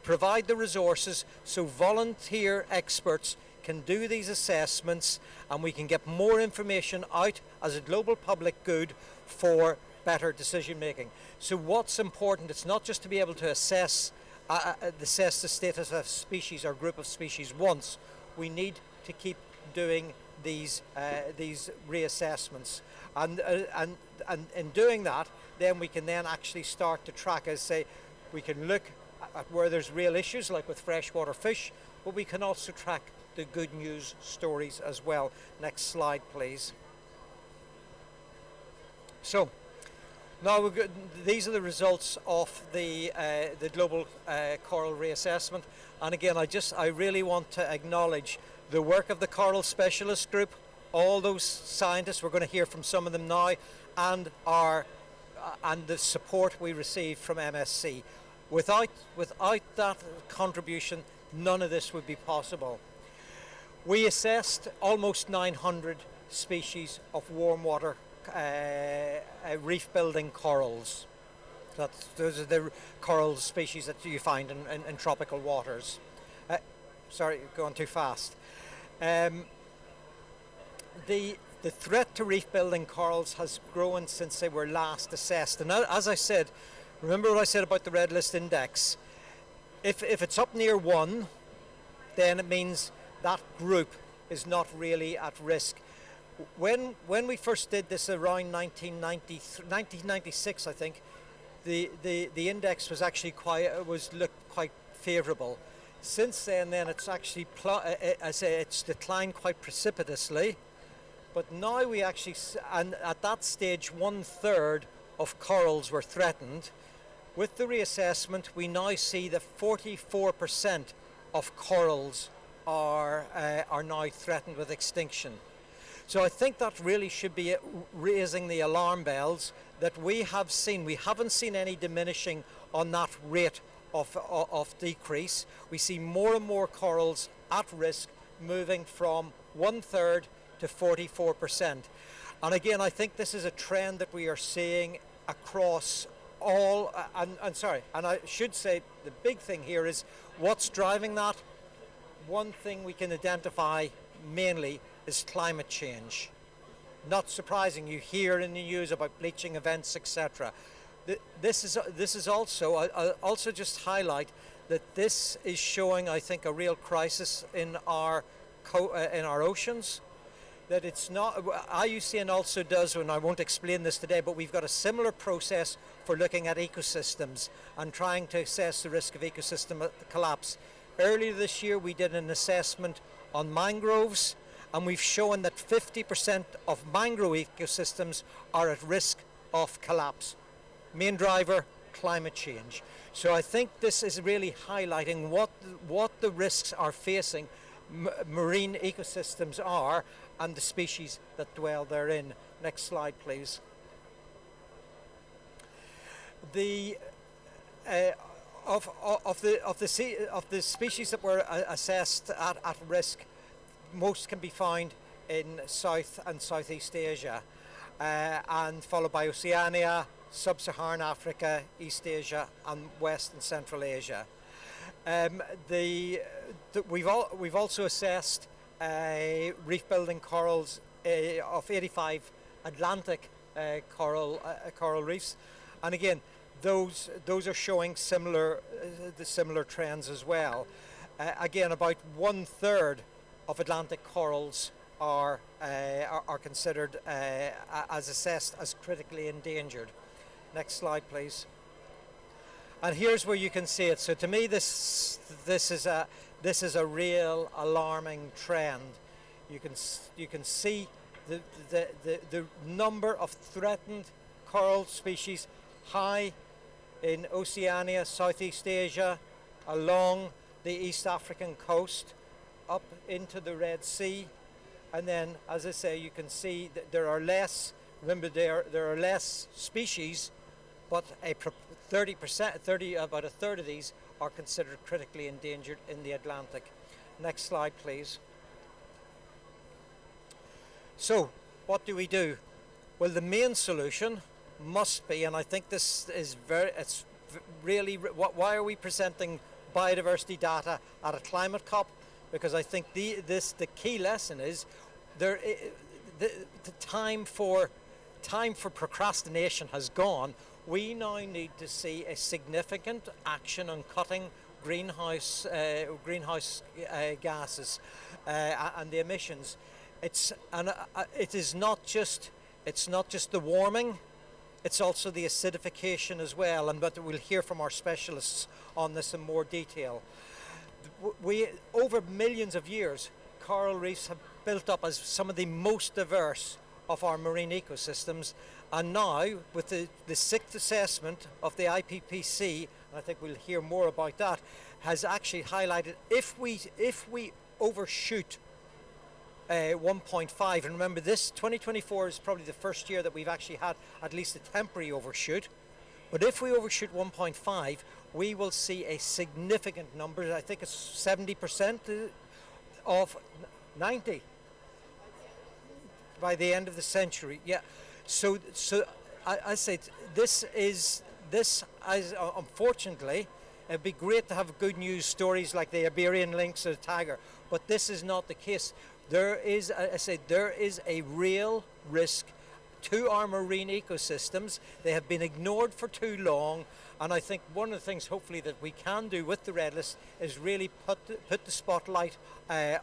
Speaker 6: provide the resources so volunteer experts can do these assessments, and we can get more information out as a global public good for better decision making. So what's important, it's not just to be able to assess the status of species or group of species once. We need to keep doing these reassessments, and in doing that, then we can then actually start to track, as say, we can look at where there's real issues like with freshwater fish, but we can also track the good news stories as well. Next slide, please. So now these are the results of the global coral reassessment, and again, I really want to acknowledge the work of the Coral Specialist Group, all those scientists. We're going to hear from some of them now, and the support we received from MSC. Without that contribution, none of this would be possible. We assessed almost 900 species of warm water reef building corals. Those are the coral species that you find in tropical waters. Sorry, going too fast. The threat to reef building corals has grown since they were last assessed. And as I said, remember what I said about the Red List Index? If it's up near 1, then it means that group is not really at risk. When we first did this around 1996, I think, the index was actually looked quite favourable. Since then, it's actually, I say, it's declined quite precipitously. But now we actually, and at that stage, 1/3 of corals were threatened. With the reassessment, we now see that 44% of corals are now threatened with extinction. So I think that really should be raising the alarm bells that we haven't seen any diminishing on that rate of decrease. We see more and more corals at risk, moving from 1/3 to 44%. And again, I think this is a trend that we are seeing across all, and I should say the big thing here is what's driving that. One thing we can identify mainly is climate change. Not surprising, you hear in the news about bleaching events, etc. This is also, I'll also just highlight that this is showing, I think, a real crisis in our oceans. That it's not, IUCN also does, and I won't explain this today, but we've got a similar process for looking at ecosystems and trying to assess the risk of ecosystem collapse. Earlier this year we did an assessment on mangroves, and we've shown that 50% of mangrove ecosystems are at risk of collapse. Main driver, climate change. So I think this is really highlighting what the risks are facing marine ecosystems are and the species that dwell therein. Next slide, please. Of the species that were assessed at risk, most can be found in South and Southeast Asia, and followed by Oceania, Sub-Saharan Africa, East Asia, and West and Central Asia. We've also assessed reef building corals of 85 Atlantic coral reefs, and again those are showing similar trends as well. Again, about 1/3 of Atlantic corals are considered as assessed as critically endangered. Next slide, please. And here's where you can see it. So to me, this is a real alarming trend. You can see the number of threatened coral species high in Oceania, Southeast Asia, along the East African coast, up into the Red Sea, and then, as I say, you can see that there are less. Remember, there are less species, but about a third of these are considered critically endangered in the Atlantic. Next slide, please. So, what do we do? Well, the main solution must be, and I think this is why are we presenting biodiversity data at a climate COP? Because I think the key lesson is the time for procrastination has gone. We now need to see a significant action on cutting greenhouse gases and the emissions. It is not just the warming. It's also the acidification as well, but we'll hear from our specialists on this in more detail. Over millions of years, coral reefs have built up as some of the most diverse of our marine ecosystems, and now with the sixth assessment of the IPPC, and I think we'll hear more about that, has actually highlighted if we overshoot 1.5, and remember this 2024 is probably the first year that we've actually had at least a temporary overshoot, but if we overshoot 1.5, we will see a significant number. I think it's 70% of 90 by the end of the century. Yeah, so I say this unfortunately, it'd be great to have good news stories like the Iberian lynx or the tiger, but this is not the case. There is a real risk to our marine ecosystems. They have been ignored for too long, and I think one of the things hopefully that we can do with the Red List is really put the spotlight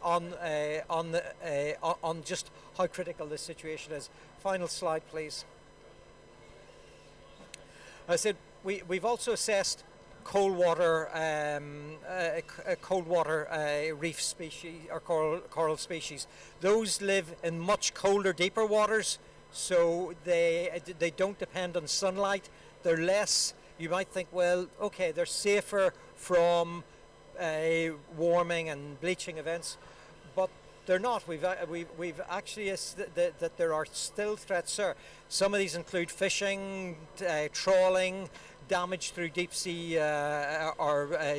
Speaker 6: on just how critical this situation is. Final slide, please. I said we've also assessed cold water reef species or coral species. Those live in much colder, deeper waters, so they don't depend on sunlight. They're less. You might think, well, okay, they're safer from warming and bleaching events, but they're not. We've actually that there are still threats there. Some of these include fishing, trawling, damage through deep sea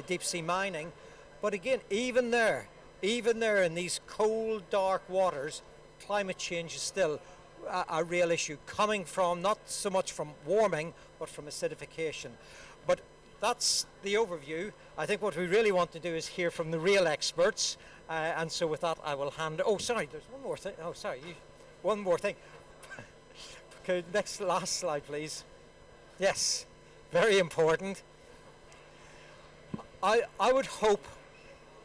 Speaker 6: deep sea mining. But again, even there in these cold, dark waters, climate change is still a real issue, coming from not so much from warming, but from acidification. But that's the overview. I think what we really want to do is hear from the real experts. And so with that, I will hand... Oh, sorry, there's one more thing. Oh, sorry, one more thing. Okay, last slide, please. Yes, very important. I would hope...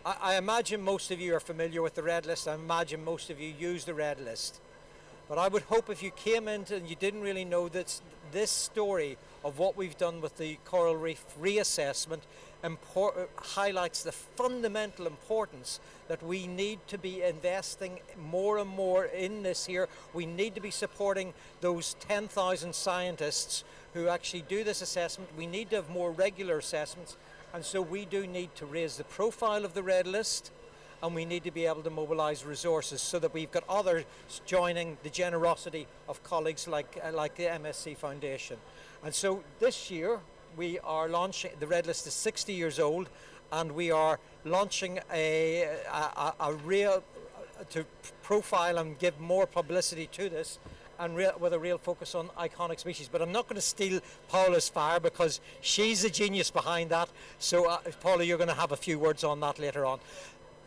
Speaker 6: I imagine most of you are familiar with the Red List. I imagine most of you use the Red List. But I would hope if you came into and you didn't really know this story of what we've done with the coral reef reassessment highlights the fundamental importance that we need to be investing more and more in this here. We need to be supporting those 10,000 scientists who actually do this assessment. We need to have more regular assessments, and so we do need to raise the profile of the Red List, and we need to be able to mobilise resources so that we've got others joining the generosity of colleagues like the MSC Foundation. And so this year we are launching, the Red List is 60 years old, and we are launching a real, to profile and give more publicity to this, and with a real focus on iconic species. But I'm not going to steal Paula's fire because she's the genius behind that. So Paula, you're going to have a few words on that later on.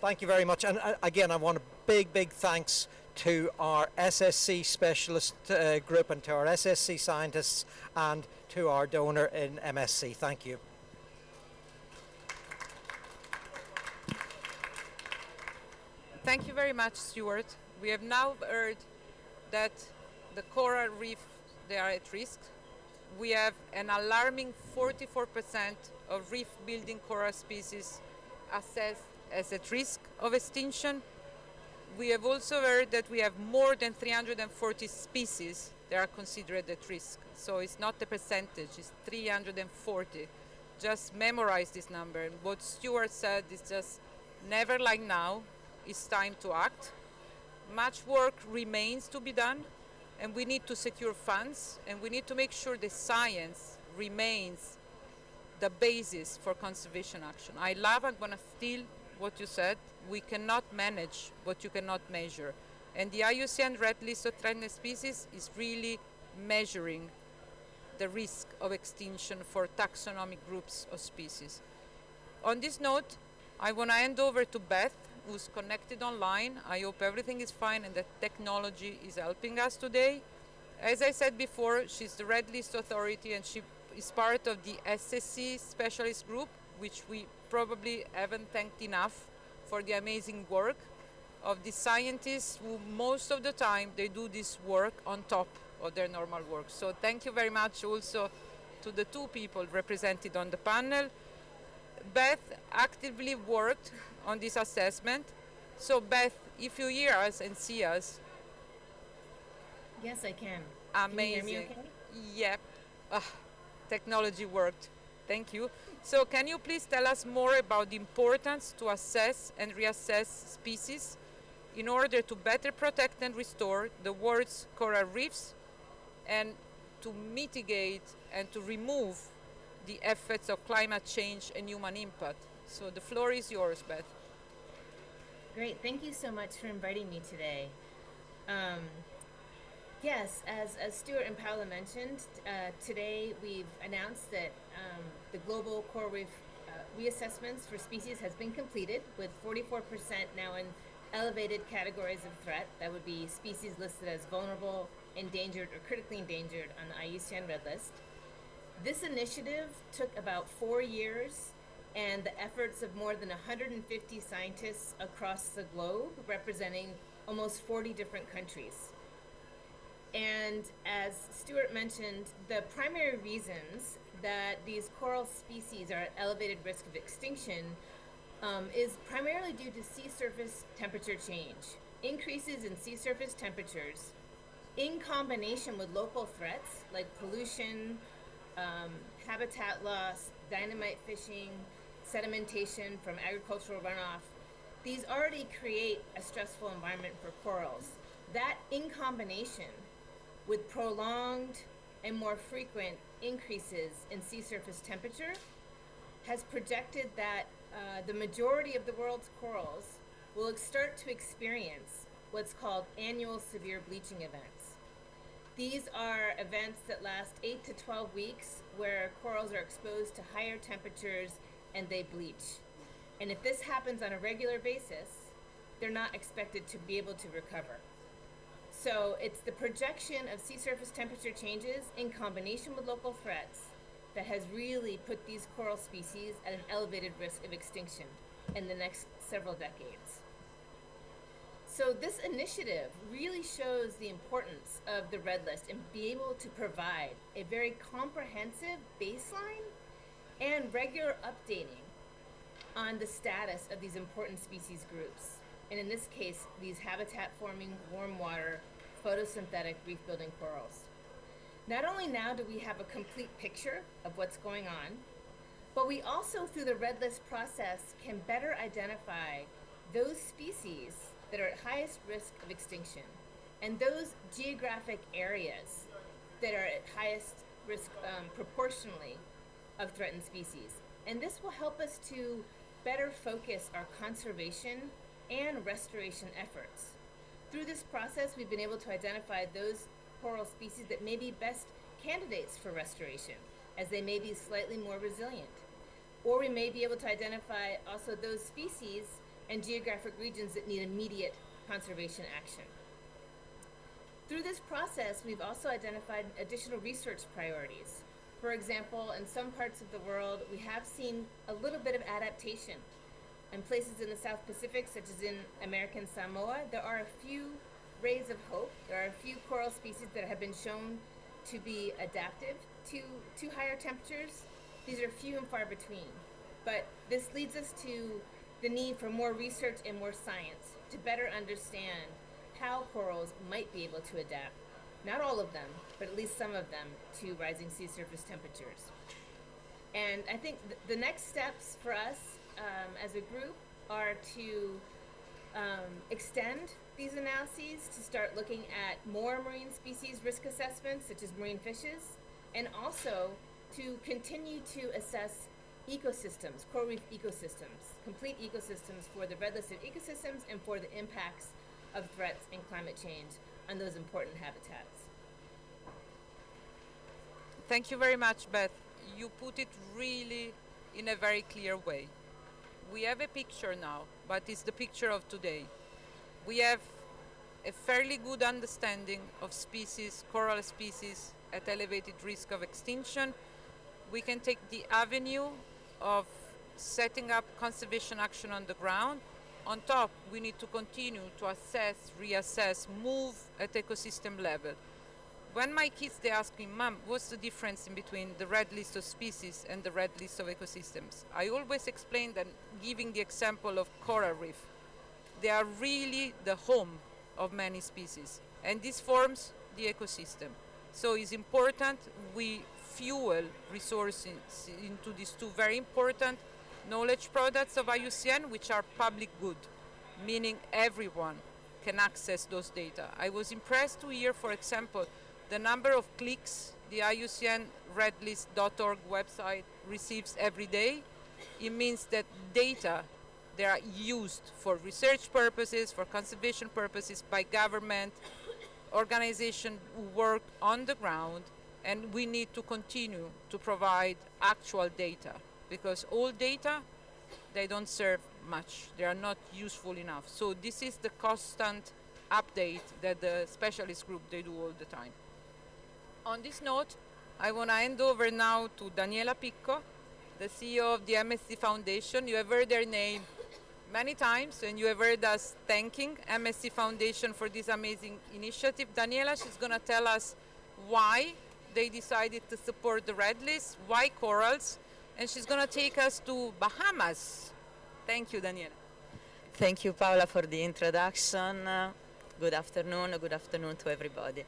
Speaker 6: Thank you very much. And again, I want a big thanks to our SSC specialist group and to our SSC scientists and to our donor in MSC. Thank you.
Speaker 5: Thank you very much, Stuart. We have now heard that the coral reef, they are at risk. We have an alarming 44% of reef-building coral species assessed as at risk of extinction. We have also heard that we have more than 340 species that are considered at risk. So it's not the percentage, it's 340. Just memorize this number. And what Stuart said is just never like now. It's time to act. Much work remains to be done, and we need to secure funds, and we need to make sure the science remains the basis for conservation action. I'm gonna steal what you said. We cannot manage what you cannot measure. And the IUCN Red List of Threatened Species is really measuring the risk of extinction for taxonomic groups of species. On this note, I want to hand over to Beth, who's connected online. I hope everything is fine and that technology is helping us today. As I said before, she's the Red List Authority, and she is part of the SSC specialist group, which we probably haven't thanked enough for the amazing work of the scientists who most of the time they do this work on top of their normal work. So thank you very much also to the two people represented on the panel. Beth actively worked on this assessment. So Beth, if you hear us and see us.
Speaker 3: Yes, I can.
Speaker 5: Amazing.
Speaker 3: Can you hear me okay?
Speaker 5: Yep. Technology worked. Thank you. So can you please tell us more about the importance to assess and reassess species in order to better protect and restore the world's coral reefs and to mitigate and to remove the effects of climate change and human impact? So the floor is yours, Beth.
Speaker 3: Great. Thank you so much for inviting me today. Yes, as Stuart and Paula mentioned, today we've announced that the global coral reef reassessments for species has been completed, with 44% now in elevated categories of threat. That would be species listed as vulnerable, endangered, or critically endangered on the IUCN Red List. This initiative took about 4 years, and the efforts of more than 150 scientists across the globe, representing almost 40 different countries. And as Stuart mentioned, the primary reasons that these coral species are at elevated risk of extinction is primarily due to sea surface temperature change. Increases in sea surface temperatures in combination with local threats like pollution, habitat loss, dynamite fishing, sedimentation from agricultural runoff, these already create a stressful environment for corals. That in combination with prolonged and more frequent increases in sea surface temperature has projected that the majority of the world's corals will start to experience what's called annual severe bleaching events. These are events that last 8 to 12 weeks where corals are exposed to higher temperatures and they bleach. And if this happens on a regular basis, they're not expected to be able to recover. So it's the projection of sea surface temperature changes in combination with local threats that has really put these coral species at an elevated risk of extinction in the next several decades. So this initiative really shows the importance of the Red List and be able to provide a very comprehensive baseline and regular updating on the status of these important species groups. And in this case, these habitat-forming, warm water, photosynthetic reef-building corals. Not only now do we have a complete picture of what's going on, but we also, through the Red List process, can better identify those species that are at highest risk of extinction and those geographic areas that are at highest risk proportionally of threatened species. And this will help us to better focus our conservation and restoration efforts. Through this process, we've been able to identify those coral species that may be best candidates for restoration, as they may be slightly more resilient. Or we may be able to identify also those species and geographic regions that need immediate conservation action. Through this process, we've also identified additional research priorities. For example, in some parts of the world, we have seen a little bit of adaptation. In places in the South Pacific, such as in American Samoa, there are a few rays of hope. There are a few coral species that have been shown to be adaptive to higher temperatures. These are few and far between. But this leads us to the need for more research and more science to better understand how corals might be able to adapt, not all of them, but at least some of them, to rising sea surface temperatures. And I think the next steps for us as a group are to extend these analyses to start looking at more marine species risk assessments, such as marine fishes, and also to continue to assess ecosystems, coral reef ecosystems, complete ecosystems for the Red List of ecosystems and for the impacts of threats and climate change on those important habitats.
Speaker 5: Thank you very much, Beth. You put it really in a very clear way. We have a picture now, but it's the picture of today. We have a fairly good understanding of species, coral species at elevated risk of extinction. We can take the avenue of setting up conservation action on the ground. On top, we need to continue to assess, reassess, move at ecosystem level. When my kids, they ask me, Mom, what's the difference in between the Red List of species and the Red List of ecosystems? I always explain that, giving the example of coral reef. They are really the home of many species, and this forms the ecosystem. So it's important we fuel resources into these two very important knowledge products of IUCN, which are public good, meaning everyone can access those data. I was impressed to hear, for example, the number of clicks the IUCN redlist.org website receives every day. It means that data, they are used for research purposes, for conservation purposes by government, organizations who work on the ground, and we need to continue to provide actual data, because all data, they don't serve much. They are not useful enough. So this is the constant update that the specialist group, they do all the time. On this note, I want to hand over now to Daniela Picco, the CEO of the MSC Foundation. You have heard their name many times, and you have heard us thanking MSC Foundation for this amazing initiative. Daniela, she's going to tell us why they decided to support the red list. Why corals? And she's going to take us to Bahamas. Thank you, Daniela.
Speaker 7: Thank you, Paola, for the introduction. Good afternoon to everybody.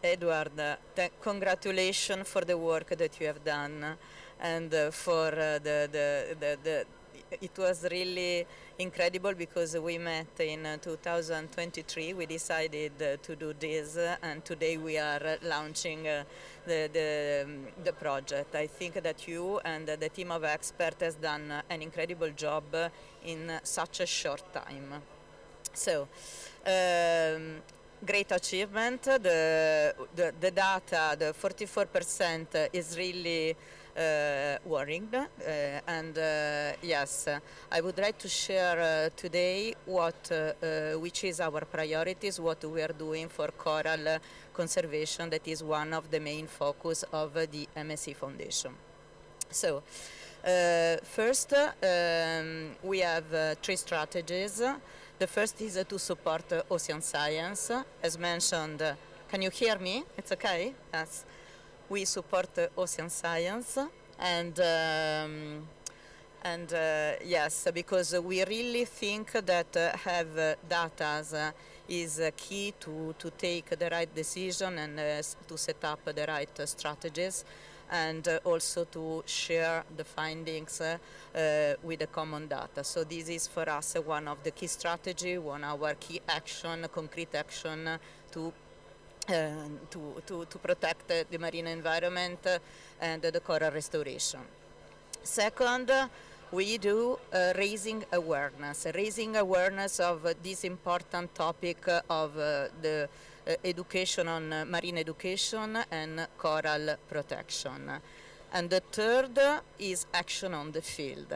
Speaker 7: Edward, congratulations for the work that you have done, and for it was really incredible because we met in 2023. We decided to do this, and today we are launching the project. I think that you and the team of experts has done an incredible job in such a short time. So, great achievement. The data, the 44% is really worrying, and yes, I would like to share today which is our priorities, what we are doing for coral conservation. That is one of the main focus of the MSC Foundation. So, first, we have 3 strategies. The first is to support ocean science. As mentioned, can you hear me? It's okay? Yes. We support ocean science, and yes, because we really think that have data is key to take the right decision and to set up the right strategies, and also to share the findings with the common data. So this is for us one of the key strategy, one of our key action, concrete action to protect the marine environment and the coral restoration. Second, we do raising awareness of this important topic of the education on marine education and coral protection. And the third is action on the field.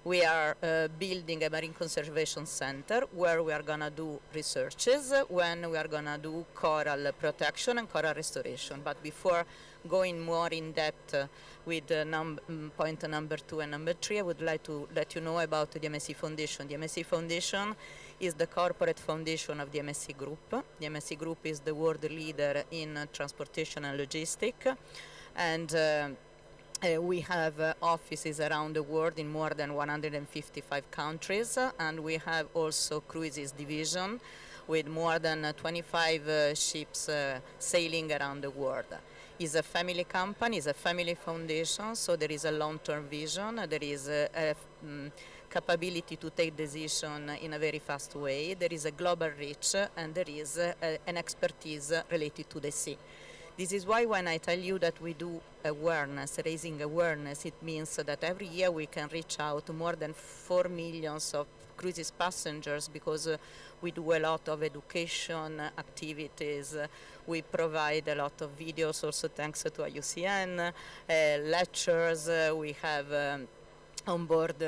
Speaker 7: We are building a marine conservation center where we are going to do researches, when we are going to do coral protection and coral restoration. But before going more in depth with point number 2 and number 3, I would like to let you know about the MSC Foundation. The MSC Foundation is the corporate foundation of the MSC Group. The MSC Group is the world leader in transportation and logistics, and we have offices around the world in more than 155 countries, and we have also cruises division with more than 25 ships sailing around the world. It's a family company, it's a family foundation, so there is a long-term vision, there is a capability to take decision in a very fast way, there is a global reach, and there is an expertise related to the sea. This is why when I tell you that we do awareness, raising awareness, it means that every year we can reach out to more than 4 million of cruises passengers, because we do a lot of education activities. We provide a lot of videos also thanks to IUCN, lectures, we have onboard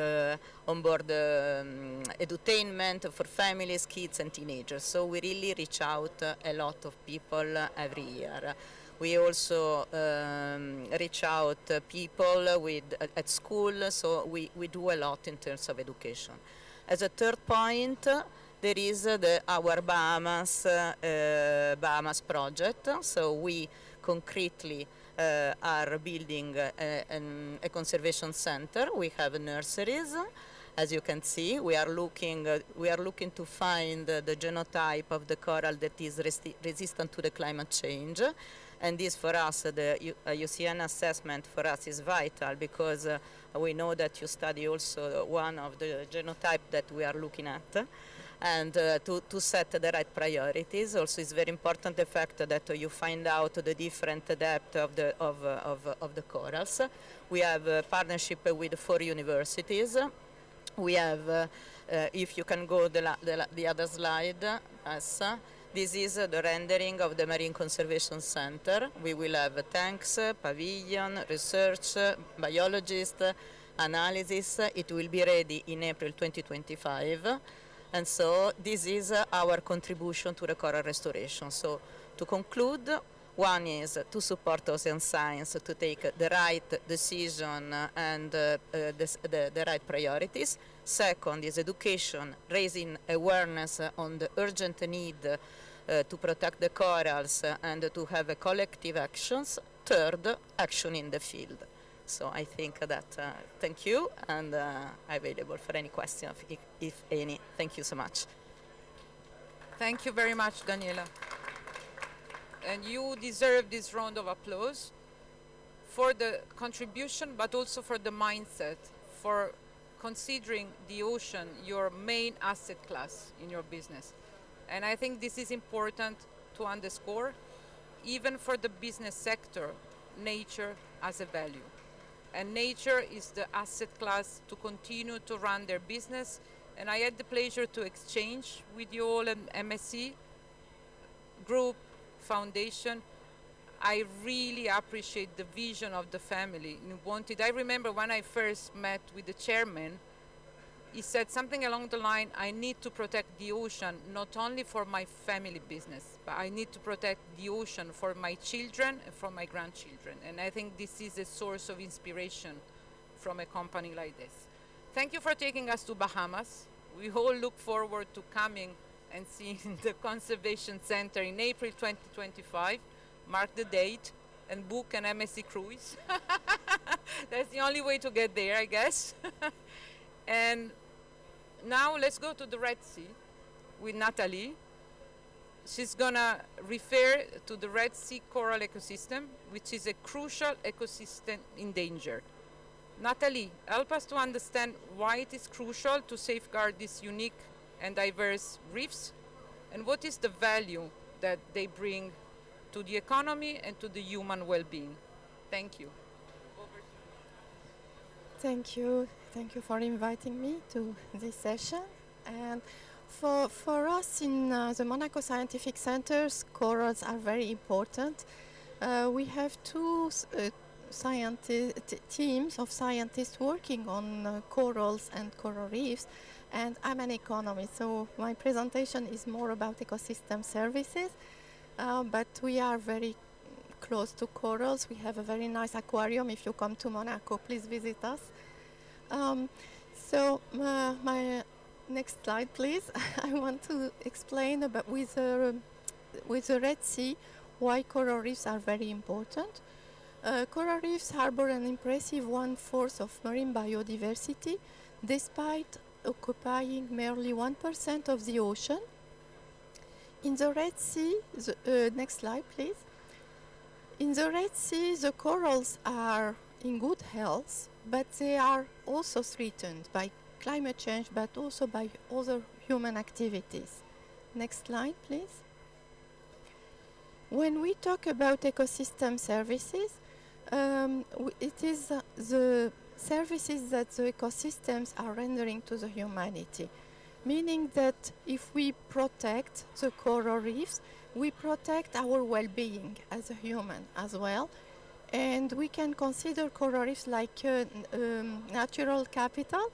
Speaker 7: edutainment for families, kids and teenagers. So we really reach out a lot of people every year. We also reach out people at school, so we do a lot in terms of education. As a third point, there is our Bahamas project. So we concretely are building a conservation center. We have nurseries. As you can see, we are looking to find the genotype of the coral that is resistant to the climate change. And this for us, the IUCN assessment for us is vital, because we know that you study also one of the genotype that we are looking at. And to set the right priorities. Also, it's very important the fact that you find out the different depth of the corals. We have a partnership with 4 universities. We have, if you can go the other slide, yes. This is the rendering of the Marine Conservation Center. We will have tanks, pavilion, research, biologists, analysis. It will be ready in April 2025. And so this is our contribution to the coral restoration. So to conclude, one is to support ocean science to take the right decision and the right priorities. Second is education, raising awareness on the urgent need to protect the corals and to have a collective actions. Third, action in the field. So I think that, thank you, and I'm available for any question, if any. Thank you so much.
Speaker 5: Thank you very much, Daniela. And you deserve this round of applause for the contribution, but also for the mindset, for considering the ocean your main asset class in your business. And I think this is important to underscore. Even for the business sector, nature has a value. And nature is the asset class to continue to run their business. And I had the pleasure to exchange with you all at MSc Group, Foundation. I really appreciate the vision of the family. I remember when I first met with the chairman, he said something along the line, I need to protect the ocean, not only for my family business, but I need to protect the ocean for my children and for my grandchildren. And I think this is a source of inspiration from a company like this. Thank you for taking us to Bahamas. We all look forward to coming and seeing the Conservation Center in April 2025. Mark the date and book an MSc cruise. That's the only way to get there, I guess. And now let's go to the Red Sea with Natalie. She's gonna refer to the Red Sea coral ecosystem, which is a crucial ecosystem in danger. Natalie, help us to understand why it is crucial to safeguard these unique and diverse reefs, and what is the value that they bring to the economy and to the human well-being. Thank you.
Speaker 4: Thank you. Thank you for inviting me to this session. And for us in the Monaco Scientific Centers, corals are very important. We have two teams of scientists working on corals and coral reefs, and I'm an economist, so my presentation is more about ecosystem services, but we are very close to corals. We have a very nice aquarium. If you come to Monaco, please visit us. My next slide, please. I want to explain about with the Red Sea why coral reefs are very important. Coral reefs harbor an impressive 1/4 of marine biodiversity, despite occupying merely 1% of the ocean. In the Red Sea, next slide, please. In the Red Sea, the corals are in good health, but they are also threatened by climate change, but also by other human activities. Next slide, please. When we talk about ecosystem services, it is the services that the ecosystems are rendering to the humanity, meaning that if we protect the coral reefs, we protect our well-being as a human as well. And we can consider coral reefs like natural capital.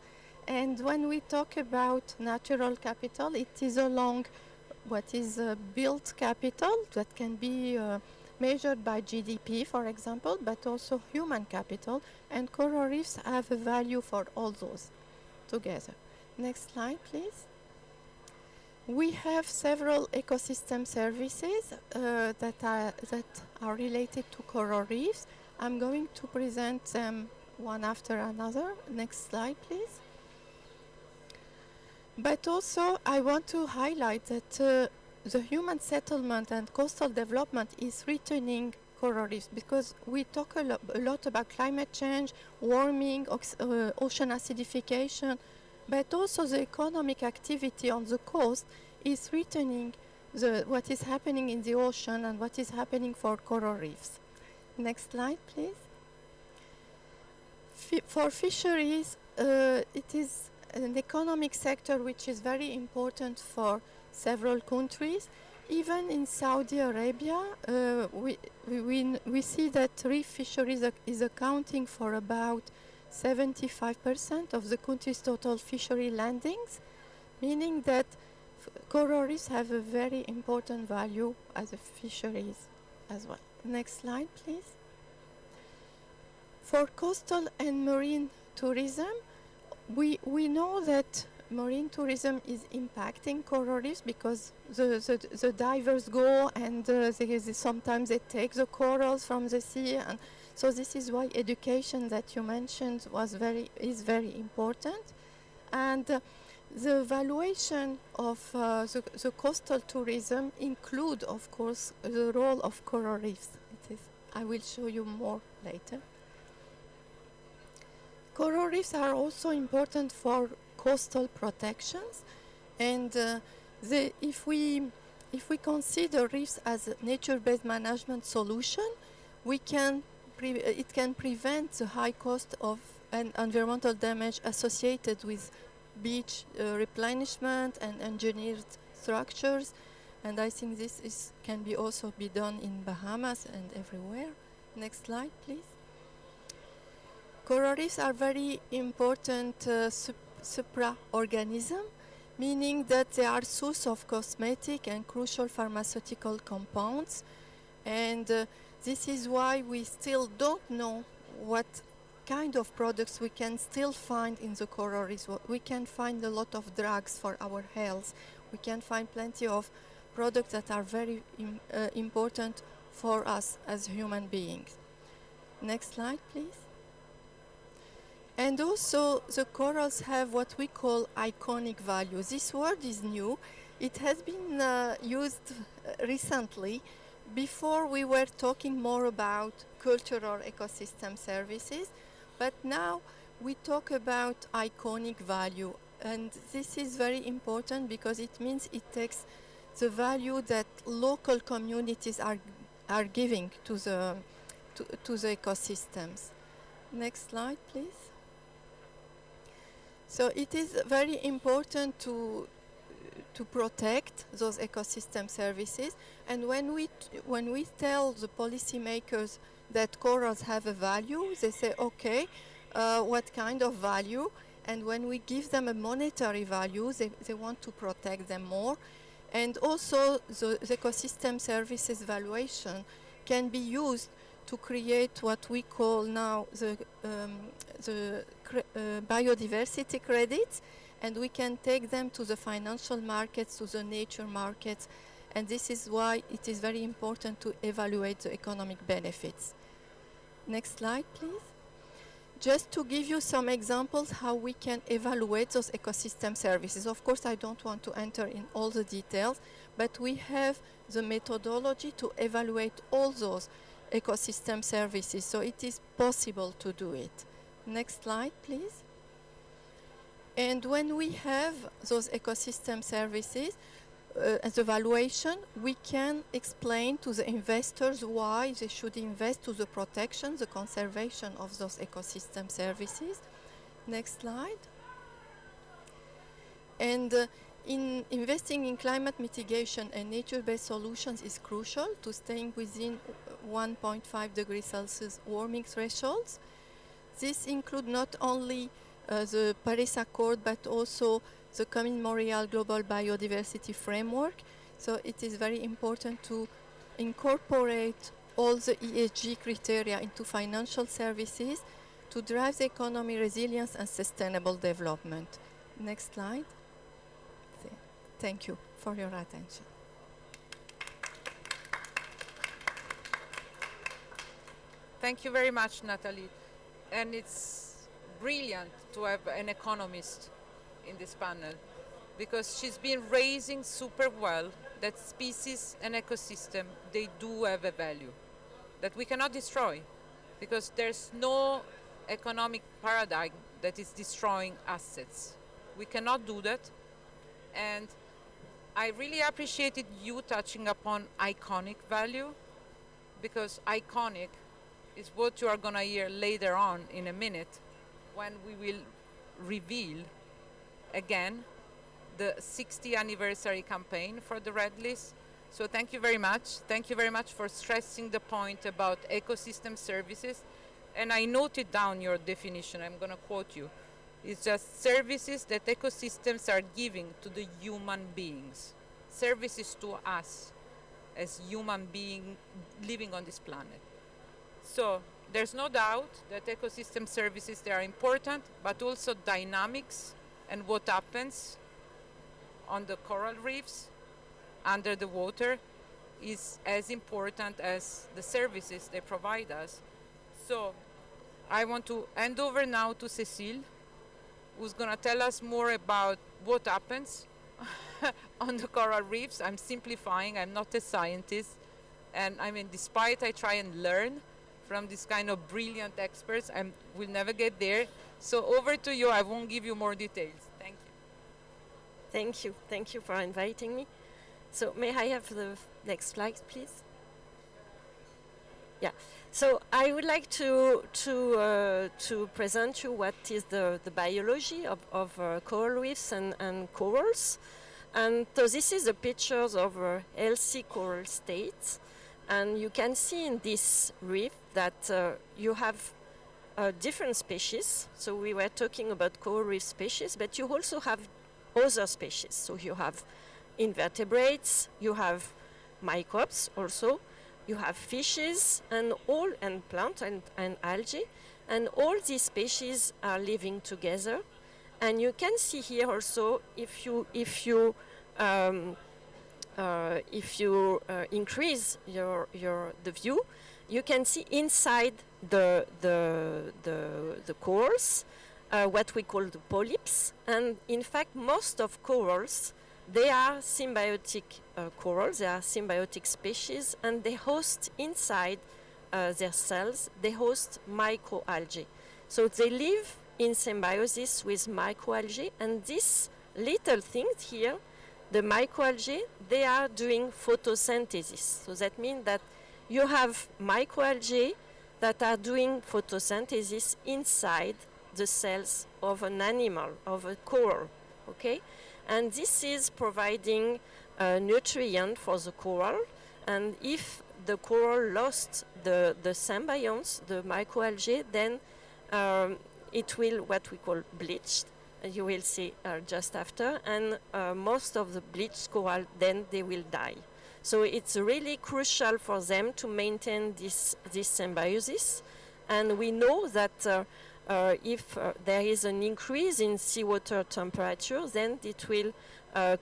Speaker 4: And when we talk about natural capital, it is along what is built capital that can be measured by GDP, for example, but also human capital. And coral reefs have a value for all those together. Next slide, please. We have several ecosystem services that are related to coral reefs. I'm going to present them one after another. Next slide, please. But also, I want to highlight that the human settlement and coastal development is threatening coral reefs, because we talk a lot about climate change, warming, ocean acidification, but also the economic activity on the coast is threatening what is happening in the ocean and what is happening for coral reefs. Next slide, please. For fisheries, it is an economic sector which is very important for several countries. Even in Saudi Arabia, we see that reef fisheries is accounting for about 75% of the country's total fishery landings, meaning that coral reefs have a very important value as a fisheries as well. Next slide, please. For coastal and marine tourism, we know that marine tourism is impacting coral reefs because the divers go and sometimes they take the corals from the sea, and so this is why education that you mentioned is very important. And the valuation of the coastal tourism include, of course, the role of coral reefs. I will show you more later. Coral reefs are also important for coastal protections, and if we consider reefs as a nature-based management solution, it can prevent the high cost of and environmental damage associated with beach replenishment and engineered structures, and I think this can be also be done in Bahamas and everywhere. Next slide, please. Coral reefs are very important supra-organism, meaning that they are source of cosmetic and crucial pharmaceutical compounds, and this is why we still don't know what kind of products we can still find in the coral reefs. We can find a lot of drugs for our health. We can find plenty of products that are very important for us as human beings. Next slide, please. And also, the corals have what we call iconic value. This word is new. It has been used recently. Before, we were talking more about cultural ecosystem services, but now we talk about iconic value. And this is very important because it means it takes the value that local communities are giving to the ecosystems. Next slide, please. So it is very important to protect those ecosystem services, and when we tell the policymakers that corals have a value, they say, okay, what kind of value? And when we give them a monetary value, they want to protect them more. And also the ecosystem services valuation can be used to create what we call now the biodiversity credits, and we can take them to the financial markets, to the nature markets, and this is why it is very important to evaluate the economic benefits. Next slide, please. Just to give you some examples how we can evaluate those ecosystem services. Of course, I don't want to enter in all the details, but we have the methodology to evaluate all those ecosystem services, so it is possible to do it. Next slide, please. And when we have those ecosystem services as a valuation, we can explain to the investors why they should invest to the protection, the conservation of those ecosystem services. Next slide. And in investing in climate mitigation and nature-based solutions is crucial to staying within 1.5 degrees Celsius warming thresholds. This includes not only the Paris Accord, but also the Comín-Montréal Global Biodiversity Framework. So it is very important to incorporate all the ESG criteria into financial services to drive the economy resilience and sustainable development. Next slide. Thank you for your attention.
Speaker 5: Thank you very much, Nathalie. And it's brilliant to have an economist in this panel, because she's been raising super well that species and ecosystem, they do have a value that we cannot destroy, because there's no economic paradigm that is destroying assets. We cannot do that. And I really appreciated you touching upon iconic value, because iconic is what you are going to hear later on in a minute when we will reveal again the 60th anniversary campaign for the Red List. So thank you very much. Thank you very much for stressing the point about ecosystem services. And I noted down your definition. I'm going to quote you. It's just services that ecosystems are giving to the human beings. Services to us as human beings living on this planet. So there's no doubt that ecosystem services, they are important, but also dynamics and what happens on the coral reefs under the water is as important as the services they provide us. So I want to hand over now to Cécile, who's going to tell us more about what happens on the coral reefs. I'm simplifying, I'm not a scientist. And I mean, despite I try and learn from this kind of brilliant experts, I will never get there. So over to you, I won't give you more details. Thank you.
Speaker 13: Thank you. Thank you for inviting me. So may I have the next slide, please? Yeah. So I would like to present you what is the biology of coral reefs and corals. And so this is the pictures of healthy coral states. And you can see in this reef that you have different species. So we were talking about coral reef species, but you also have other species. So you have invertebrates, you have microbes also, you have fishes and plant and algae, and all these species are living together. And you can see here also, if you increase the view, you can see inside the corals what we call the polyps. And in fact, most of corals, they are symbiotic corals, they are symbiotic species, and they host inside their cells, they host microalgae. So they live in symbiosis with microalgae, and these little things here, the microalgae, they are doing photosynthesis. So that means that you have microalgae that are doing photosynthesis inside the cells of an animal, of a coral, okay? And this is providing nutrient for the coral. And if the coral lost the symbionts, the microalgae, then it will what we call bleached. You will see just after. And most of the bleached coral, then they will die. So it's really crucial for them to maintain this symbiosis. And we know that if there is an increase in seawater temperature, then it will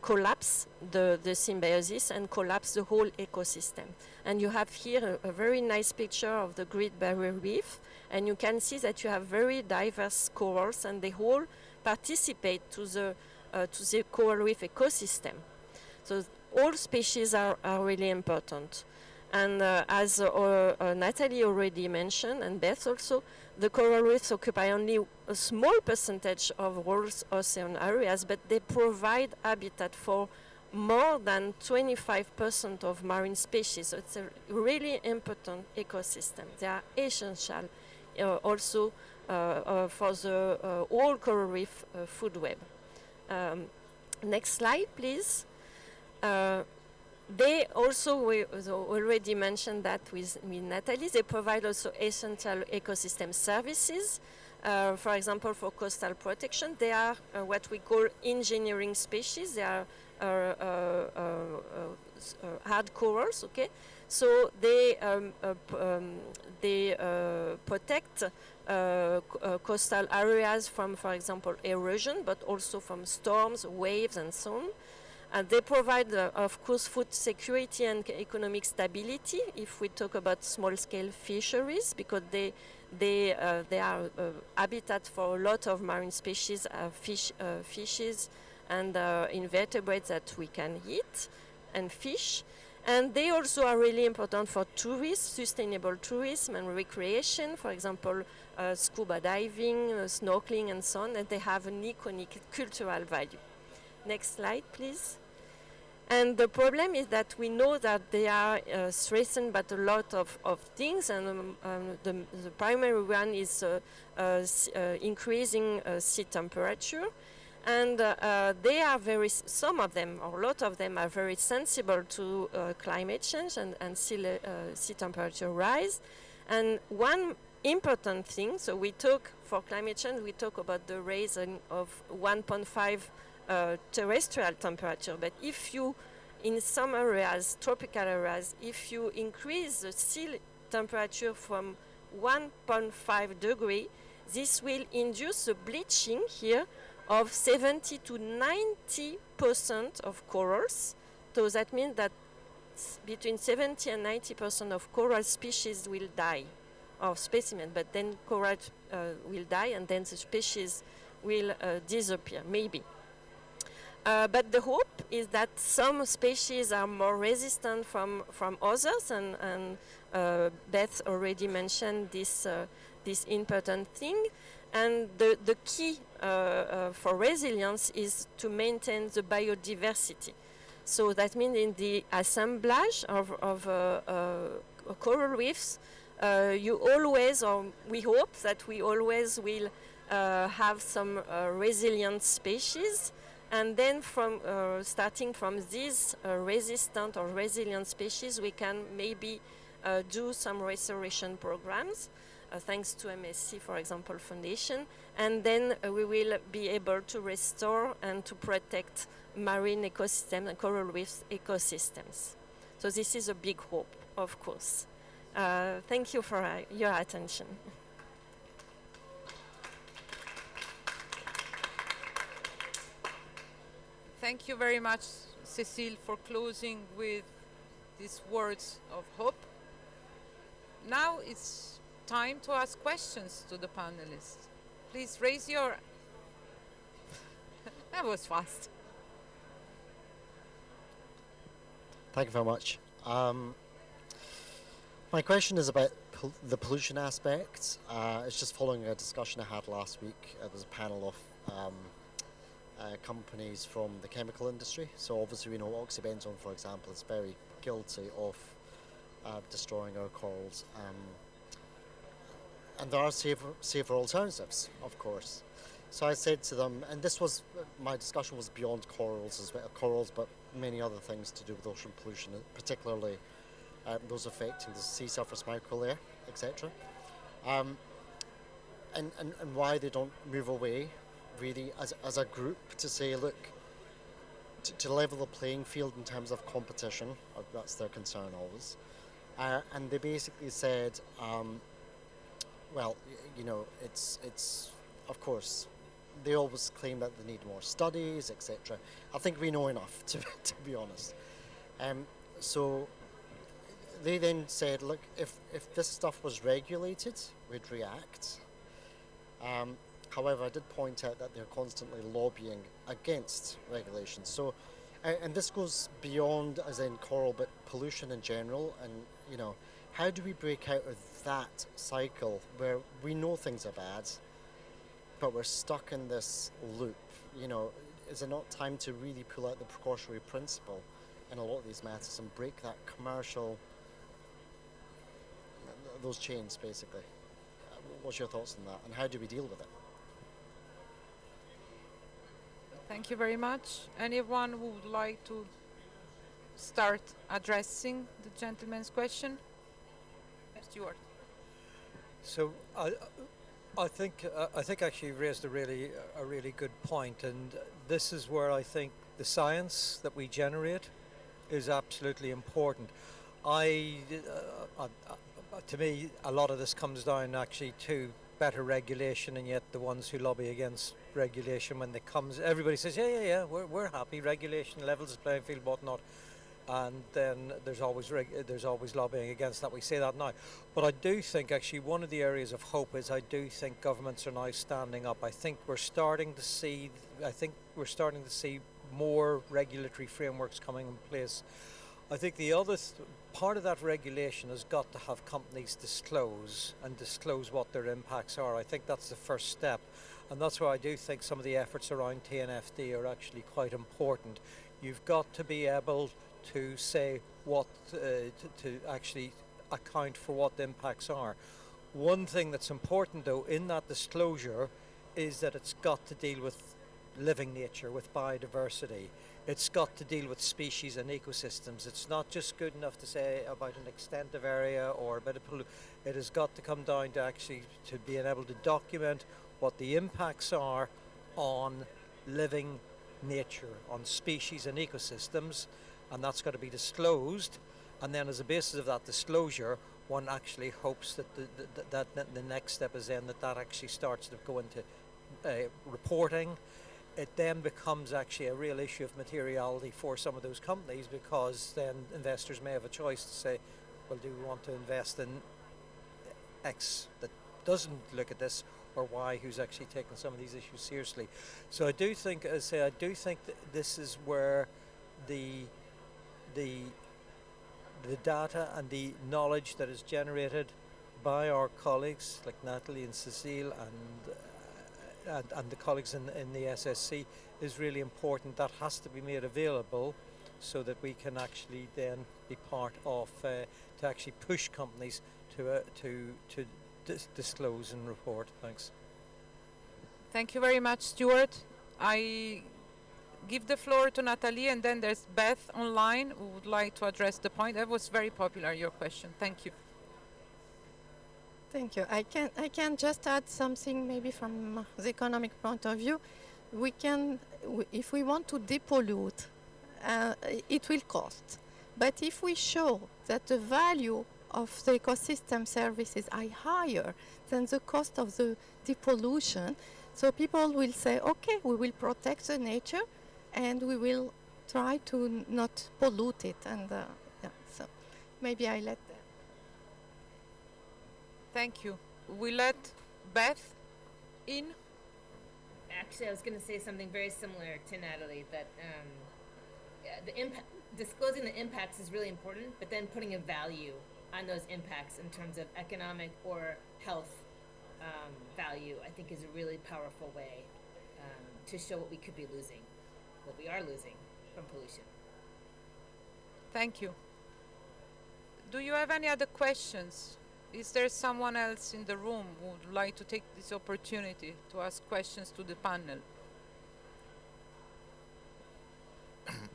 Speaker 13: collapse the symbiosis and collapse the whole ecosystem. And you have here a very nice picture of the Great Barrier Reef, and you can see that you have very diverse corals, and they all participate to the coral reef ecosystem. So all species are really important. And as Natalie already mentioned, and Beth also, the coral reefs occupy only a small percentage of world's ocean areas, but they provide habitat for more than 25% of marine species. So it's a really important ecosystem. They are essential also for the whole coral reef food web. Next slide, please. They also, we already mentioned that with Natalie, they provide also essential ecosystem services. For example, for coastal protection, they are what we call engineering species. They are hard corals, okay? So they protect coastal areas from, for example, erosion, but also from storms, waves, and so on. And they provide, of course, food security and economic stability if we talk about small-scale fisheries, because they are habitat for a lot of marine species, fishes and invertebrates that we can eat, and fish. And they also are really important for tourism, sustainable tourism and recreation, for example, scuba diving, snorkeling, and so on, and they have an iconic cultural value. Next slide, please. And the problem is that we know that they are threatened by a lot of things, and the primary one is increasing sea temperature. And they are some of them, or a lot of them, are very sensible to climate change and sea temperature rise. And one important thing, so we talk, for climate change, we talk about the raising of 1.5 terrestrial temperature, but if you, in some areas, tropical areas, if you increase the sea temperature from 1.5 degree, this will induce the bleaching here of 70 to 90% of corals. So that means that between 70 and 90% of coral species will die, or specimen, but then coral will die and then the species will disappear, maybe. But the hope is that some species are more resistant from others, and Beth already mentioned this important thing. And the key for resilience is to maintain the biodiversity. So that means in the assemblage of coral reefs, you always, or we hope that we always will have some resilient species. And then from starting from these resistant or resilient species, we can maybe do some restoration programs, thanks to MSC, for example, Foundation. And then we will be able to restore and to protect marine ecosystems and coral reef ecosystems. So this is a big hope, of course. Thank you for your attention.
Speaker 5: Thank you very much, Cécile, for closing with these words of hope. Now it's time to ask questions to the panelists. Please raise your... That was fast.
Speaker 2: Thank you very much. My question is about the pollution aspect. It's just following a discussion I had last week. There was a panel of companies from the chemical industry. So obviously we know oxybenzone, for example, is very guilty of destroying our corals. And there are safer alternatives, of course. So I said to them, and this was, my discussion was beyond corals as well, corals, but many other things to do with ocean pollution, particularly those affecting the sea surface microlayer, etc. And why they don't move away, really, as a group, to say, look, to level the playing field in terms of competition. That's their concern always. And they basically said, well, you know, it's of course, they always claim that they need more studies, etc. I think we know enough, to be honest. So they then said, look, if this stuff was regulated, we'd react. However, I did point out that they're constantly lobbying against regulation. So, and this goes beyond, as in coral, but pollution in general. And, you know, how do we break out of that cycle where we know things are bad, but we're stuck in this loop? You know, is it not time to really pull out the precautionary principle in a lot of these matters and break that commercial, those chains, basically? What's your thoughts on that, and how do we deal with it?
Speaker 5: Thank you very much. Anyone who would like to start addressing the gentleman's question? Stuart.
Speaker 6: So I think actually you raised a really good point, and this is where I think the science that we generate is absolutely important. To me, a lot of this comes down actually to better regulation, and yet the ones who lobby against regulation, when it comes, everybody says, yeah, we're happy, regulation levels the playing field, whatnot, and then there's always lobbying against that. We say that now, but I do think actually one of the areas of hope is I do think governments are now standing up. I think we're starting to see more regulatory frameworks coming in place. I think the other part of that regulation has got to have companies disclose what their impacts are. I think that's the first step, and that's why I do think some of the efforts around TNFD are actually quite important. You've got to be able to say what to actually account for what the impacts are. One thing that's important though in that disclosure is that it's got to deal with living nature, with biodiversity. It's got to deal with species and ecosystems. It's not just good enough to say about an extensive area or a bit of pollution. It has got to come down to actually to being able to document what the impacts are on living nature, on species and ecosystems, and that's got to be disclosed. And then as a basis of that disclosure, one actually hopes that the next step is then that actually starts to go into reporting. it then becomes actually a real issue of materiality for some of those companies, because then investors may have a choice to say, well, do we want to invest in X that doesn't look at this, or Y who's actually taking some of these issues seriously. So I do think, as I say, I do think that this is where the data and the knowledge that is generated by our colleagues like Natalie and Cecile and the colleagues in the SSC is really important. That has to be made available so that we can actually then be part of to actually push companies to disclose and report. Thanks.
Speaker 5: Thank you very much, Stuart. I give the floor to Natalie, and then there's Beth online who would like to address the point. That was very popular, your question. Thank you.
Speaker 4: Thank you. I can just add something maybe from the economic point of view. We can, if we want to depollute, it will cost. But if we show that the value of the ecosystem services are higher than the cost of the depollution, so people will say, okay, we will protect the nature and we will try to not pollute it. And yeah, so maybe I let that.
Speaker 5: Thank you. We let Beth in.
Speaker 3: Actually, I was going to say something very similar to Natalie, that disclosing the impacts is really important, but then putting a value on those impacts in terms of economic or health value, I think is a really powerful way to show what we could be losing, what we are losing from pollution.
Speaker 5: Thank you. Do you have any other questions? Is there someone else in the room who would like to take this opportunity to ask questions to the panel?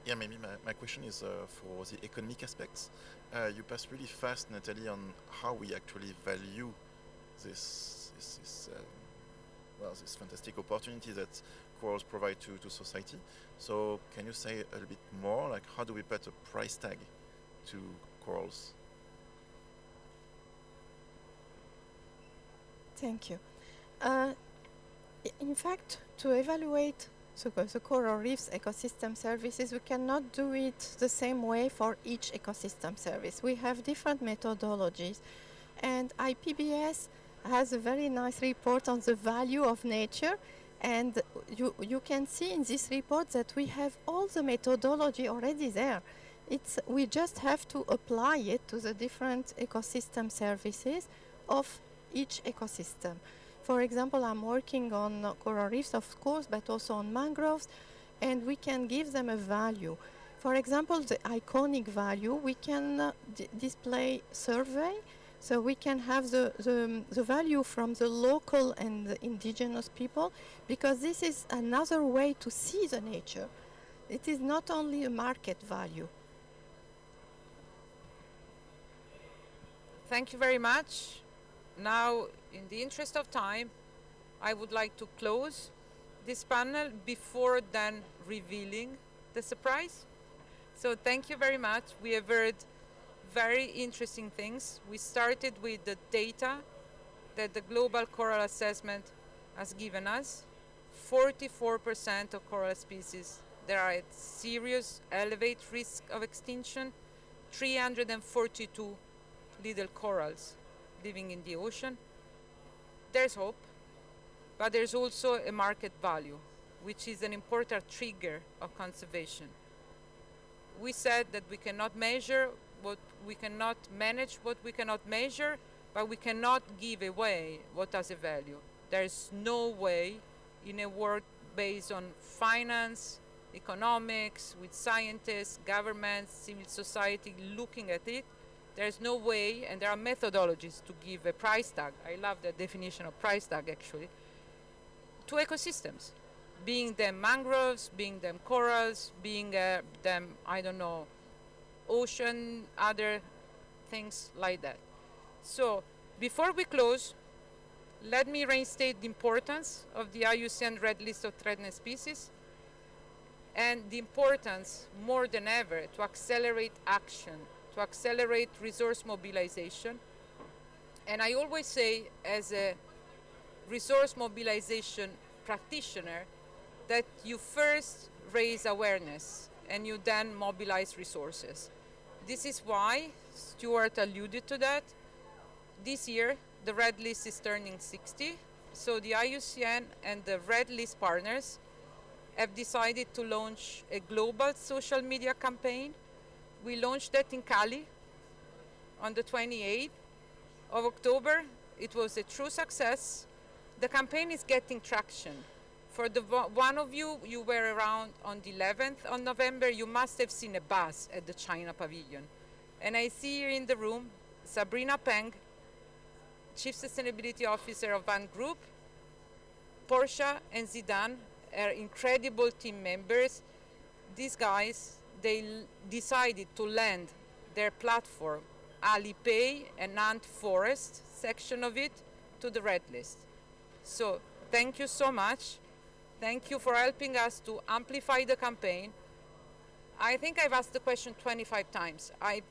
Speaker 8: Yeah, maybe my question is for the economic aspects. You passed really fast, Natalie, on how we actually value this fantastic opportunity that corals provide to society. So can you say a little bit more, like how do we put a price tag to corals?
Speaker 4: Thank you. In fact, to evaluate the coral reefs ecosystem services, we cannot do it the same way for each ecosystem service. We have different methodologies, and IPBS has a very nice report on the value of nature, and you can see in this report that we have all the methodology already there. We just have to apply it to the different ecosystem services of each ecosystem. For example, I'm working on coral reefs, of course, but also on mangroves, and we can give them a value. For example, the iconic value, we can display survey, so we can have the value from the local and the indigenous people, because this is another way to see the nature. It is not only a market value.
Speaker 5: Thank you very much. Now, in the interest of time, I would like to close this panel before then revealing the surprise. So thank you very much. We have heard very interesting things. We started with the data that the Global Coral Assessment has given us. 44% of coral species that are at serious, elevated risk of extinction, 342 little corals living in the ocean. There's hope, but there's also a market value, which is an important trigger of conservation. We said that we cannot measure what we cannot manage, what we cannot measure, but we cannot give away what has a value. There's no way in a world based on finance, economics, with scientists, governments, civil society looking at it, there's no way, and there are methodologies to give a price tag. I love the definition of price tag, actually, to ecosystems, being them mangroves, being them corals, being them, I don't know, ocean, other things like that. So before we close, let me reinstate the importance of the IUCN Red List of Threatened Species and the importance, more than ever, to accelerate action, to accelerate resource mobilization. And I always say, as a resource mobilization practitioner, that you first raise awareness and you then mobilize resources. This is why, Stuart alluded to that, this year the Red List is turning 60, so the IUCN and the Red List partners have decided to launch a global social media campaign. We launched that in Cali on the 28th of October. It was a true success. The campaign is getting traction. For the one of you were around on the 11th of November, you must have seen a bus at the China Pavilion. And I see here in the room Sabrina Peng, Chief Sustainability Officer of Van Group, Portia and Zidane are incredible team members. These guys, they decided to lend their platform, Alipay and Ant Forest section of it, to the Red List. So thank you so much. Thank you for helping us to amplify the campaign. I think I've asked the question 25 times. I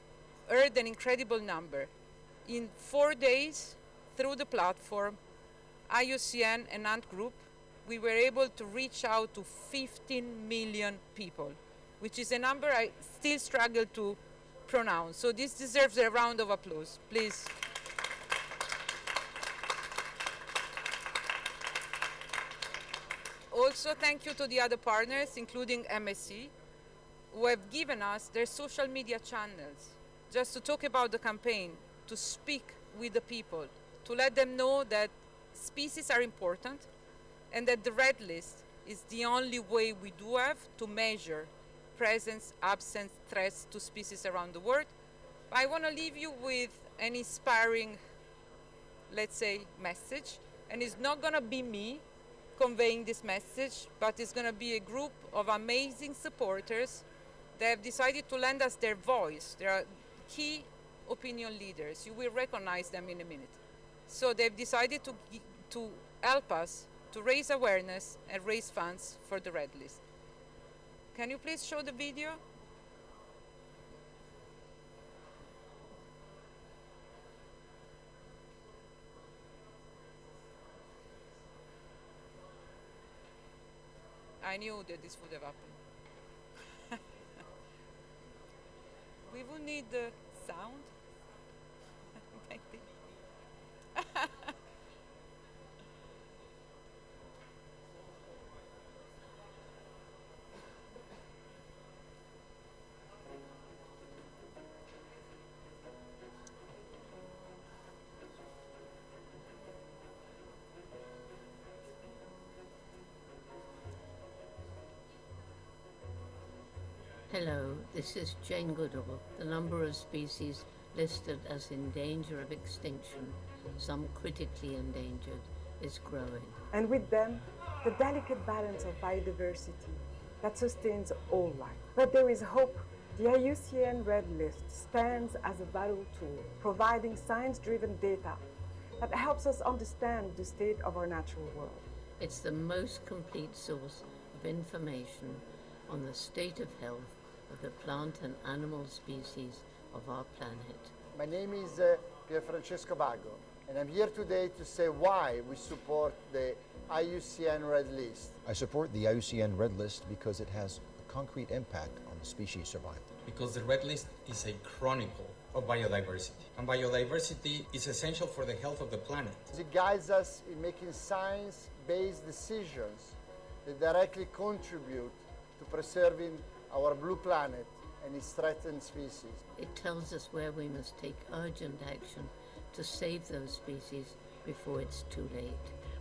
Speaker 5: heard an incredible number. In 4 days, through the platform, IUCN and Ant Group, we were able to reach out to 15 million people, which is a number I still struggle to pronounce. So this deserves a round of applause, please. Also, thank you to the other partners, including MSC, who have given us their social media channels just to talk about the campaign, to speak with the people, to let them know that species are important and that the Red List is the only way we do have to measure presence, absence, threats to species around the world. I want to leave you with an inspiring, let's say, message. And it's not going to be me conveying this message, but it's going to be a group of amazing supporters that have decided to lend us their voice. They are key opinion leaders. You will recognize them in a minute. So they've decided to help us to raise awareness and raise funds for the Red List. Can you please show the video? I knew that this would have happened. We will need the sound. Maybe.
Speaker 17: Hello, this is Jane Goodall. The number of species listed as in danger of extinction, some critically endangered, is growing.
Speaker 18: And with them, the delicate balance of biodiversity that sustains all life. But there is hope. The IUCN Red List stands as a battle tool, providing science-driven data that helps us understand the state of our natural world.
Speaker 17: It's the most complete source of information on the state of health of the plant and animal species of our planet.
Speaker 19: My name is Pierfrancesco Vago, and I'm here today to say why we support the IUCN Red List.
Speaker 20: I support the IUCN Red List because it has a concrete impact on the species survival.
Speaker 21: Because the Red List is a chronicle of biodiversity, and biodiversity is essential for the health of the planet.
Speaker 19: It guides us in making science-based decisions that directly contribute to preserving our blue planet and its threatened species.
Speaker 17: It tells us where we must take urgent action to save those species before it's too late.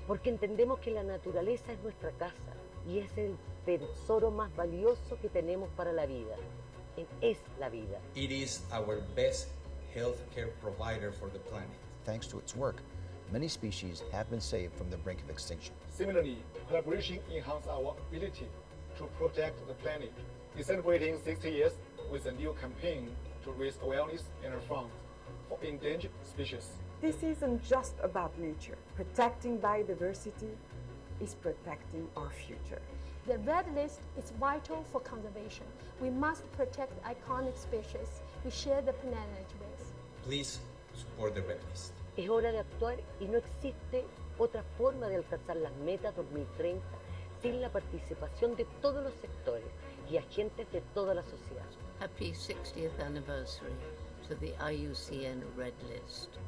Speaker 10: Porque entendemos que la naturaleza es nuestra casa y es el tesoro más valioso que tenemos para la vida. Es la vida.
Speaker 21: It is our best healthcare provider for the planet.
Speaker 20: Thanks to its work, many species have been saved from the brink of extinction.
Speaker 22: Similarly, collaboration enhances our ability to protect the planet. We're celebrating 60 years with a new campaign to raise awareness and funds for endangered species.
Speaker 18: This isn't just about nature. Protecting biodiversity is protecting our future.
Speaker 23: The Red List is vital for conservation. We must protect iconic species we share the planet with.
Speaker 21: Please support the Red List.
Speaker 10: Es hora de actuar y no existe otra forma de alcanzar las metas 2030 sin la participación de todos los sectores y agentes de toda la sociedad.
Speaker 17: Happy 60th anniversary to the IUCN Red List.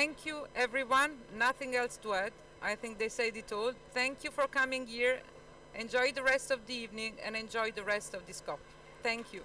Speaker 5: Thank you, everyone. Nothing else to add. I think they said it all. Thank you for coming here. Enjoy the rest of the evening and enjoy the rest of this COP. Thank you.